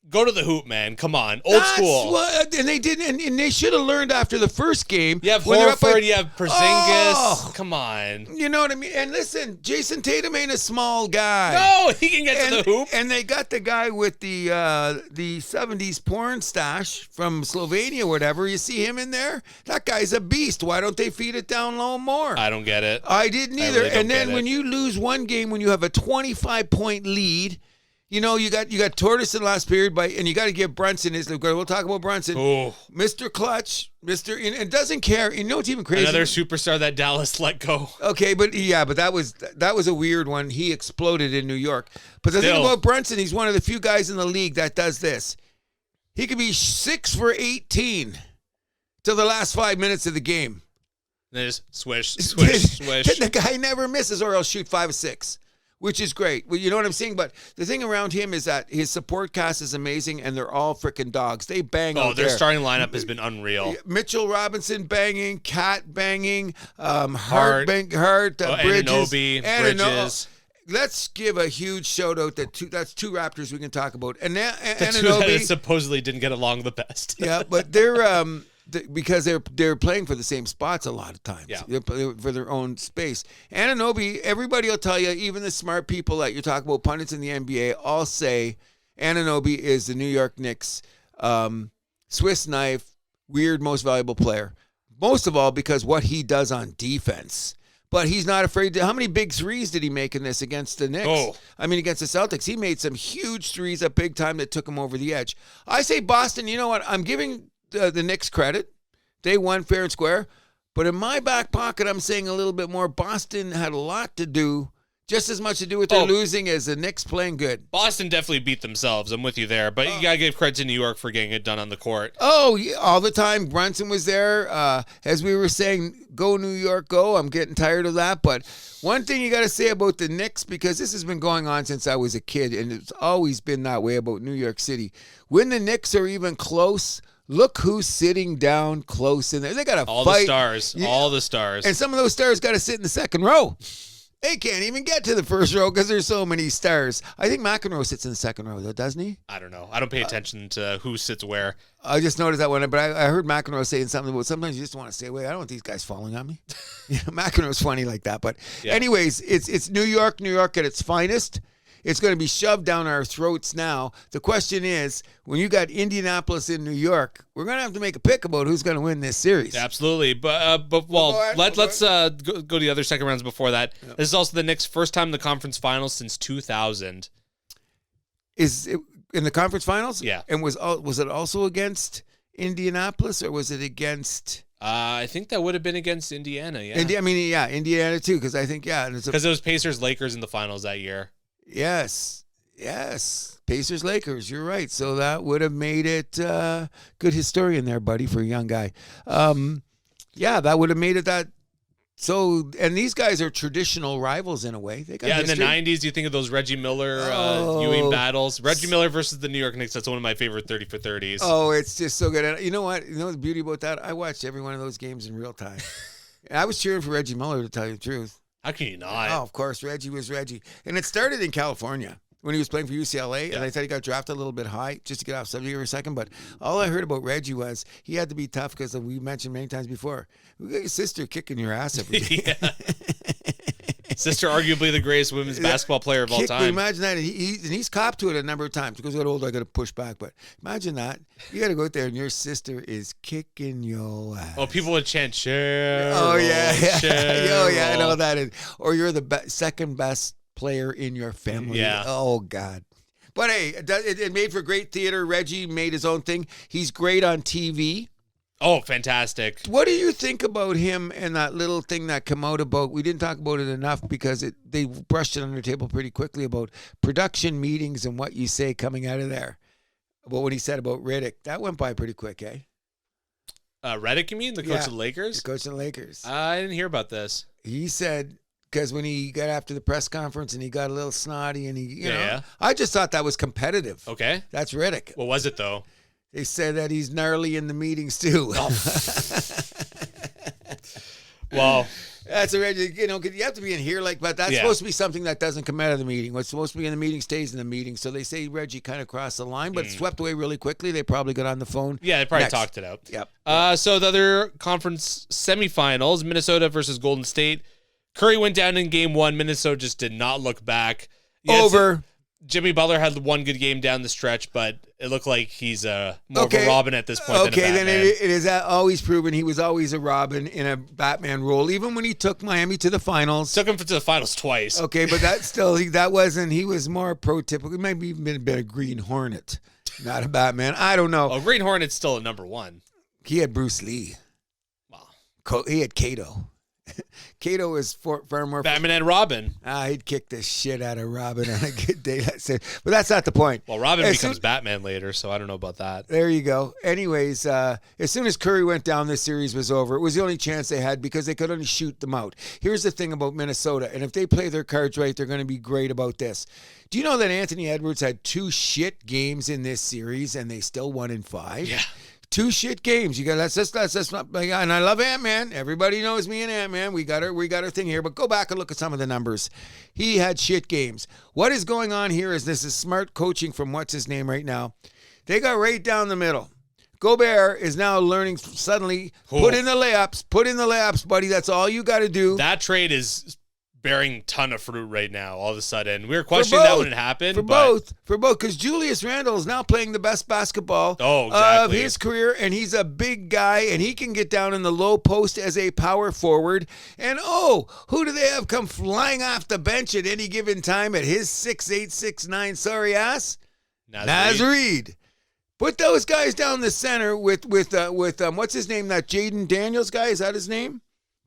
Go to the hoop, man. Come on. Old school. And they did, and they should have learned after the first game. You have Horford, you have Porzingis. Oh, come on. You know what I mean? And listen, Jason Tatum ain't a small guy. No, he can get to the hoop. And they got the guy with the 70s porn stash from Slovenia or whatever. You see him in there? That guy's a beast. Why don't they feed it down low more? I don't get it. I didn't either. Really and then when you lose one game, when you have a 25-point lead, you know, you got Tortoise in the last period, and you got to give Brunson his. We'll talk about Brunson, Mr. Clutch, and doesn't care. You know what's even crazy? Another superstar that Dallas let go. Okay, but that was a weird one. He exploded in New York. But the thing about Brunson, he's one of the few guys in the league that does this. He could be 6 for 18 till the last 5 minutes of the game. Then just swish. The guy never misses, or he'll shoot 5 or 6. Which is great. Well, you know what I'm saying? But the thing around him is that his support cast is amazing, and they're all freaking dogs. They bang out their there. Starting lineup has been unreal. Mitchell Robinson banging, Cat banging, Hart, Bridges. Bridges. Let's give a huge shout out that's two Raptors we can talk about. And the two that supposedly didn't get along the best. Yeah, but they're because they're playing for the same spots a lot of times. Yeah. They're for their own space. Anunoby, everybody will tell you, even the smart people that you talk about, pundits in the NBA, all say Anunoby is the New York Knicks Swiss knife, weird, most valuable player. Most of all because what he does on defense. But he's not afraid to. How many big threes did he make in this against the Knicks? Against the Celtics. He made some huge threes at big time that took him over the edge. I say Boston, you know what? I'm giving the Knicks credit. They won fair and square. But in my back pocket, I'm saying a little bit more. Boston had a lot to do just as much to do with their losing as the Knicks playing good. Boston definitely beat themselves. I'm with you there. But you got to give credit to New York for getting it done on the court. Oh, yeah, all the time. Brunson was there. As we were saying, go New York, go. I'm getting tired of that. But one thing you got to say about the Knicks, because this has been going on since I was a kid, and it's always been that way about New York City. When the Knicks are even close, look who's sitting down close in there. They got to fight. All the stars. Yeah. All the stars. And some of those stars got to sit in the second row. They can't even get to the first row because there's so many stars. I think McEnroe sits in the second row, though, doesn't he? I don't know. I don't pay attention to who sits where. I just noticed that one, but I heard McEnroe saying something about sometimes you just want to stay away. I don't want these guys falling on me. McEnroe's funny like that. But anyways, it's New York at its finest. It's going to be shoved down our throats now. The question is, when you got Indianapolis in New York, we're going to have to make a pick about who's going to win this series. Absolutely. But let's go to the other second rounds before that. Yep. This is also the Knicks' first time in the conference finals since 2000. Is it in the conference finals? Yeah. And was it also against Indianapolis, or was it against... I think that would have been against Indiana, yeah. Indiana too, because I think, because it was Pacers-Lakers in the finals that year. Yes. Pacers, Lakers. You're right. So that would have made it good historian there, buddy, for a young guy. That would have made it that. So, and these guys are traditional rivals in a way. They got history. In the 90s, you think of those Reggie Miller, Ewing battles. Reggie Miller versus the New York Knicks. That's one of my favorite 30 for 30s. Oh, it's just so good. And you know what? You know the beauty about that? I watched every one of those games in real time. And I was cheering for Reggie Miller, to tell you the truth. How can you not? Oh, of course. Reggie was Reggie. And it started in California when he was playing for UCLA. And I thought he got drafted a little bit high, just to get off subject for a second. But all I heard about Reggie was he had to be tough because we mentioned many times before, we got your sister kicking your ass every day. Sister, arguably the greatest women's basketball player of all time. Imagine that. And he's copped to it a number of times. Because when I got older, I got to push back. But imagine that. You got to go out there and your sister is kicking your ass. Oh, people would chant, Cheryl. Oh, yeah. Cheryl. Oh, yeah. I know that. Or you're the second best player in your family. Yeah. Oh, God. But, hey, it made for great theater. Reggie made his own thing. He's great on TV. Oh, fantastic. What do you think about him and that little thing that came out about, we didn't talk about it enough because they brushed it under the table pretty quickly, about production meetings and what you say coming out of there. About what he said about Riddick. That went by pretty quick, eh? Riddick, you mean? The coach of the Lakers? The coach of the Lakers. I didn't hear about this. He said, because when he got after the press conference and he got a little snotty and you know, I just thought that was competitive. Okay. That's Riddick. What was it, though? They said that he's gnarly in the meetings, too. Oh. Well, that's already, you have to be in here but that's supposed to be something that doesn't come out of the meeting. What's supposed to be in the meeting stays in the meeting. So they say Reggie kind of crossed the line, but it swept away really quickly. They probably got on the phone. Yeah, they probably talked it out. Yep. So the other conference semifinals, Minnesota versus Golden State. Curry went down in game one. Minnesota just did not look back. Over. Jimmy Butler had one good game down the stretch, but it looked like he's more of a Robin at this point than a Batman. Then it is always proven he was always a Robin in a Batman role, even when he took Miami to the finals. Took him to the finals twice. Okay, but he was more prototypical. He might even been a Green Hornet, not a Batman. I don't know. Oh, Green Hornet's still a number one. He had Bruce Lee. Wow. He had Kato. Kato is far more Batman and Robin. He'd kick the shit out of Robin on a good day. But that's not the point. Well, Robin becomes Batman later, so I don't know about that. There you go. Anyways, as soon as Curry went down, this series was over. It was the only chance they had because they could only shoot them out. Here's the thing about Minnesota, and if they play their cards right, they're going to be great about this. Do you know that Anthony Edwards had 2 shit games in this series, and they still won in 5? Yeah. 2 shit games. You got that's not. And I love Ant-Man. Everybody knows me and Ant-Man. We got our thing here. But go back and look at some of the numbers. He had shit games. What is going on here is this is smart coaching from what's his name right now. They got right down the middle. Gobert is now learning suddenly. Put in the layups, buddy. That's all you got to do. That trade is bearing ton of fruit right now. All of a sudden, we were questioning that when it happened. For both, because Julius Randle is now playing the best basketball of his career, and he's a big guy, and he can get down in the low post as a power forward. And who do they have come flying off the bench at any given time at his 6'8", 6'9", sorry ass? Naz Reid. Put those guys down the center with what's his name? That Jaden Daniels guy, is that his name?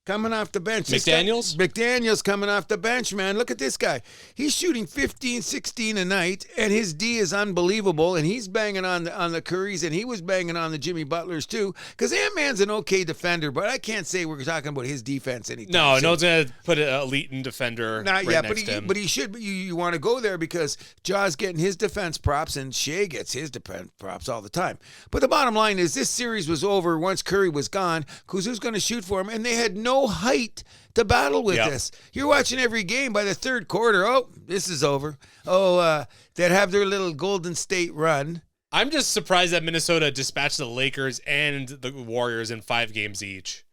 Coming off the bench. McDaniels coming off the bench, man. Look at this guy. He's shooting 15, 16 a night, and his D is unbelievable, and he's banging on the Currys, and he was banging on the Jimmy Butlers, too, because Ant-Man's an okay defender, but I can't say we're talking about his defense anytime. No one's going to put an elite defender Not right yet, next to him. But he should. But you want to go there because Jaw's getting his defense props, and Shea gets his defense props all the time. But the bottom line is this series was over once Curry was gone, because who's going to shoot for him? And they had no height to battle with this. You're watching every game. By the third quarter, this is over. They'd have their little Golden State run. I'm just surprised that Minnesota dispatched the Lakers and the Warriors in 5 games each.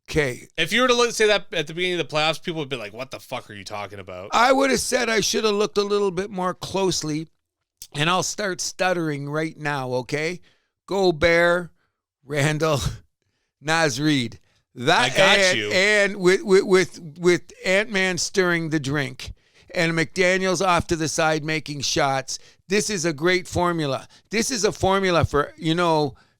Okay. If you were to say that at the beginning of the playoffs, people would be like, what the fuck are you talking about? I would have said I should have looked a little bit more closely, and I'll start stuttering right now, okay? Gobert, Randall, Naz Reid. I got you. And with Ant-Man stirring the drink and McDaniels off to the side making shots, this is a great formula. This is a formula for,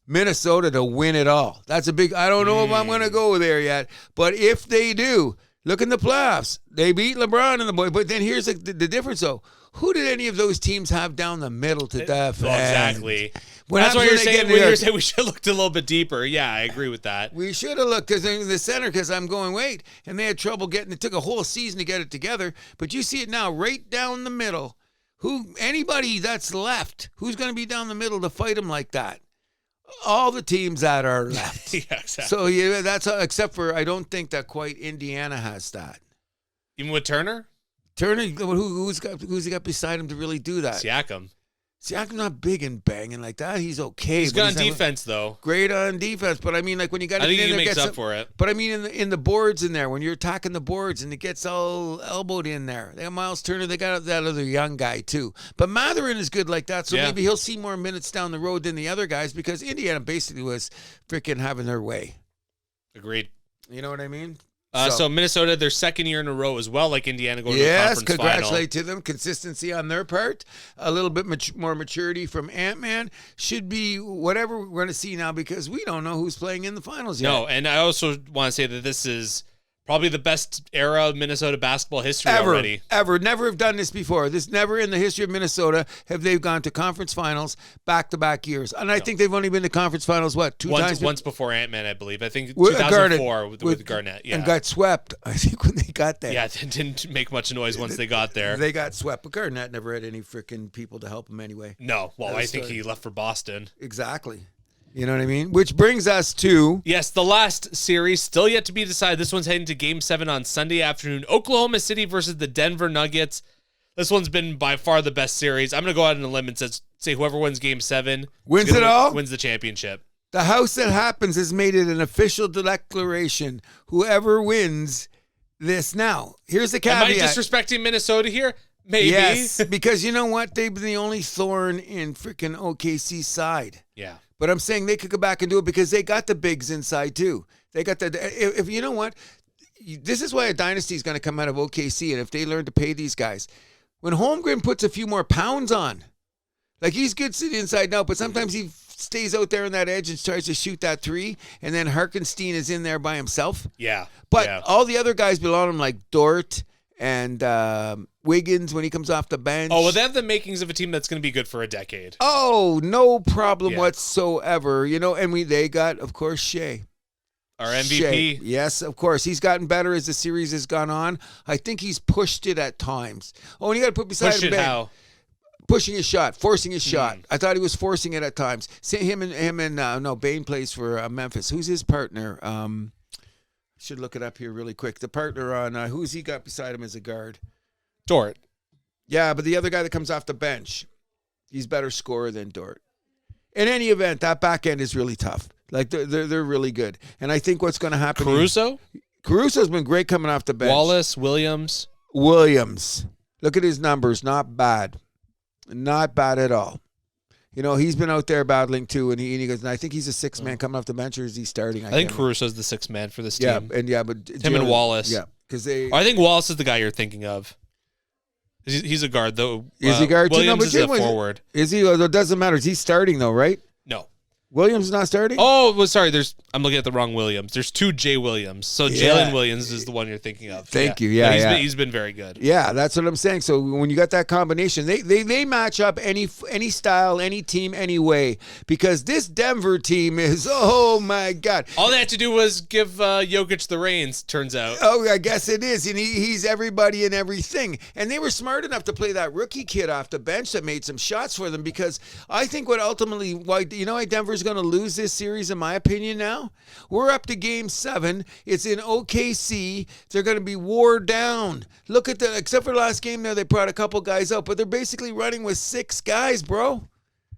Minnesota to win it all. That's a big, I don't know if I'm going to go there yet, but if they do, look in the playoffs. They beat LeBron and the boy, but then here's the difference though. Who did any of those teams have down the middle to defend? Well, exactly. That's why you're saying we should have looked a little bit deeper. Yeah, I agree with that. We should have looked in the center because I'm going, wait. And they had trouble it took a whole season to get it together. But you see it now right down the middle. Anybody that's left, who's going to be down the middle to fight them like that? All the teams that are left. Yeah, exactly. So, that's except for I don't think that quite Indiana has that. Even with Turner? Turner, who's he got beside him to really do that? Siakam. Siakam's not big and banging like that. He's okay. He's good on defense, though. Great on defense, but I mean, like when you got to I think he makes up for it. But I mean, in the boards in there, when you're attacking the boards and it gets all elbowed in there. They got Miles Turner. They got that other young guy too. But Matherin is good like that, so maybe he'll see more minutes down the road than the other guys because Indiana basically was freaking having their way. Agreed. You know what I mean? So Minnesota, their second year in a row as well, like Indiana going to the conference final. Yes, congratulate to them. Consistency on their part. A little bit more maturity from Ant-Man. Should be whatever we're going to see now because we don't know who's playing in the finals yet. No, and I also want to say that this is probably the best era of Minnesota basketball history already. Ever. Never have done this before. This never in the history of Minnesota have they gone to conference finals back-to-back years. And I think they've only been to conference finals, two times? Once before Ant-Man, I believe. I think 2004 with Garnett. Yeah. And got swept, I think, when they got there. Yeah, it didn't make much noise once they got there. They got swept. But Garnett never had any freaking people to help him anyway. No. Well, I think he left for Boston. Exactly. You know what I mean? Which brings us to... Yes, the last series, still yet to be decided. This one's heading to Game 7 on Sunday afternoon. Oklahoma City versus the Denver Nuggets. This one's been by far the best series. I'm going to go out on a limb and say whoever wins Game 7... Wins it all? Wins the championship. The House That Happens has made it an official declaration. Whoever wins this now. Here's the caveat. Am I disrespecting Minnesota here? Maybe. Yes, because you know what? They've been the only thorn in freaking OKC's side. Yeah. But I'm saying they could go back and do it because they got the bigs inside too. They got if you know what, this is why a dynasty is going to come out of OKC, and if they learn to pay these guys, when Holmgren puts a few more pounds on, like he's good sitting inside now, but sometimes he stays out there on that edge and tries to shoot that three, and then Harkenstein is in there by himself. Yeah. But all the other guys belong him, like Dort and Wiggins when he comes off the bench. Oh, well, they have the makings of a team that's going to be good for a decade. Oh, no problem whatsoever. And they got, of course, Shea. Our MVP. Shea. Yes, of course. He's gotten better as the series has gone on. I think he's pushed it at times. Oh, and you got to put beside him Ben. How? Pushing his shot, forcing his shot. I thought he was forcing it at times. See him and Bain plays for Memphis. Who's his partner? Should look it up here really quick. The partner on who's he got beside him as a guard? Dort. Yeah, but the other guy that comes off the bench, he's better scorer than Dort. In any event, that back end is really tough. Like they're really good. And I think what's going to happen. Caruso's been great coming off the bench. Wallace, Williams. Look at his numbers. Not bad. Not bad at all. He's been out there battling too, and he goes, and I think he's a sixth man coming off the bench, or is he starting? I think Caruso's the sixth man for this team. But him and Wallace. Yeah, because I think Wallace is the guy you're thinking of. He's a guard though. Is he guard? Williams is a forward. Is he? It doesn't matter. He's starting though, right? No. Williams is not starting. Oh, well, sorry. I'm looking at the wrong Williams. There's 2 Jay Williams. So Yeah. Jalen Williams is the one you're thinking of. Thank you. Yeah, He's been very good. Yeah, that's what I'm saying. So when you got that combination, they match up any style, any team, any way. Because this Denver team is, oh my God. All they had to do was give Jokic the reins, turns out. Oh, I guess it is. And he's everybody and everything. And they were smart enough to play that rookie kid off the bench that made some shots for them, because I think why Denver's going to lose this series, in my opinion now? We're up to game 7. It's in OKC. They're going to be wore down. Look at except for the last game there, they brought a couple guys out, but they're basically running with 6 guys, bro.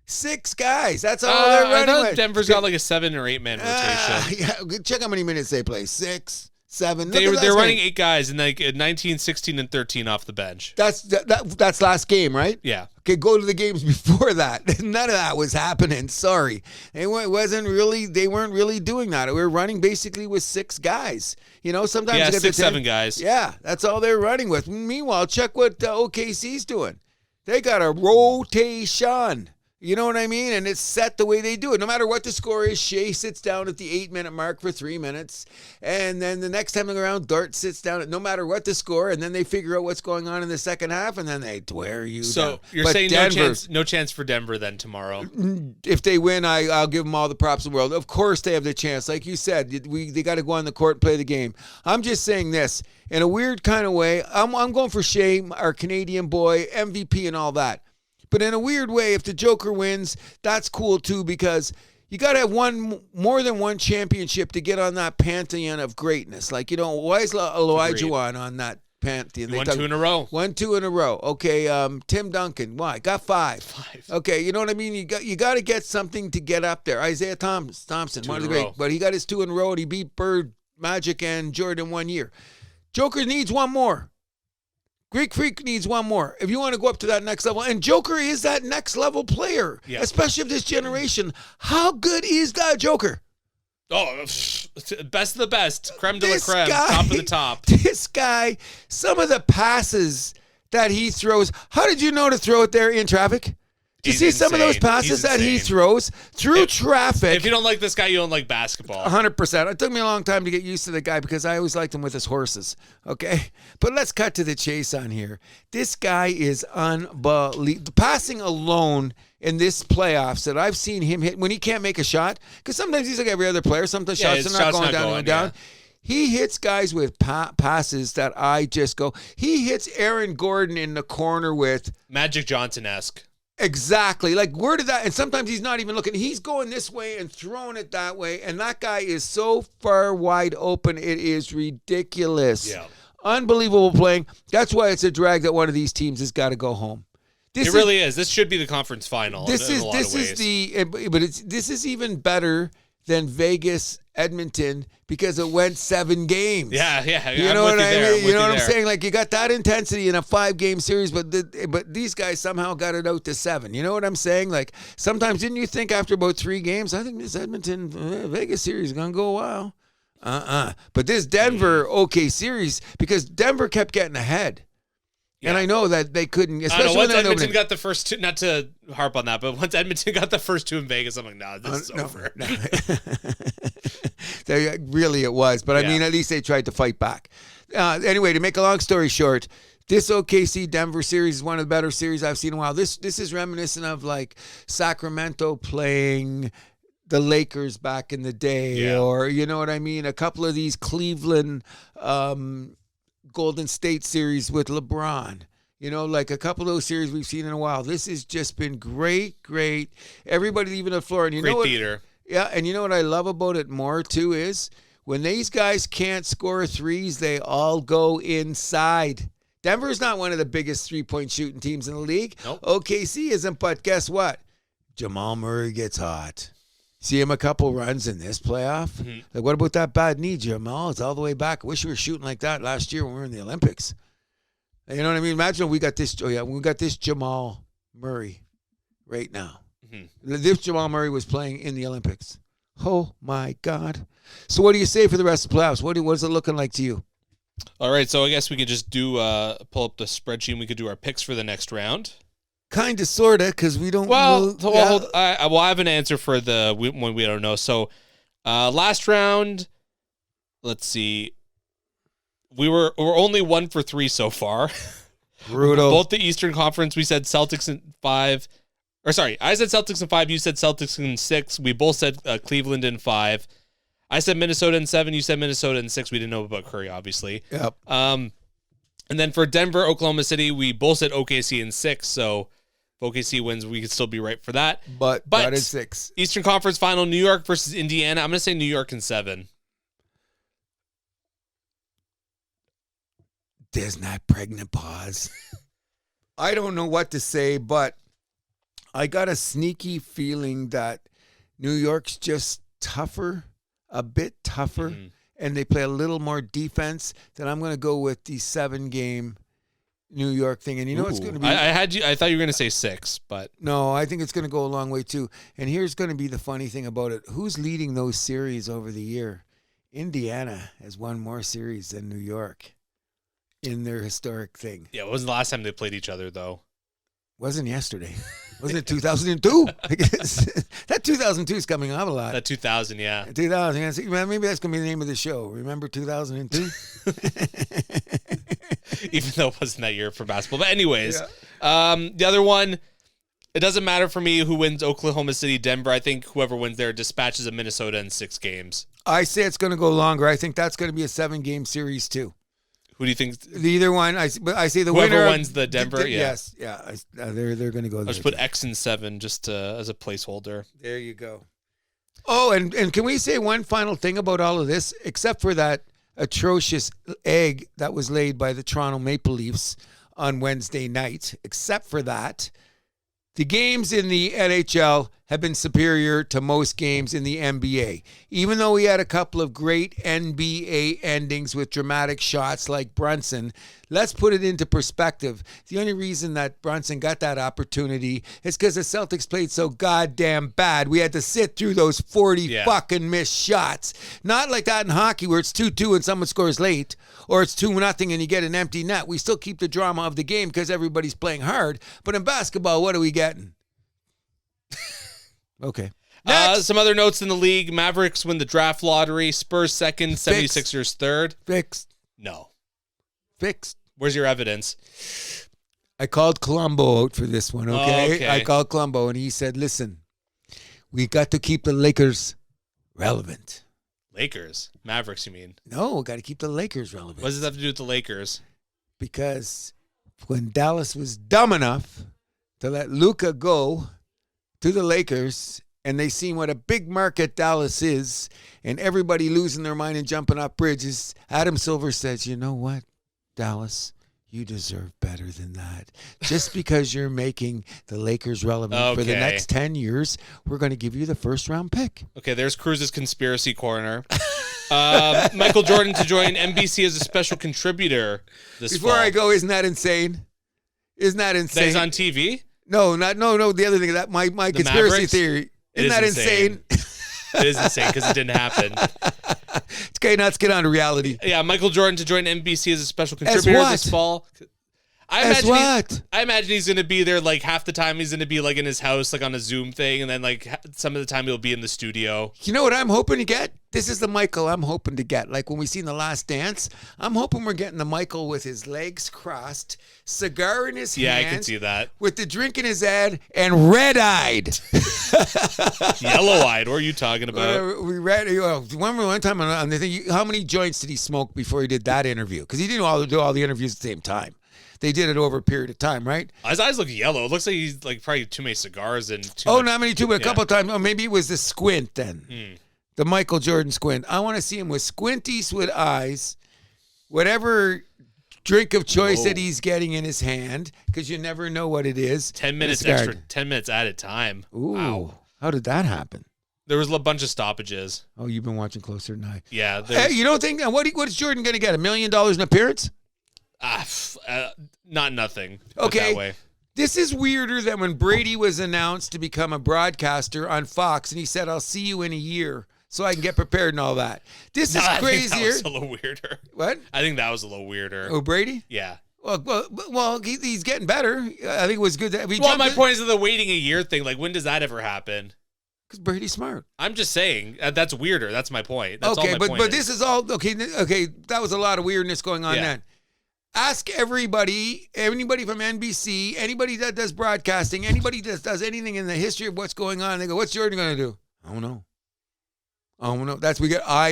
6 guys. That's all they're running with. Denver's got like a 7 or 8 man rotation. Yeah, check how many minutes they play. 6, 7. They're running 8 guys and like 19, 16, and 13 off the bench. That's last game, right? Yeah. Okay, go to the games before that. None of that was happening. Sorry. They weren't really doing that. We were running basically with 6 guys. Sometimes you get 6, 7 guys. Yeah, that's all they're running with. Meanwhile, check what OKC's doing. They got a rotation. You know what I mean? And it's set the way they do it. No matter what the score is, Shea sits down at the 8-minute mark for 3 minutes. And then the next time around, Dart sits down at no matter what the score. And then they figure out what's going on in the second half. And then they wear you down. So you're saying no chance for Denver then tomorrow? If they win, I'll give them all the props in the world. Of course they have the chance. Like you said, they got to go on the court and play the game. I'm just saying this. In a weird kind of way, I'm going for Shea, our Canadian boy, MVP and all that. But in a weird way, if the Joker wins, that's cool too, because you got to have more than one championship to get on that pantheon of greatness. Like, why is Olajuwon on that pantheon? 1, 2 in a row. 1, 2 in a row. Okay, Tim Duncan, why? Got 5. Okay, you know what I mean? You got to get something to get up there. Isaiah Thompson, one of the great. But he got his 2 in a row, and he beat Bird, Magic, and Jordan 1 year. Joker needs 1 more. Greek Freak needs 1 more if you want to go up to that next level. And Joker is that next level player, especially of this generation. How good is that Joker? Oh, best of the best. Creme de la creme. Top of the top. This guy, some of the passes that he throws. How did you know to throw it there in traffic? Do you see some of those passes that he throws through traffic? If you don't like this guy, you don't like basketball. 100%. It took me a long time to get used to the guy because I always liked him with his horses. Okay? But let's cut to the chase on here. This guy is unbelievable. Passing alone in this playoffs that I've seen him hit when he can't make a shot, because sometimes he's like every other player. Sometimes shots are not going down. Yeah. He hits guys with passes that I just go. He hits Aaron Gordon in the corner with Magic Johnson-esque. Exactly. Like, where did that? And sometimes he's not even looking. He's going this way and throwing it that way. And that guy is so far wide open. It is ridiculous. Yeah. Unbelievable playing. That's why it's a drag that one of these teams has got to go home. It really is. This should be the conference final. This is even better than Vegas, Edmonton, because it went 7 games. Yeah. You know what I mean? You know what I'm saying? Like, you got that intensity in a 5-game series, but these guys somehow got it out to 7. You know what I'm saying? Like, sometimes didn't you think after about 3 games, I think this Edmonton Vegas series is gonna go a while. But this Denver series, because Denver kept getting ahead. Yeah. And I know that they couldn't, especially once Edmonton got the first 2, not to harp on that, but once Edmonton got the first 2 in Vegas, I'm like, nah, this is over. No. Really, it was. But, I mean, at least they tried to fight back. Anyway, to make a long story short, this OKC-Denver series is one of the better series I've seen in a while. This is reminiscent of, like, Sacramento playing the Lakers back in the day, or, you know what I mean, a couple of these Cleveland Golden State series with LeBron. You know, like a couple of those series we've seen in a while. This has just been great. Everybody leaving the floor. And you know what? Theater. Yeah, and you know what I love about it more, too, is when these guys can't score threes, they all go inside. Denver's not one of the biggest three-point shooting teams in the league. Nope. OKC isn't, but guess what? Jamal Murray gets hot. See him a couple runs in this playoff? Mm-hmm. Like, what about that bad knee, Jamal? It's all the way back. I wish we were shooting like that last year when we were in the Olympics. You know what I mean? Imagine we got this Jamal Murray right now. Mm-hmm. This Jamal Murray was playing in the Olympics. Oh, my God. So what do you say for the rest of the playoffs? What is it looking like to you? All right, so I guess we could just pull up the spreadsheet and we could do our picks for the next round. Kind of, sort of, because we don't know. I have an answer for the one we don't know. So Last round, let's see. We're only 1 for 3 so far. Brutal. Both the Eastern Conference, we said Celtics in 5. Or sorry, I said Celtics in 5. You said Celtics in 6. We both said Cleveland in 5. I said Minnesota in 7. You said Minnesota in 6. We didn't know about Curry, obviously. Yep. And then for Denver, Oklahoma City, we both said OKC in 6. So if OKC wins, we could still be right for that. But that is 6. Eastern Conference Final, New York versus Indiana. I'm going to say New York in 7. There's that pregnant pause. I don't know what to say, but I got a sneaky feeling that New York's just tougher, a bit tougher, and they play a little more defense. Then I'm going to go with the 7-game New York thing. And you know it's going to be... I thought you were going to say 6, but... No, I think it's going to go a long way too. And here's going to be the funny thing about it. Who's leading those series over the year? Indiana has won more series than New York in their historic thing. Yeah, it wasn't the last time they played each other, though. Wasn't yesterday. Wasn't it 2002? I guess. That 2002 is coming up a lot. That 2000, yeah. 2000. Yeah. Maybe that's going to be the name of the show. Remember 2002? Even though it wasn't that year for basketball. But anyways, the other one, it doesn't matter for me who wins Oklahoma City, Denver. I think whoever wins there dispatches of Minnesota in 6 games. I say it's going to go longer. I think that's going to be a 7-game series too. Who do you think? Either one. I say the whoever winner wins the Denver. Yes. Yeah. They're going to go there. I'll just put X in 7 just as a placeholder. There you go. Oh, and can we say one final thing about all of this, except for that atrocious egg that was laid by the Toronto Maple Leafs on Wednesday night? Except for that, the games in the NHL have been superior to most games in the NBA. Even though we had a couple of great NBA endings with dramatic shots like Brunson, let's put it into perspective. The only reason that Brunson got that opportunity is because the Celtics played so goddamn bad. We had to sit through those 40 fucking missed shots. Not like that in hockey where it's 2-2 and someone scores late, or it's 2-0 and you get an empty net. We still keep the drama of the game because everybody's playing hard. But in basketball, what are we getting? Okay. Some other notes in the league. Mavericks win the draft lottery. Spurs second. 76ers third. Fixed. No. Fixed. Where's your evidence? I called Colombo out for this one, okay? Okay. I called Colombo, and he said, listen, we got to keep the Lakers relevant. Lakers? Mavericks, you mean? No, we got to keep the Lakers relevant. What does this have to do with the Lakers? Because when Dallas was dumb enough to let Luka go to the Lakers, and they seen what a big market Dallas is, and everybody losing their mind and jumping off bridges, Adam Silver says, you know what, Dallas, you deserve better than that. Just because you're making the Lakers relevant for the next 10 years, we're going to give you the first-round pick. Okay, there's Cruz's conspiracy corner. Michael Jordan to join NBC as a special contributor this Before fall. I go, isn't that insane? Isn't that insane? That he's on TV? No, the other thing, that my conspiracy Mavericks? theory. Isn't that insane? It is insane because it didn't happen. It's okay, now let's get on to reality. Yeah, Michael Jordan to join NBC as a special contributor this fall. I imagine he's going to be there like half the time. He's going to be like in his house, like on a Zoom thing, and then like some of the time he'll be in the studio. You know what I'm hoping to get? This is the Michael I'm hoping to get. Like when we seen The Last Dance, I'm hoping we're getting the Michael with his legs crossed, cigar in his hand. Yeah, I can see that. With the drink in his head and red-eyed. Yellow-eyed. What are you talking about? One time on the thing, how many joints did he smoke before he did that interview? Because he didn't do all the interviews at the same time. They did it over a period of time, right? His eyes look yellow. It looks like he's like probably too many cigars and not many, but a couple of times. Oh, maybe it was the squint then. The Michael Jordan squint. I want to see him with squint Eastwood eyes, whatever drink of choice that he's getting in his hand, because you never know what it is. 10 minutes extra, 10 minutes added time. Ooh, wow. How did that happen? There was a bunch of stoppages. Oh, you've been watching closer than I. Yeah. Hey, you don't think, what is Jordan going to get, $1 million an appearance? Not nothing. Okay. That way. This is weirder than when Brady was announced to become a broadcaster on Fox, and he said, I'll see you in a year so I can get prepared and all that. This is crazier. I think that was a little weirder. What? I think that was a little weirder. Oh, Brady? Yeah. Well, he's getting better. I think it was good. My point is the waiting a year thing. Like, when does that ever happen? Because Brady's smart. I'm just saying that's weirder. That's my point. That's okay, all my point but is. this is all okay. Okay, that was a lot of weirdness going on then. Ask anybody from NBC, anybody that does broadcasting, anybody that does anything in the history of what's going on. They go, "What's Jordan going to do?" I don't know. I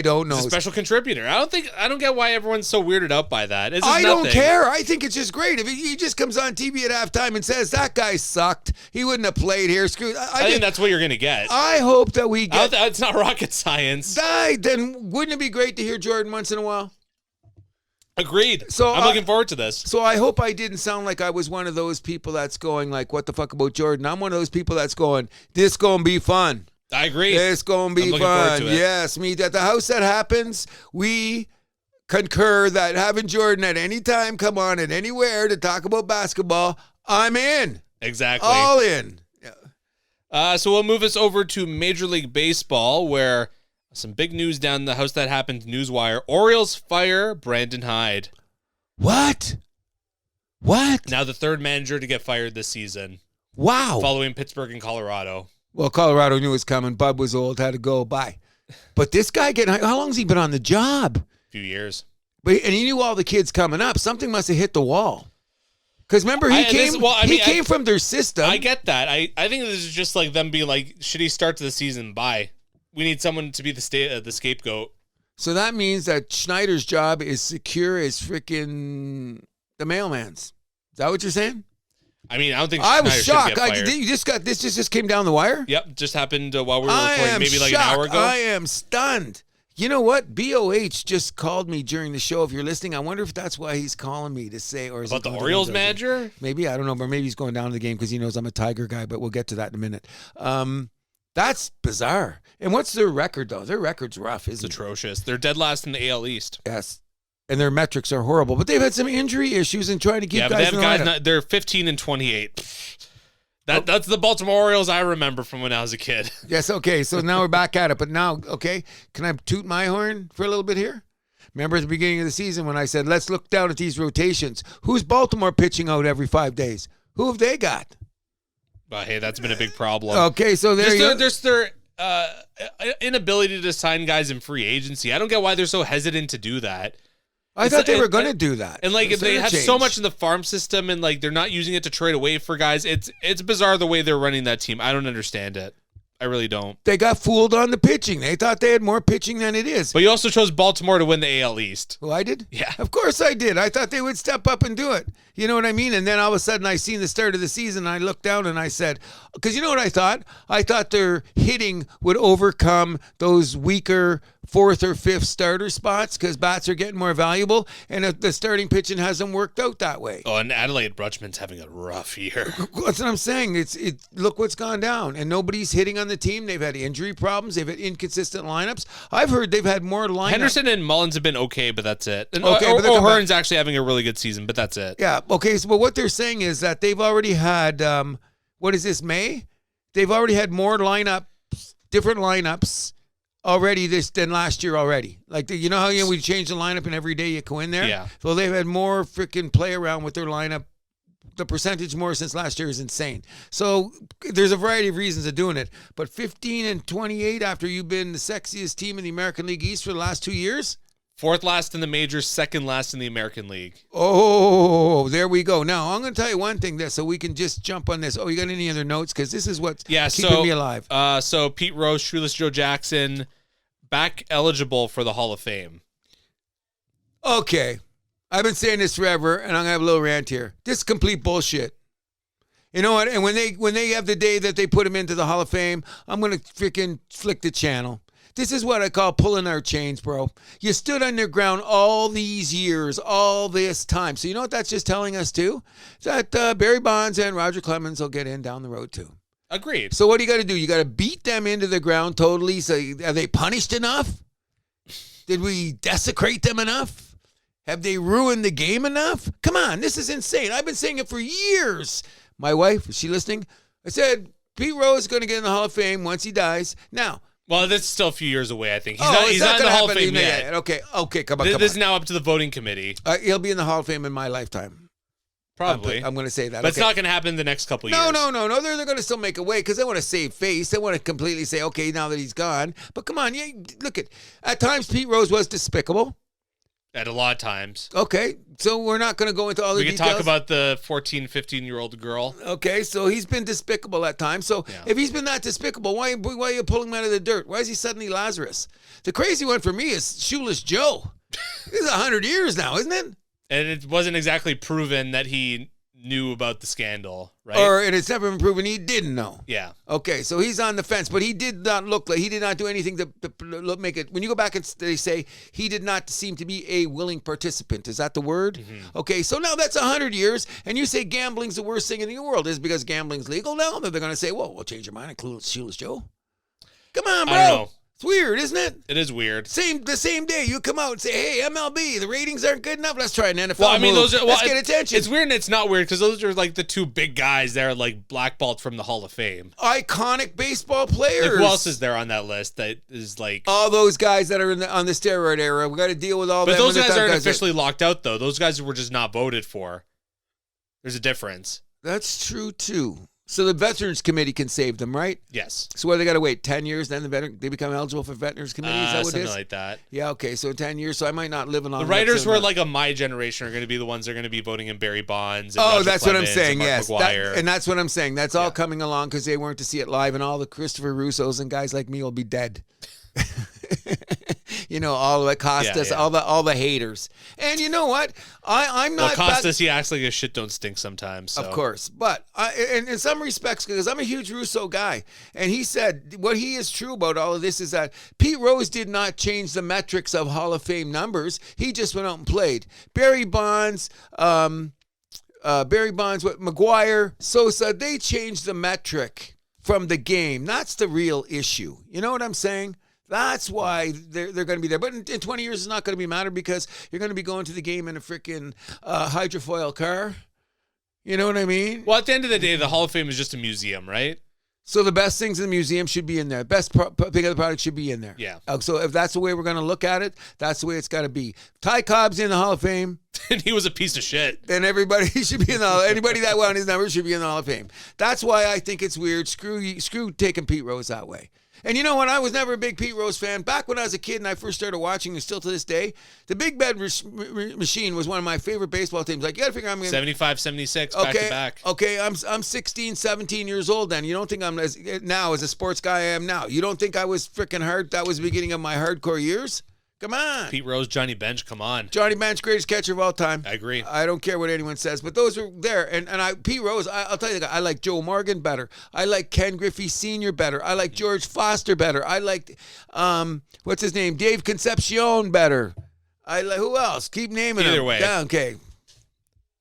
don't know. He's a special contributor. I don't get why everyone's so weirded out by that. I don't care. I think it's just great. If he just comes on TV at halftime and says, that guy sucked, he wouldn't have played here. I think that's what you're going to get. I hope that we get... It's not rocket science. Then wouldn't it be great to hear Jordan once in a while? Agreed. So I'm looking forward to this. So I hope I didn't sound like I was one of those people that's going like, what the fuck about Jordan? I'm one of those people that's going, this going to be fun. I agree. It's going to be fun. Yes, at the house that happens, we concur that having Jordan at any time come on and anywhere to talk about basketball, I'm in. Exactly. All in. Yeah. So we'll move us over to Major League Baseball, where some big news down the house that happened newswire. Orioles fire Brandon Hyde. What? Now the third manager to get fired this season. Wow. Following Pittsburgh and Colorado. Well, Colorado knew it was coming. Bud was old, had to go. Bye. But this guy how long's he been on the job? A few years. And he knew all the kids coming up. Something must have hit the wall. Because remember, he came from their system. I get that. I think this is just like them being like, shitty start to the season. Bye. We need someone to be the scapegoat. So that means that Schneider's job is secure as freaking the mailman's. Is that what you're saying? I mean, I don't think I was shocked. This just came down the wire? Yep, just happened while we were recording, maybe like an hour ago. I am stunned. You know what? BOH just called me during the show. If you're listening, I wonder if that's why he's calling me to say, or is about the Orioles manager? Maybe, I don't know, but maybe he's going down to the game because he knows I'm a Tiger guy, but we'll get to that in a minute. That's bizarre. And what's their record, though? Their record's rough, isn't it? It's atrocious. They're dead last in the AL East. Yes. And their metrics are horrible, but they've had some injury issues and trying to keep guys in the lineup. They're 15-28. That's the Baltimore Orioles I remember from when I was a kid. Yes, okay. So now we're back at it. But now, okay, can I toot my horn for a little bit here? Remember at the beginning of the season when I said, let's look down at these rotations. Who's Baltimore pitching out every 5 days? Who have they got? But hey, that's been a big problem. Okay, so there's their inability to sign guys in free agency. I don't get why they're so hesitant to do that. I thought they were going to do that. And like they have so much in the farm system and like they're not using it to trade away for guys. It's bizarre the way they're running that team. I don't understand it. I really don't. They got fooled on the pitching. They thought they had more pitching than it is. But you also chose Baltimore to win the AL East. Oh, I did? Yeah. Of course I did. I thought they would step up and do it. You know what I mean? And then all of a sudden I seen the start of the season and I looked down and I said, because you know what I thought? I thought their hitting would overcome those weaker fourth or fifth starter spots because bats are getting more valuable and the starting pitching hasn't worked out that way. Oh, and Adelaide Brutchman's having a rough year. That's what I'm saying. Look what's gone down. And nobody's hitting on the team. They've had injury problems. They've had inconsistent lineups. I've heard they've had more lineups. Henderson and Mullins have been okay, but that's it. And O'Hearn's actually having a really good season, but that's it. Yeah. Okay. So what they're saying is that they've already had, what is this, May? They've already had more different lineups already than last year already. Like, you know how we change the lineup and every day you go in there? Yeah. So they've had more freaking play around with their lineup. The percentage more since last year is insane. So there's a variety of reasons of doing it. But 15-28 after you've been the sexiest team in the American League East for the last 2 years? Fourth last in the majors, second last in the American League. Oh, there we go. Now, I'm going to tell you one thing so we can just jump on this. Oh, you got any other notes? Because this is what's keeping me alive. So Pete Rose, Shoeless Joe Jackson, back eligible for the Hall of Fame. Okay. I've been saying this forever, and I'm going to have a little rant here. This is complete bullshit. You know what? And when they have the day that they put him into the Hall of Fame, I'm going to freaking flick the channel. This is what I call pulling our chains, bro. You stood underground all these years, all this time. So you know what that's just telling us, too? That Barry Bonds and Roger Clemens will get in down the road, too. Agreed. So what do you got to do? You got to beat them into the ground totally. So are they punished enough? Did we desecrate them enough? Have they ruined the game enough? Come on, this is insane. I've been saying it for years. My wife, is she listening? I said, Pete Rose is going to get in the Hall of Fame once he dies. Now, well, that's still a few years away, I think. He's not in the Hall of Fame yet. Okay, come on. This is now up to the voting committee. He'll be in the Hall of Fame in my lifetime. Probably. I'm going to say that. But it's not going to happen in the next couple years. No. They're going to still make a way because they want to save face. They want to completely say, okay, now that he's gone. But come on, look at times Pete Rose was despicable. At a lot of times. Okay, so we're not going to go into all the details. We can talk about the 14, 15-year-old girl. Okay, so he's been despicable at times. So if he's been that despicable, why are you pulling him out of the dirt? Why is he suddenly Lazarus? The crazy one for me is Shoeless Joe. He's 100 years now, isn't it? And it wasn't exactly proven that he knew about the scandal, right? And it's never been proven he didn't know. Yeah. Okay, so he's on the fence, but he did not do anything to make it. When you go back and they say he did not seem to be a willing participant. Is that the word? Mm-hmm. Okay, so now that's 100 years, and you say gambling's the worst thing in the world. Is it because gambling's legal now? Then they're going to say, well, we'll change your mind, include Shoeless Joe. Come on, bro. I don't know. It's weird, isn't it? It is weird. The same day you come out and say, "Hey, MLB, the ratings aren't good enough. Let's try an NFL move. Let's get attention." It's weird and it's not weird because those are like the two big guys that are like blackballed from the Hall of Fame. Iconic baseball players. Like, who else is there on that list that is like all those guys that are on the steroid era? We got to deal with all that. But those guys aren't officially locked out though. Those guys were just not voted for. There's a difference. That's true too. So the Veterans Committee can save them, right? Yes. So what, they got to wait 10 years, then they become eligible for Veterans Committee? Is that what it is? Something like that. Yeah, okay, so 10 years, so I might not live in on the writers who are like of my generation are going to be the ones that are going to be voting in Barry Bonds. And Roger that's Clemens, what I'm saying, yes. And that's what I'm saying. That's all coming along because they weren't to see it live, and all the Christopher Russos and guys like me will be dead. You know, all the Costas, all the haters. And you know what? I'm not. Well, Costas, he acts like his shit don't stink sometimes. So. Of course. But in some respects, because I'm a huge Russo guy, and he said what he is true about all of this is that Pete Rose did not change the metrics of Hall of Fame numbers. He just went out and played. Barry Bonds, McGuire, Sosa, they changed the metric from the game. That's the real issue. You know what I'm saying? That's why they're going to be there. But in 20 years, it's not going to be matter because you're going to be going to the game in a freaking hydrofoil car. You know what I mean? Well, at the end of the day, the Hall of Fame is just a museum, right? So the best things in the museum should be in there. Best big other product should be in there. Yeah. So if that's the way we're going to look at it, that's the way it's got to be. Ty Cobb's in the Hall of Fame. And he was a piece of shit. And everybody should be in the anybody that won his numbers should be in the Hall of Fame. That's why I think it's weird. Screw taking Pete Rose that way. And you know what? I was never a big Pete Rose fan. Back when I was a kid and I first started watching, and still to this day, the Big Bad Machine was one of my favorite baseball teams. Like, you got to figure I'm going to... 75, 76, back to back. Okay, I'm 16, 17 years old then. You don't think I'm as a sports guy I am now. You don't think I was freaking hard? That was the beginning of my hardcore years? Come on. Pete Rose, Johnny Bench, come on. Johnny Bench, greatest catcher of all time. I agree. I don't care what anyone says, but those are there. And Pete Rose, I'll tell you, I like Joe Morgan better. I like Ken Griffey Sr. better. I like George Foster better. I like, what's his name? Dave Concepcion better. I like, who else? Keep naming them. Either way. Yeah, okay.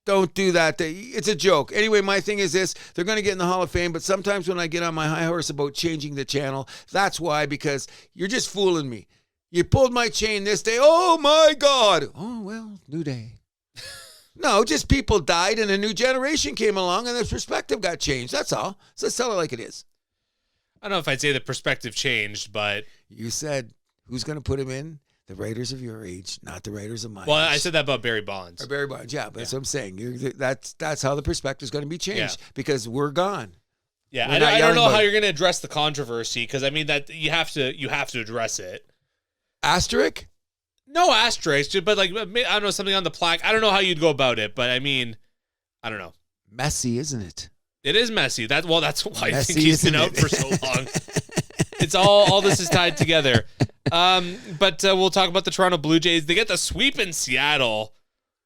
Don't do that. It's a joke. Anyway, my thing is this. They're going to get in the Hall of Fame, but sometimes when I get on my high horse about changing the channel, that's why, because you're just fooling me. You pulled my chain this day. Oh, my God. Oh, well, new day. No, just people died and a new generation came along and the perspective got changed. That's all. So let's tell it like it is. I don't know if I'd say the perspective changed, but... You said, who's going to put him in? The writers of your age, not the writers of mine. Well, I said that about Barry Bonds. Or Barry Bonds, yeah. But that's what I'm saying. That's how the perspective is going to be changed because we're gone. Yeah, I don't know how you're going to address the controversy because, I mean, that you have to address it. Asterisk? No asterisk, but like, I don't know, something on the plaque. I don't know how you'd go about it, but I mean, I don't know. Messy, isn't it? It is messy. That's why I messy, think he's been out for so long. It's all this is tied together. But we'll talk about the Toronto Blue Jays. They get the sweep in Seattle.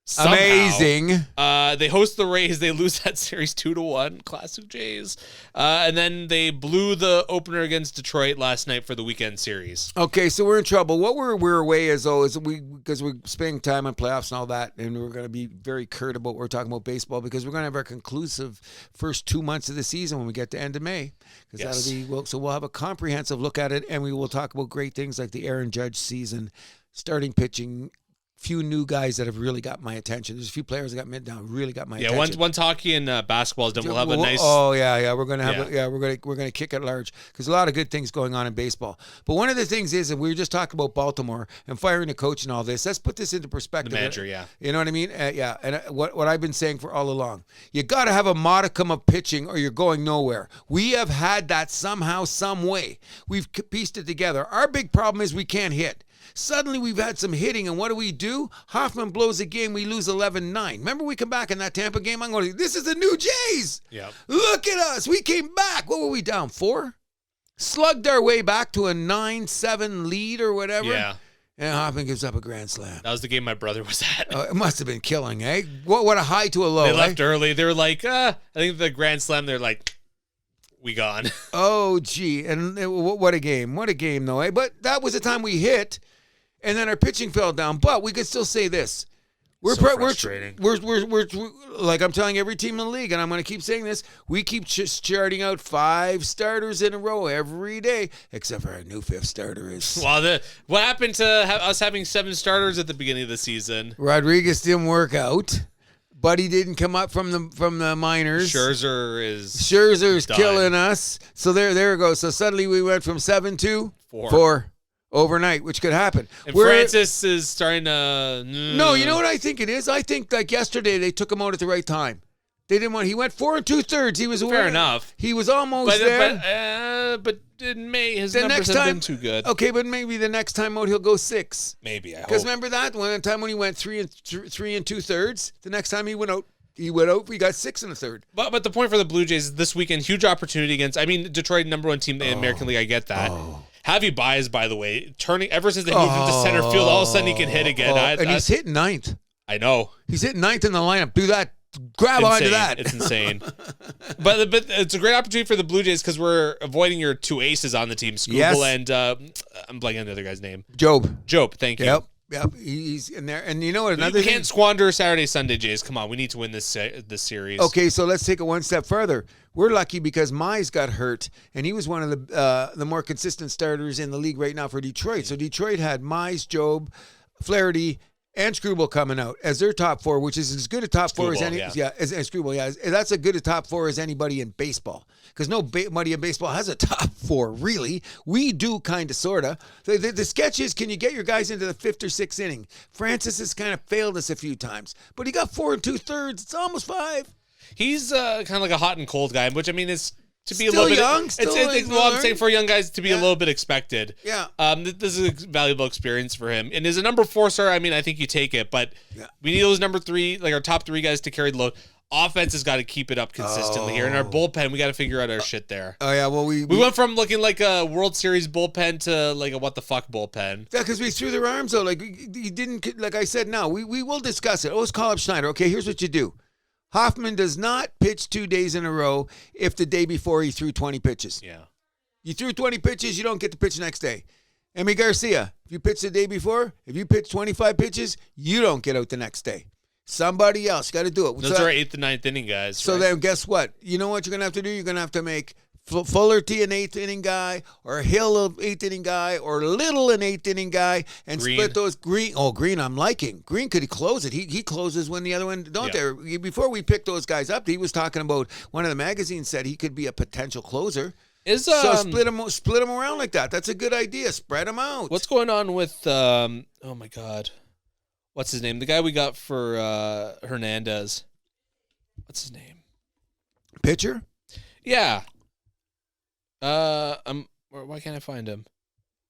Somehow. Amazing. They host the Rays. They lose that series 2-1. Classic Jays. And then they blew the opener against Detroit last night for the weekend series. Okay, so we're in trouble. What we're away as though is because we're spending time on playoffs and all that, and we're going to be very curt about what we're talking about baseball because we're going to have our conclusive first 2 months of the season when we get to end of May. Because we'll have a comprehensive look at it, and we will talk about great things like the Aaron Judge season, starting pitching, few new guys that have really got my attention. There's a few players that got mid down, really got my attention. Once hockey and basketball is done, we'll have a nice. Oh yeah. We're gonna have we're gonna kick it large because a lot of good things going on in baseball. But one of the things is, and we were just talking about Baltimore and firing the coach and all this. Let's put this into perspective. The manager, yeah. You know what I mean? And what I've been saying for all along, you got to have a modicum of pitching or you're going nowhere. We have had that somehow, some way. We've pieced it together. Our big problem is we can't hit. Suddenly we've had some hitting, and what do? Hoffman blows a game, we lose 11-9. Remember we come back in that Tampa game? I'm going, this is the new Jays. Yep. Look at us. We came back. What were we down, 4? Slugged our way back to a 9-7 lead or whatever. Yeah. And Hoffman gives up a grand slam. That was the game my brother was at. It must have been killing, eh? What a high to a low. They left early. They were like, I think the grand slam, they're like, we gone. Oh, gee. And what a game. What a game, though, eh? But that was the time we hit. And then our pitching fell down, but we could still say this: we're frustrating. We're like I'm telling every team in the league, and I'm going to keep saying this: we keep charting out 5 starters in a row every day, except for our new 5th starter is. Well, what happened to us having 7 starters at the beginning of the season? Rodriguez didn't work out. Buddy didn't come up from the minors. Scherzer's done. Killing us. So there it goes. So suddenly we went from 7 to 4. Overnight, which could happen. And Francis is starting to... No, you know what I think it is? I think like yesterday they took him out at the right time. They didn't want... He went 4 2/3. He was fair enough. He was almost there. But in May, his numbers have been too good. Okay, but maybe the next time out he'll go 6. Maybe, I hope. Because remember that? One time when he went 3 2/3, the next time he went out, we got 6 1/3. But the point for the Blue Jays this weekend, huge opportunity against... I mean, Detroit, number 1 team in the American League, I get that. Javi Baez, by the way, turning ever since they moved him to center field, all of a sudden he can hit again. And he's hitting 9th. I know. He's hitting 9th in the lineup. Do that. Grab onto that. It's insane. but it's a great opportunity for the Blue Jays because we're avoiding your 2 aces on the team, Scooble and I'm blanking on the other guy's name. Job, thank you. Yep, he's in there. And you know what? We can't squander Saturday, Sunday, Jays. Come on, we need to win this series. Okay, so let's take it one step further. We're lucky because Mize got hurt, and he was one of the more consistent starters in the league right now for Detroit. So Detroit had Mize, Job, Flaherty, and Screwball coming out as their top 4, which is as good a top 4 as any. Yeah, as Screwball. Yeah, that's as good a top 4 as anybody in baseball. Because nobody in baseball has a top 4, really. We do kind of, sort of. The sketch is, can you get your guys into the 5th or 6th inning? Francis has kind of failed us a few times, but he got 4 2/3. It's almost 5. He's kind of like a hot and cold guy, which I mean is to be still a little young, bit. I'm saying for young guys to be a little bit expected. Yeah. This is a valuable experience for him. And as a number 4 star, I mean, I think you take it, but we need those number 3, like our top 3 guys to carry the load. Offense has got to keep it up consistently here. In our bullpen, we got to figure out our shit there. Oh, yeah. Well, we went from looking like a World Series bullpen to like a what the fuck bullpen. Yeah, because we threw their arms out. Like, he didn't, like I said, no, we will discuss it. Let's call up Schneider. Okay, here's what you do. Hoffman does not pitch 2 days in a row if the day before he threw 20 pitches. Yeah. You threw 20 pitches, you don't get to pitch next day. Emi Garcia, if you pitch the day before, if you pitch 25 pitches, you don't get out the next day. Somebody else got to do it. Those are 8th and 9th inning guys. So then guess what? You know what you're going to have to do? You're going to have to make Fullerty an 8th inning guy, or Hill an 8th inning guy, or Little an 8th inning guy, and split those. Green. Oh, Green, I'm liking. Green could close it. He closes when the other one don't. There. Before we picked those guys up, he was talking about, one of the magazines said he could be a potential closer. So split them around like that. That's a good idea. Spread them out. What's going on with oh my God, what's his name? The guy we got for Hernandez. What's his name? Pitcher? Yeah. Why can't I find him?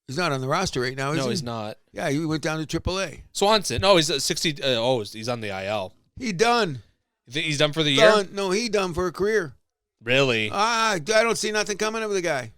He's not on the roster right now, is he? No, he's not. Yeah, he went down to AAA. Swanson. No, he's at 60. He's on the IL. He done. You think he's done for the year? No, he done for a career. Really? I don't see nothing coming of the guy.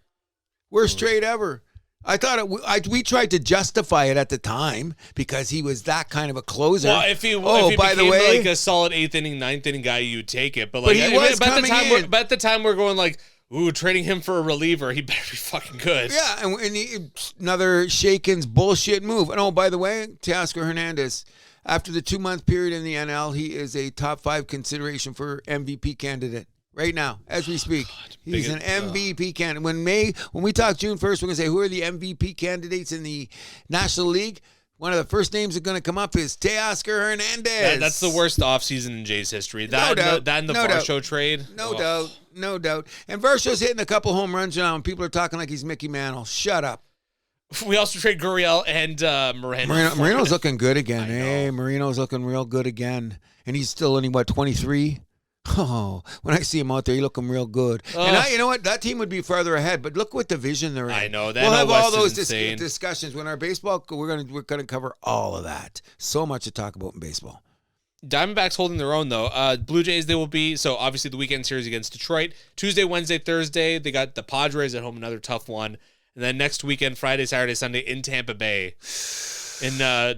Worst trade ever. I thought we tried to justify it at the time because he was that kind of a closer. Well, if he by the became way, like a solid 8th inning, 9th inning guy, you'd take it. But he was coming in. But at the time, we're going like, ooh, trading him for a reliever, he better be fucking good. Yeah, and another Shakin's bullshit move. And by the way, Teoscar Hernandez, after the 2-month period in the NL, he is a top 5 consideration for MVP candidate. Right now, as we speak, he's an MVP candidate. When we talk June 1st, we're going to say, who are the MVP candidates in the National League? one of the first names that are going to come up is Teoscar Hernandez. That's the worst offseason in Jay's history. No doubt. That and the Varsho trade. No doubt. And Varsho's hitting a couple home runs now, and people are talking like he's Mickey Mantle. Shut up. We also trade Gurriel and Moreno. Marino's looking good again. Hey, Marino's looking real good again. And he's still only, 23? Oh, when I see him out there, he's looking real good. And you know what? That team would be farther ahead, but look what division they're in. I know. We'll have all those discussions. When our baseball, we're gonna cover all of that. So much to talk about in baseball. Diamondbacks holding their own, though. Blue Jays, they will be, so obviously the weekend series against Detroit. Tuesday, Wednesday, Thursday, they got the Padres at home, another tough one. And then next weekend, Friday, Saturday, Sunday in Tampa Bay. In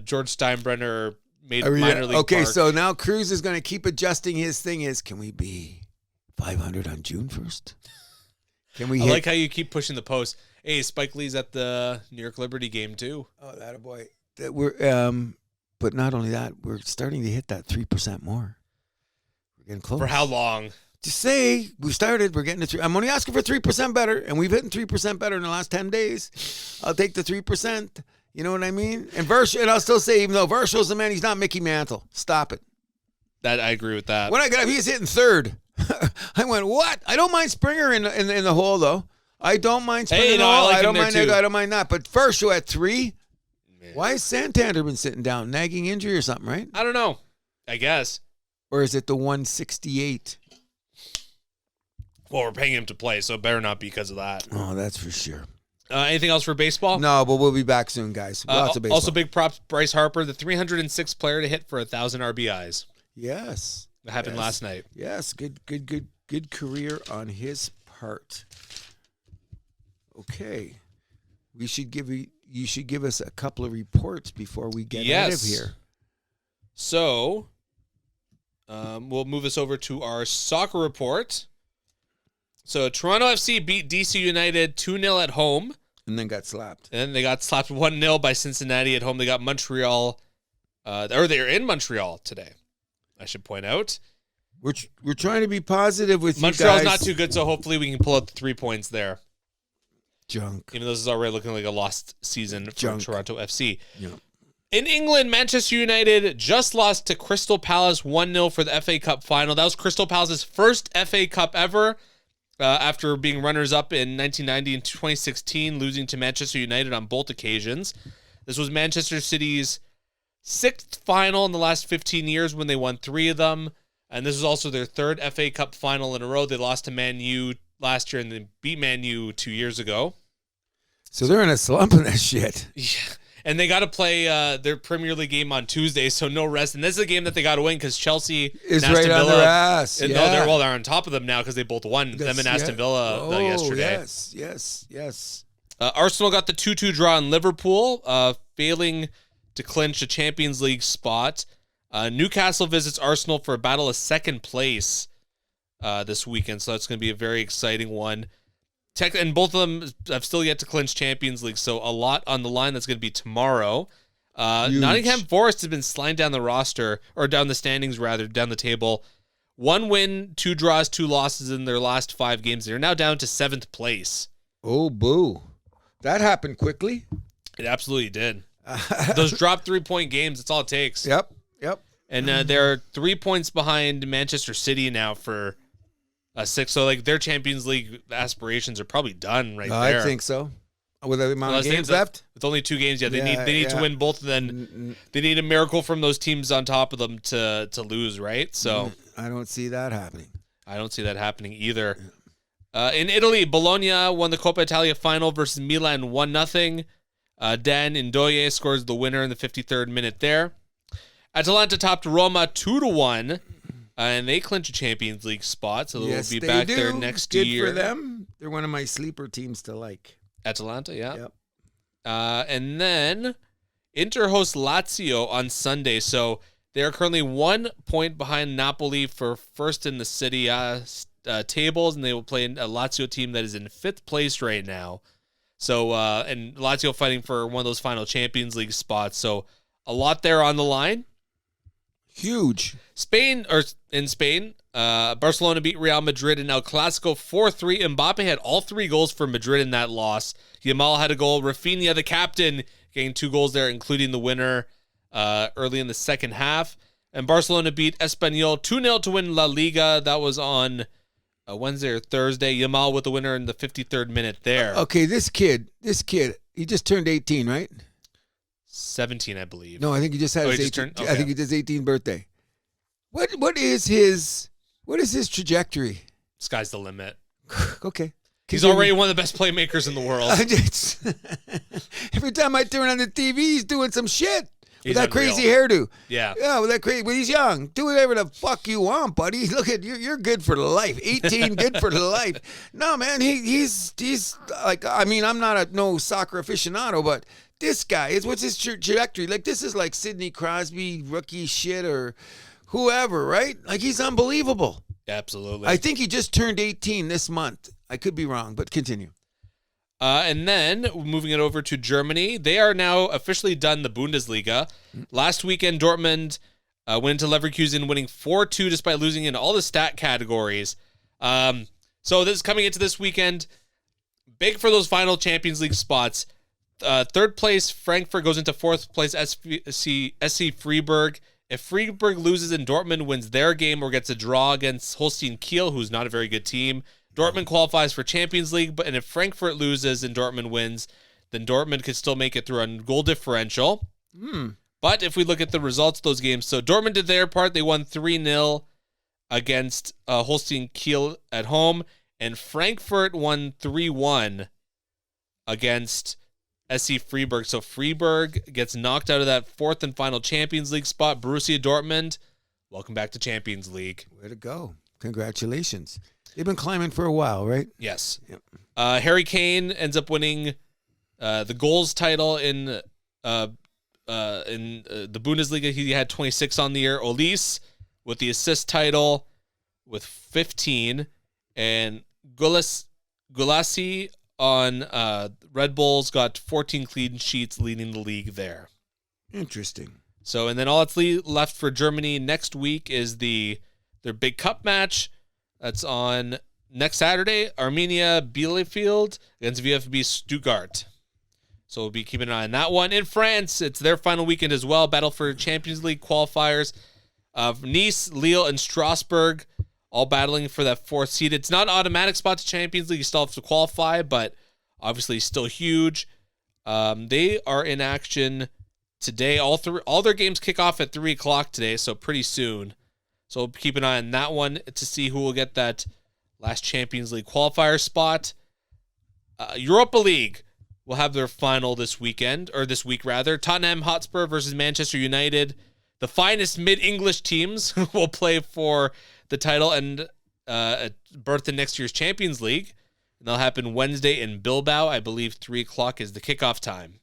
George Steinbrenner minor league Okay, park. so now Cruz is going to keep adjusting his thing. Can we be 500 on June 1st? Can we? I like how you keep pushing the post. Hey, Spike Lee's at the New York Liberty game too. Oh, that a boy. But not only that, we're starting to hit that 3% more. We're getting close. For how long? Just say we started. We're getting to 3. I'm only asking for 3% better, and we've hit 3% better in the last 10 days. I'll take the 3%. You know what I mean? And I'll still say, even though Varsho's the man, he's not Mickey Mantle. Stop it. That I agree with that. When I got up, he's hitting third. I went, what? I don't mind Springer in the hole, though. I don't mind Springer in the hole. I don't mind that. But Varsho at 3? Man. Why has Santander been sitting down? Nagging injury or something, right? I don't know. I guess. Or is it the 168? Well, we're paying him to play, so it better not be because of that. Oh, that's for sure. Anything else for baseball? No, but we'll be back soon, guys. Lots of baseball. Also, big props, Bryce Harper, the 306th player to hit for 1,000 RBIs. Yes. That happened last night. Yes, good career on his part. Okay. You should give us a couple of reports before we get out of here. So, we'll move us over to our soccer report. So, Toronto FC beat DC United 2-0 at home. And then got slapped. And then they got slapped 1-0 by Cincinnati at home. They got Montreal, or they're in Montreal today, I should point out. We're trying to be positive with Montreal's you guys. not too good, so hopefully we can pull out the 3 points there. Junk. Even though this is already looking like a lost season for Toronto FC. Yeah. In England, Manchester United just lost to Crystal Palace 1-0 for the FA Cup final. That was Crystal Palace's first FA Cup ever. After being runners-up in 1990 and 2016, losing to Manchester United on both occasions. This was Manchester City's 6th final in the last 15 years when they won 3 of them. And this was also their 3rd FA Cup final in a row. They lost to Man U last year and they beat Man U 2 years ago. So they're in a slump in that shit. Yeah. And they got to play their Premier League game on Tuesday, so no rest. And this is a game that they got to win because Chelsea is right on their ass. No, they're on top of them now because they both won. Them and Aston Villa yesterday. Yes. Arsenal got the 2-2 draw in Liverpool, failing to clinch a Champions League spot. Newcastle visits Arsenal for a battle of second place this weekend, so that's going to be a very exciting one. And both of them have still yet to clinch Champions League, so a lot on the line. That's going to be tomorrow. Nottingham Forest has been sliding down the roster, or down the standings rather, down the table. 1 win, 2 draws, 2 losses in their last 5 games. They're now down to 7th place. Oh, boo. That happened quickly. It absolutely did. Those drop 3-point games, that's all it takes. Yep. And they're 3 points behind Manchester City now for 6. So, like, their Champions League aspirations are probably done there. I think so. With the amount of games left? It's only 2 games. Yeah, they need to win both, and then they need a miracle from those teams on top of them to lose, right? So I don't see that happening. I don't see that happening either. In Italy, Bologna won the Coppa Italia final versus Milan 1-0. Dan Ndoye scores the winner in the 53rd minute there. Atalanta topped Roma 2-1. And they clinch a Champions League spot, so they'll be back there next year. Good for them. They're one of my sleeper teams to like. Atalanta, yeah. Yep. And then Inter hosts Lazio on Sunday, so they are currently 1 point behind Napoli for first in the city tables, and they will play a Lazio team that is in 5th place right now. So, and Lazio fighting for one of those final Champions League spots. So, a lot there on the line. Huge. In Spain, Barcelona beat Real Madrid in El Clasico 4-3. Mbappe had all 3 goals for Madrid in that loss. Yamal had a goal. Rafinha, the captain, getting 2 goals there, including the winner early in the second half. And Barcelona beat Espanyol 2-0 to win La Liga. That was on Wednesday or Thursday. Yamal with the winner in the 53rd minute there. Okay, this kid, he just turned 18, right? 17, I believe. No, I think he just had his 18th. Okay. I think he did his 18th birthday. What is his trajectory? Sky's the limit. Okay. He's already one of the best playmakers in the world. Every time I turn on the TV, he's doing some shit. With that unreal. crazy hairdo. Yeah. Yeah, with that crazy. When he's young, do whatever the fuck you want, buddy. Look at you. You're good for life. 18, good for life. No, man, he's like, I mean, I'm not no soccer aficionado, but this guy what's his trajectory? Like, this is like Sidney Crosby rookie shit or whoever, right? Like, he's unbelievable. Absolutely. I think he just turned 18 this month. I could be wrong, but continue. And then moving it over to Germany, they are now officially done the Bundesliga. Last weekend, Dortmund went into Leverkusen, winning 4-2 despite losing in all the stat categories. So this coming into this weekend, big for those final Champions League spots. Third place, Frankfurt goes into fourth place, SC Freiburg. If Freiburg loses and Dortmund wins their game or gets a draw against Holstein Kiel, who's not a very good team, Dortmund qualifies for Champions League, and if Frankfurt loses and Dortmund wins, then Dortmund could still make it through on goal differential. But if we look at the results of those games, so Dortmund did their part. They won 3-0 against Holstein Kiel at home, and Frankfurt won 3-1 against SC Freiburg. So Freiburg gets knocked out of that fourth and final Champions League spot. Borussia Dortmund, welcome back to Champions League. Way to go. Congratulations. They've been climbing for a while, right? Yes. Yep. Harry Kane ends up winning the goals title in the Bundesliga. He had 26 on the year. Olise with the assist title with 15. And Gulassi on Red Bulls got 14 clean sheets, leading the league there. Interesting. So, and then all that's left for Germany next week is their big cup match. That's on next Saturday, Arminia Bielefeld against VfB Stuttgart. So we'll be keeping an eye on that one. In France, it's their final weekend as well. Battle for Champions League qualifiers. Nice, Lille, and Strasbourg all battling for that fourth seed. It's not an automatic spot to Champions League. You still have to qualify, but obviously still huge. They are in action today. All their games kick off at 3 o'clock today, so pretty soon. So we'll keep an eye on that one to see who will get that last Champions League qualifier spot. Europa League will have their final this week rather. Tottenham Hotspur versus Manchester United. The finest mid-English teams will play for the title and berth in next year's Champions League. And that'll happen Wednesday in Bilbao. I believe 3 o'clock is the kickoff time.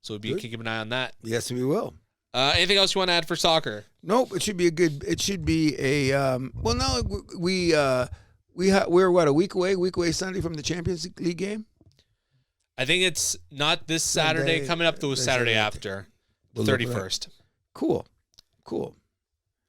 So we'll be keeping an eye on that. Yes, we will. Anything else you want to add for soccer? Nope. It should be well, no, we're what, a week away Sunday from the Champions League game? I think it's not this Saturday coming up, the Saturday after, the 31st. Cool.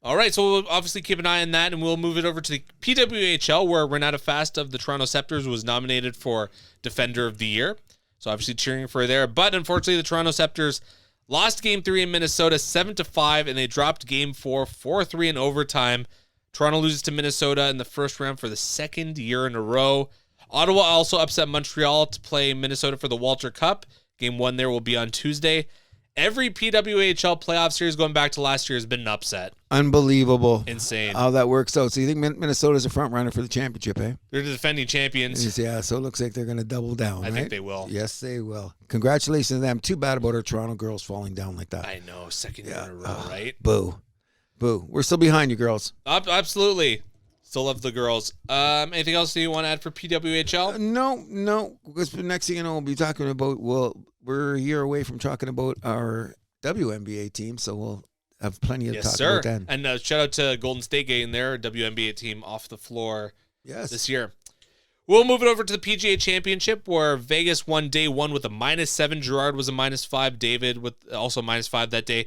All right, so we'll obviously keep an eye on that, and we'll move it over to the PWHL, where Renata Fast of the Toronto Scepters was nominated for Defender of the Year. So obviously cheering for her there. But unfortunately, the Toronto Scepters lost Game 3 in Minnesota 7-5, and they dropped Game 4 4-3 in overtime. Toronto loses to Minnesota in the first round for the second year in a row. Ottawa also upset Montreal to play Minnesota for the Walter Cup. Game 1 there will be on Tuesday. Every PWHL playoff series going back to last year has been an upset. Unbelievable. Insane. How that works out. So you think Minnesota's a front runner for the championship, eh? They're the defending champions. Yeah, so it looks like they're going to double down, I think they will. Yes, they will. Congratulations to them. Too bad about our Toronto girls falling down like that. I know. Second year in a row, right? Boo. We're still behind you, girls. Absolutely. Still love the girls. Anything else that you want to add for PWHL? No. Because the next thing you know, we'll be talking about, we're a year away from talking about our WNBA team, so we'll have plenty of talk about that. And shout out to Golden State getting their WNBA team off the floor this year. We'll move it over to the PGA Championship, where Vegas won day 1 with a -7. Gerard was a -5. David with also -5 that day.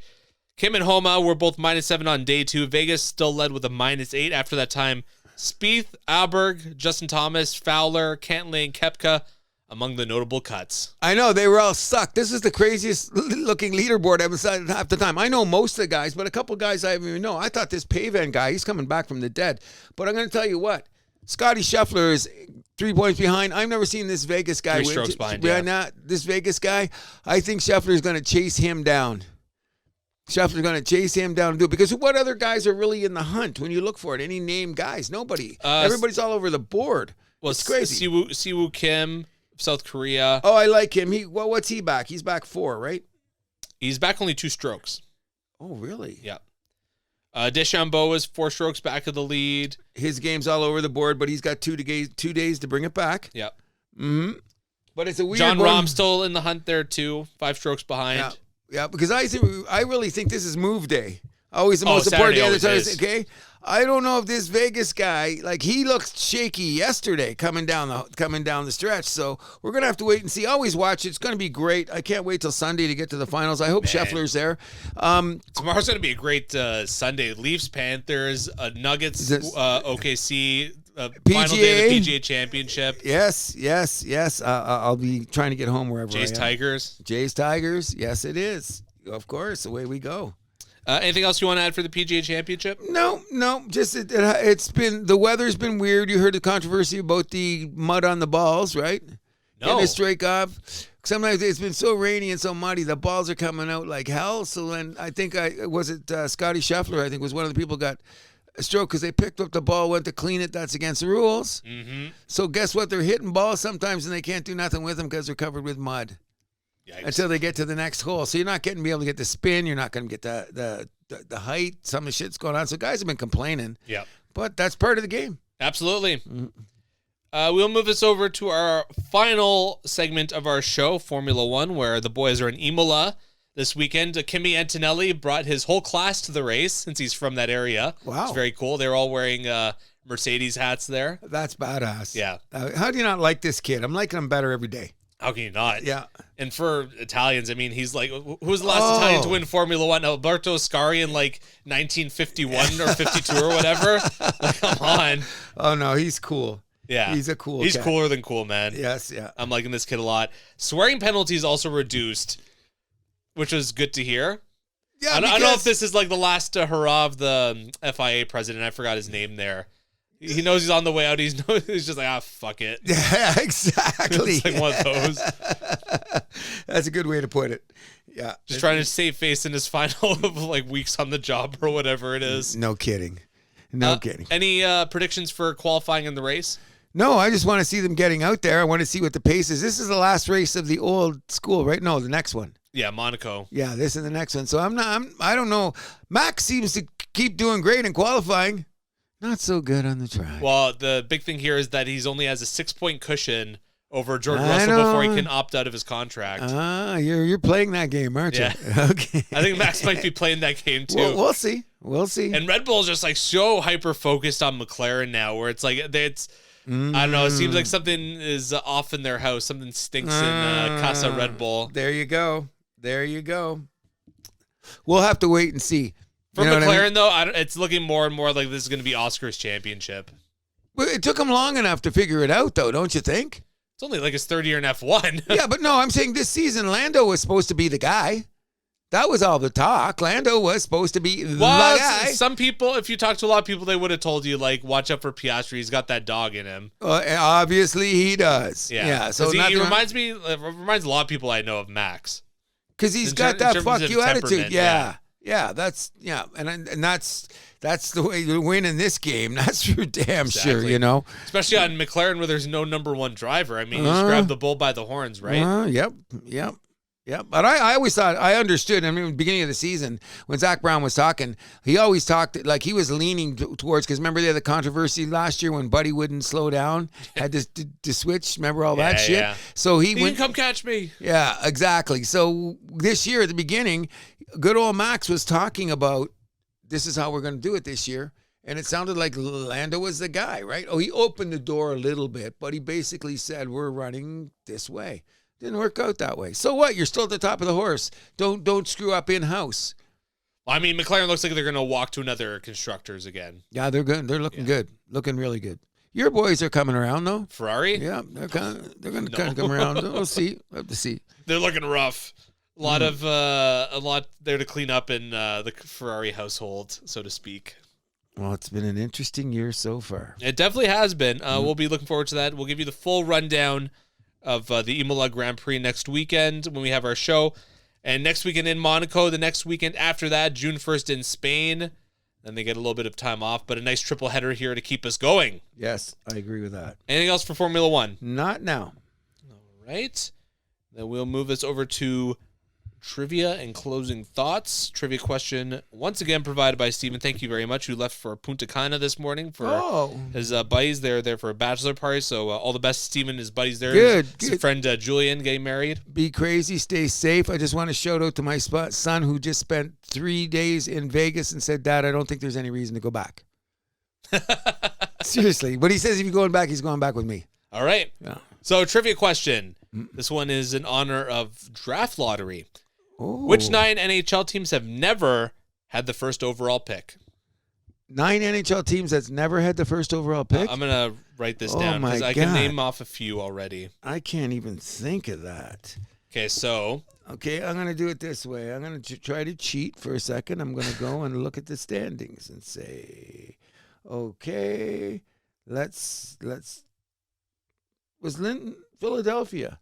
Kim and Homa were both -7 on day 2. Vegas still led with a -8 after that time. Spieth, Alberg, Justin Thomas, Fowler, Cantlay, and Koepka among the notable cuts. I know, they were all sucked. This is the craziest looking leaderboard I've seen half the time. I know most of the guys, but a couple guys I didn't even know. I thought this Pavan guy, he's coming back from the dead. But I'm going to tell you what, Scotty Scheffler is 3 points behind. I've never seen this Vegas guy 3 strokes behind, This Vegas guy, I think Scheffler is going to chase him down. Scheffler's going to chase him down and do it. Because what other guys are really in the hunt when you look for it? Any name guys? Nobody. Everybody's all over the board. Well, it's crazy. Siwoo Kim, South Korea. Oh, I like him. What's he back? He's back 4, right? He's back only 2 strokes. Oh, really? Yeah. Deschambeau is 4 strokes back of the lead. His game's all over the board, but he's got 2 days to bring it back. Yeah. Mm-hmm. But it's a weird John one. Rahm's still in the hunt there too, 5 strokes behind. Yeah, because I really think this is move day. Always the most important day of the time. Okay, I don't know if this Vegas guy, like, he looked shaky yesterday coming down the stretch. So we're gonna have to wait and see. Always watch it. It's gonna be great. I can't wait till Sunday to get to the finals. I hope Scheffler's there. Tomorrow's gonna be a great Sunday. Leafs, Panthers, Nuggets, OKC. Final day of the PGA Championship. Yes. I'll be trying to get home wherever Jays, I am. Tigers. Jays, Tigers. Yes, it is. Of course, away we go. Anything else you want to add for the PGA Championship? No. Just it's been, the weather's been weird. You heard the controversy about the mud on the balls, right? No. Getting a strike off. Sometimes it's been so rainy and so muddy, the balls are coming out like hell. So then I think Scotty Scheffler, I think, was one of the people got a stroke because they picked up the ball, went to clean it. That's against the rules. Mm-hmm. So guess what? They're hitting balls sometimes and they can't do nothing with them because they're covered with mud. Yikes. Until they get to the next hole. So you're not going to be able to get the spin. You're not going to get the height. Some of the shit's going on. So guys have been complaining. Yeah. But that's part of the game. Absolutely. Mm-hmm. We'll move this over to our final segment of our show, Formula One, where the boys are in Imola this weekend. Kimi Antonelli brought his whole class to the race since he's from that area. Wow. It's very cool. They're all wearing Mercedes hats there. That's badass. Yeah. How do you not like this kid? I'm liking him better every day. How can you not? Yeah. And for Italians, I mean, he's like, who was the last Italian to win Formula One? Alberto Ascari in like 1951 or 52 or whatever. Like, come on. Oh, no, he's cool. Yeah. He's a cool He's cat. cooler than cool, man. Yes, yeah. I'm liking this kid a lot. Swearing penalties also reduced, which was good to hear. Yeah, I don't know if this is like the last hurrah of the FIA president. I forgot his name there. He knows he's on the way out. He's just like, fuck it. Yeah, exactly. It's like one of those. That's a good way to put it. Yeah. Just trying to save face in his final of like weeks on the job or whatever it is. No kidding. No kidding. Any predictions for qualifying in the race? No, I just want to see them getting out there. I want to see what the pace is. This is the last race of the old school, right? No, the next one. Yeah, Monaco. Yeah, this is the next one. So I don't know. Max seems to keep doing great in qualifying. Not so good on the track. Well, the big thing here is that he's only has a 6-point cushion over George Russell before he can opt out of his contract. You're playing that game, aren't you? Yeah. Okay. I think Max might be playing that game too. Well, we'll see. And Red Bull's just like so hyper focused on McLaren now, where it's like I don't know. It seems like something is off in their house. Something stinks in Casa Red Bull. There you go. We'll have to wait and see. For McLaren, though, it's looking more and more like this is going to be Oscar's championship. Well, it took him long enough to figure it out, though, don't you think? It's only like his third year in F1. Yeah, but no, I'm saying this season, Lando was supposed to be the guy. That was all the talk. Lando was supposed to be the guy. Some people, if you talk to a lot of people, they would have told you, like, watch out for Piastri. He's got that dog in him. Obviously, he does. Yeah. So he reminds a lot of people I know of Max. Because he's got that fuck you attitude. Yeah. Yeah, and that's the way you win in this game. That's for damn sure, you know. Especially on McLaren where there's no number one driver. I mean, you just grab the bull by the horns, right? Yep. But I always thought, I understood, I mean, at the beginning of the season, when Zach Brown was talking, he always talked, like he was leaning towards, because remember they had the controversy last year when Buddy wouldn't slow down, had to switch, remember all that shit? Yeah. So he went, come catch me. Yeah, exactly. So this year at the beginning, good old Max was talking about, this is how we're going to do it this year. And it sounded like Lando was the guy, right? Oh, he opened the door a little bit, but he basically said, we're running this way. Didn't work out that way. So what? You're still at the top of the horse. Don't screw up in-house. Well, I mean, McLaren looks like they're going to walk to another constructors again. Yeah, they're good. They're looking good. Looking really good. Your boys are coming around, though. Ferrari? Yeah, they're going to kind of come around. We'll see. We'll have to see. They're looking rough. A lot there to clean up in the Ferrari household, so to speak. Well, it's been an interesting year so far. It definitely has been. We'll be looking forward to that. We'll give you the full rundown of the Imola Grand Prix next weekend when we have our show. And next weekend in Monaco, the next weekend after that, June 1st in Spain. Then they get a little bit of time off, but a nice triple header here to keep us going. Yes, I agree with that. Anything else for Formula One? Not now. All right. Then we'll move this over to trivia and closing thoughts. Trivia question once again provided by Steven. Thank you very much. Who left for Punta Cana this morning for his buddies. They're there for a bachelor party. So all the best, Steven. His buddies there. Good. His friend Julian getting married. Be crazy. Stay safe. I just want to shout out to my son who just spent 3 days in Vegas and said, Dad, I don't think there's any reason to go back. Seriously. But he says if you're going back, he's going back with me. All right. Yeah. So trivia question. This one is in honor of draft lottery. Ooh. Which 9 NHL teams have never had the first overall pick? 9 NHL teams that's never had the first overall pick? I'm going to write this down because I can name off a few already. I can't even think of that. Okay, so. Okay, I'm going to do it this way. I'm going to try to cheat for a second. I'm going to go and look at the standings and say, okay, let's. Was Philadelphia?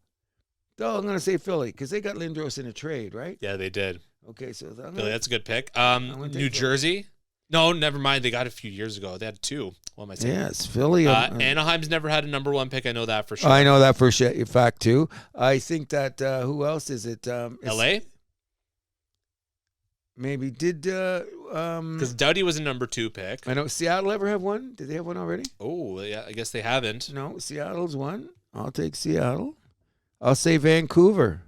Oh, I'm going to say Philly because they got Lindros in a trade, right? Yeah, they did. Okay, so Philly, that's a good pick. New Jersey? No, never mind. They got it a few years ago. They had 2. What am I saying? Yes, Philly. Anaheim's never had a number 1 pick. I know that for sure. I know that for fact, too. I think that, who else is it? L.A.? Maybe did... Because Doughty was a number 2 pick. I know. Seattle ever have one? Did they have one already? Oh, yeah. I guess they haven't. No, Seattle's one. I'll take Seattle. I'll say Vancouver.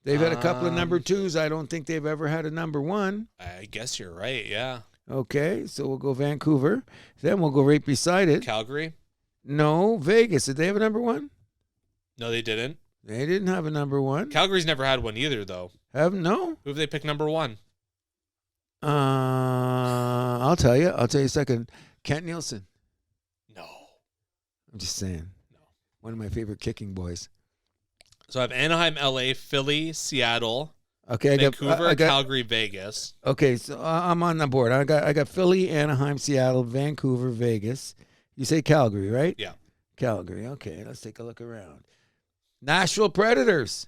They've had a couple of number 2s. I don't think they've ever had a number 1. I guess you're right, yeah. Okay, so we'll go Vancouver. Then we'll go right beside it. Calgary? No, Vegas. Did they have a number 1? No, they didn't. They didn't have a number 1. Calgary's never had one either, though. No? Who have they picked number 1? I'll tell you. I'll tell you a second. Kent Nielsen. No. I'm just saying. No. One of my favorite kicking boys. So I have Anaheim, LA, Philly, Seattle, okay, Vancouver, Calgary, Vegas. Okay, so I'm on the board. I got Philly, Anaheim, Seattle, Vancouver, Vegas. You say Calgary, right? Yeah. Calgary. Okay, let's take a look around. Nashville Predators.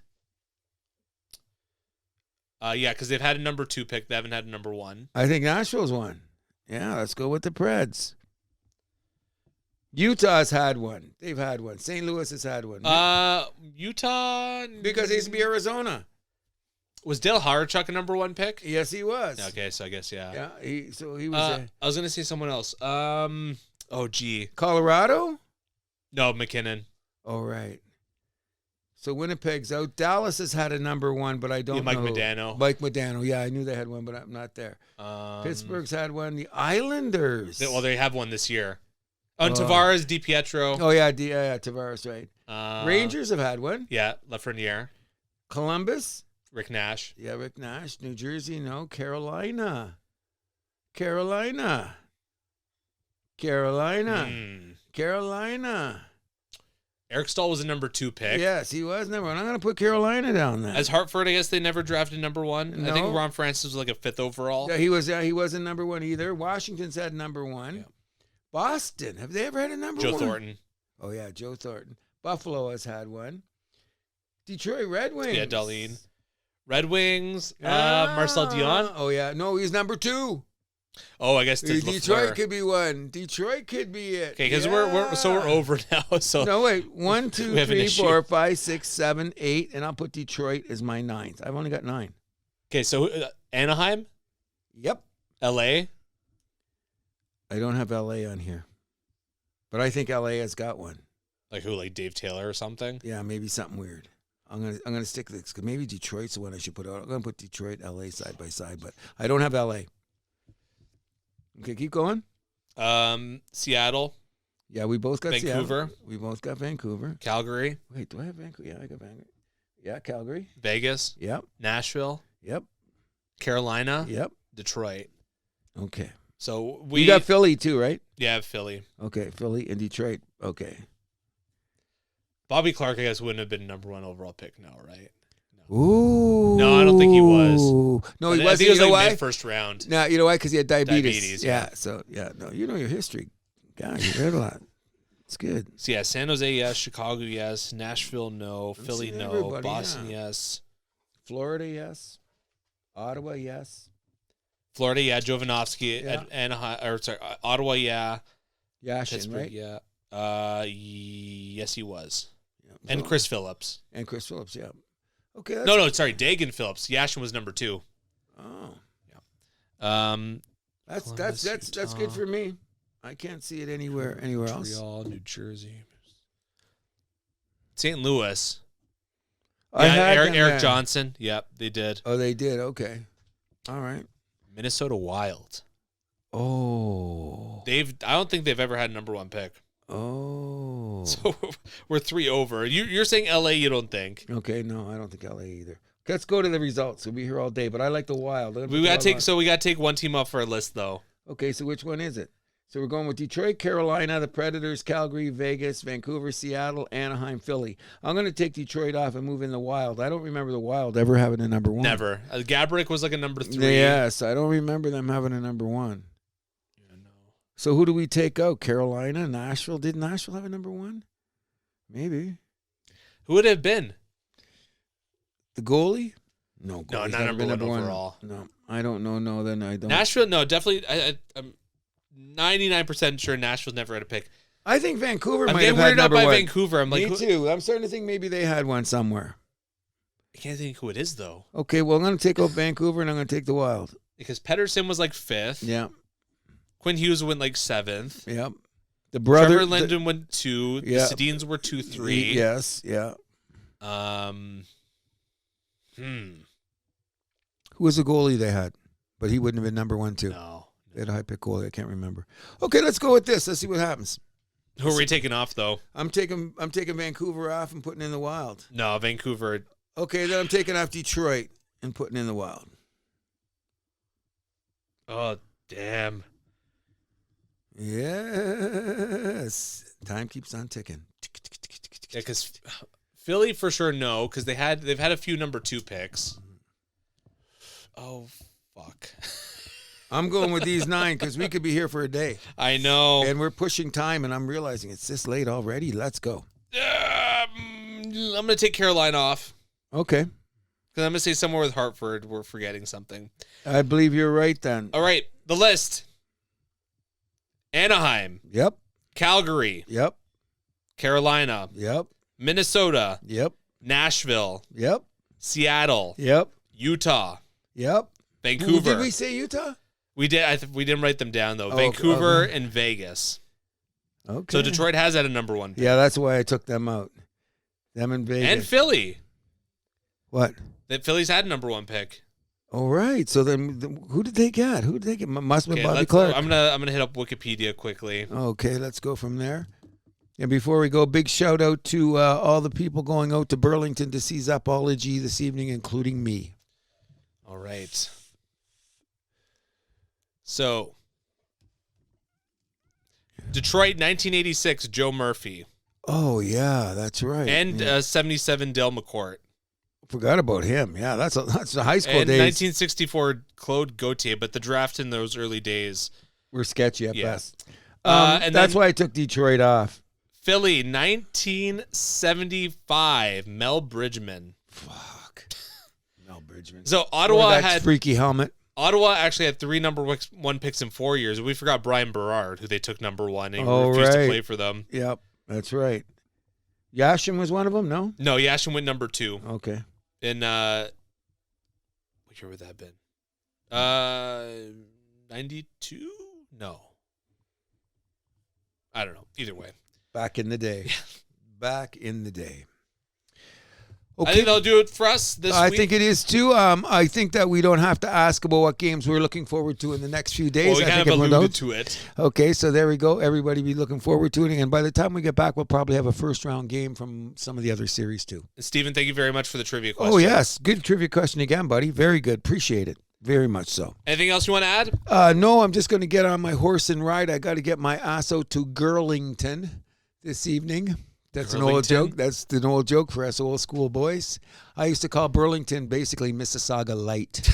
Yeah, because they've had a number 2 pick. They haven't had a number 1. I think Nashville's one. Yeah, let's go with the Preds. Utah's had one. They've had one. St. Louis has had one. Utah? Because he used to be Arizona. Was Dale Harachuk a number 1 pick? Yes, he was. Okay, so I guess, yeah. Yeah, he was. I was going to say someone else. Colorado? No, McKinnon. Oh, right. So Winnipeg's out. Dallas has had a number 1, but I don't know. Mike Modano. Mike Modano. Yeah, I knew they had one, but I'm not there. Pittsburgh's had one. The Islanders. Well, they have one this year. Tavares, DiPietro. Oh, yeah, Tavares, right. Rangers have had one. Yeah, Lafreniere. Columbus. Rick Nash. Yeah, Rick Nash. New Jersey, no. Carolina. Eric Stahl was a number 2 pick. Yes, he was number 1. I'm going to put Carolina down there. As Hartford, I guess they never drafted number 1. No. I think Ron Francis was like a 5th overall. Yeah, he wasn't number 1 either. Washington's had number 1. Yeah. Boston, have they ever had a number 1? Joe Thornton. Oh, yeah, Joe Thornton. Buffalo has had one. Detroit Red Wings. Yeah, Darlene. Red Wings. Marcel Dion. Oh, yeah. No, he's number 2. Oh, I guess Detroit could be 1. Detroit could be it. Okay, because we're over now. So no, wait. 1, 2, 3, 4, 5, 6, 7, 8, and I'll put Detroit as my 9th. I've only got 9. Okay, so Anaheim. Yep. L.A. I don't have L.A. on here, but I think L.A. has got one. Like who? Like Dave Taylor or something? Yeah, maybe something weird. I'm gonna stick with this because maybe Detroit's the one I should put out. I'm gonna put Detroit, L.A. side by side, but I don't have L.A. Okay, keep going. Seattle. Yeah, we both got Vancouver. Seattle. We both got Vancouver. Calgary. Wait, do I have Vancouver? Yeah, I got Vancouver. Yeah, Calgary. Vegas. Yep. Nashville. Yep. Carolina. Yep. Detroit. Okay. So you got Philly too, right? Yeah, Philly. Okay, Philly and Detroit. Okay. Bobby Clark, I guess, wouldn't have been number 1 overall pick now, right? Ooh. No, I don't think he was. No, he wasn't. I think it was you know like why? mid-first round. No, you know why? Because he had diabetes. Diabetes, yeah. So, no, you know your history. God, you read a lot. It's good. So, yeah, San Jose, yes. Chicago, yes. Nashville, no. Philly, no. Boston, yes. Florida, yes. Ottawa, yes. Florida, yeah. Jovanovski, Anaheim, Ottawa, yeah. Yashin, Pittsburgh, right? yeah. Yes, he was. Yeah. And Chris Phillips. Yeah. Okay. No, sorry, Dagan Phillips. Yashin was number 2. Oh. Yeah. That's good for me. I can't see it anywhere else. Montreal, New Jersey. St. Louis. I had Eric Johnson. Yep, they did. Oh, they did. Okay. All right. Minnesota Wild. Oh. I don't think they've ever had a number 1 pick. Oh. So we're 3 over. You're saying LA, you don't think? Okay, no, I don't think LA either. Let's go to the results. We'll be here all day, but I like the Wild. We got to take one team off our list though. Okay, so which one is it? So we're going with Detroit, Carolina, the Predators, Calgary, Vegas, Vancouver, Seattle, Anaheim, Philly. I'm going to take Detroit off and move in the Wild. I don't remember the Wild ever having a number 1. Never. Gaborik was like a number 3. Yes, I don't remember them having a number 1. Yeah, no. So who do we take out? Carolina, Nashville. Did Nashville have a number 1? Maybe. Who would it have been? The goalie? No, not number 1 overall. No, I don't know. No, then I don't. Nashville, no, definitely. I'm 99% sure Nashville's never had a pick. I think Vancouver I'm might getting have had weirded out number by 1. Vancouver. I'm like, Me too. I'm starting to think maybe they had one somewhere. I can't think who it is though. Okay, well, I'm going to take out Vancouver and I'm going to take the Wild. Because Pedersen was like 5th. Yeah. Quinn Hughes went like 7th. Yep. The brother. Trevor Linden went 2. Yeah. The Sedins were 2, 3. Yes. Yeah. Who was the goalie they had? But he wouldn't have been number 1 too. No. They had a high pick goalie. I can't remember. Okay, let's go with this. Let's see what happens. Who are we taking off though? I'm taking Vancouver off and putting in the Wild. No, Vancouver. Okay, then I'm taking off Detroit and putting in the Wild. Oh, damn. Yes. Time keeps on ticking. Yeah, because Philly for sure no, because they've had a few number 2 picks. Oh, fuck. I'm going with these 9 because we could be here for a day. I know. And we're pushing time, and I'm realizing it's this late already. Let's go. I'm going to take Carolina off. Okay. Because I'm going to say somewhere with Hartford. We're forgetting something. I believe you're right then. All right. The list. Anaheim. Yep. Calgary. Yep. Carolina. Yep. Minnesota. Yep. Nashville. Yep. Seattle. Yep. Utah. Yep. Vancouver. Did we say Utah? We did. We didn't write them down though. Vancouver and Vegas. Okay. So Detroit has had a number 1 pick. Yeah, that's why I took them out. Them and Vegas. And Philly. What? That Philly's had a number 1 pick. All right. So then, who did they get? Must have been Bobby Clark. I'm gonna hit up Wikipedia quickly. Okay, let's go from there. And before we go, big shout out to all the people going out to Burlington to see Zapology this evening, including me. All right. So, Detroit, 1986, Joe Murphy. Oh, yeah, that's right. And 77, Dale McCourt. Forgot about him. Yeah, that's the high school and days. 1964, Claude Gauthier, but the draft in those early days were sketchy at Yeah. best. And that's then- why I took Detroit off. Philly, 1975, Mel Bridgman. Fuck. Mel Bridgman. So Ottawa that freaky helmet. Ottawa actually had 3 number 1 picks in 4 years. We forgot Brian Berard, who they took number 1 and refused to play for them. Yep, that's right. Yashin was one of them, no? No, Yashin went number 2. Okay. In what year would that have been? 92? No. I don't know. Either way. Back in the day. Back in the day. Okay. I think they'll do it for us this week. I think it is too. I think that we don't have to ask about what games we're looking forward to in the next few days. Well, we I kind think of everyone alluded knows. to it. Okay, so there we go. Everybody be looking forward to it. And by the time we get back, we'll probably have a first-round game from some of the other series too. Stephen, thank you very much for the trivia question. Oh, yes. Good trivia question again, buddy. Very good. Appreciate it. Very much so. Anything else you want to add? No, I'm just going to get on my horse and ride. I got to get my ass out to Girlington this evening. That's an old joke. That's an old joke for us old school boys. I used to call Burlington basically Mississauga Light.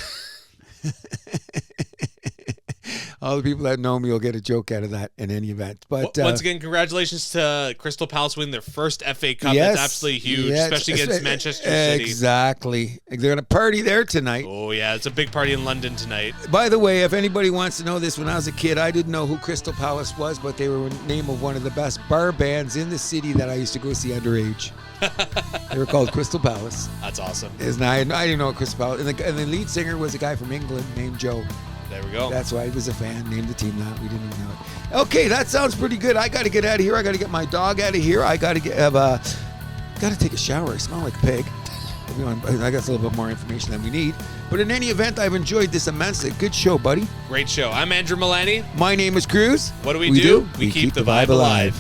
All the people that know me will get a joke out of that in any event. But once again, congratulations to Crystal Palace winning their first FA Cup. Yes, that's absolutely huge, especially against Manchester City. Exactly. They're going to party there tonight. Oh, yeah. It's a big party in London tonight. By the way, if anybody wants to know this, when I was a kid, I didn't know who Crystal Palace was, but they were the name of one of the best bar bands in the city that I used to go see underage. They were called Crystal Palace. That's awesome. I didn't know Crystal Palace. And the lead singer was a guy from England named Joe. There we go. That's why he was a fan. Named the team that. We didn't even know it. Okay, that sounds pretty good. I got to get out of here. I got to get my dog out of here. I got to take a shower. I smell like a pig. I got a little bit more information than we need. But in any event, I've enjoyed this immensely. Good show, buddy. Great show. I'm Andrew Milani. My name is Cruz. What do we do? We keep the vibe alive.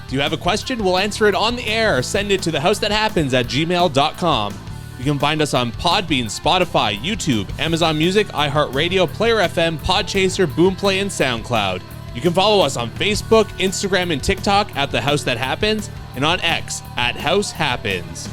Do you have a question? We'll answer it on the air. Send it to thehousethathappens@gmail.com. You can find us on Podbean, Spotify, YouTube, Amazon Music, iHeart Radio, Player FM, Podchaser, Boomplay, and SoundCloud. You can follow us on Facebook, Instagram, and TikTok at The House That Happens, and on X at House Happens.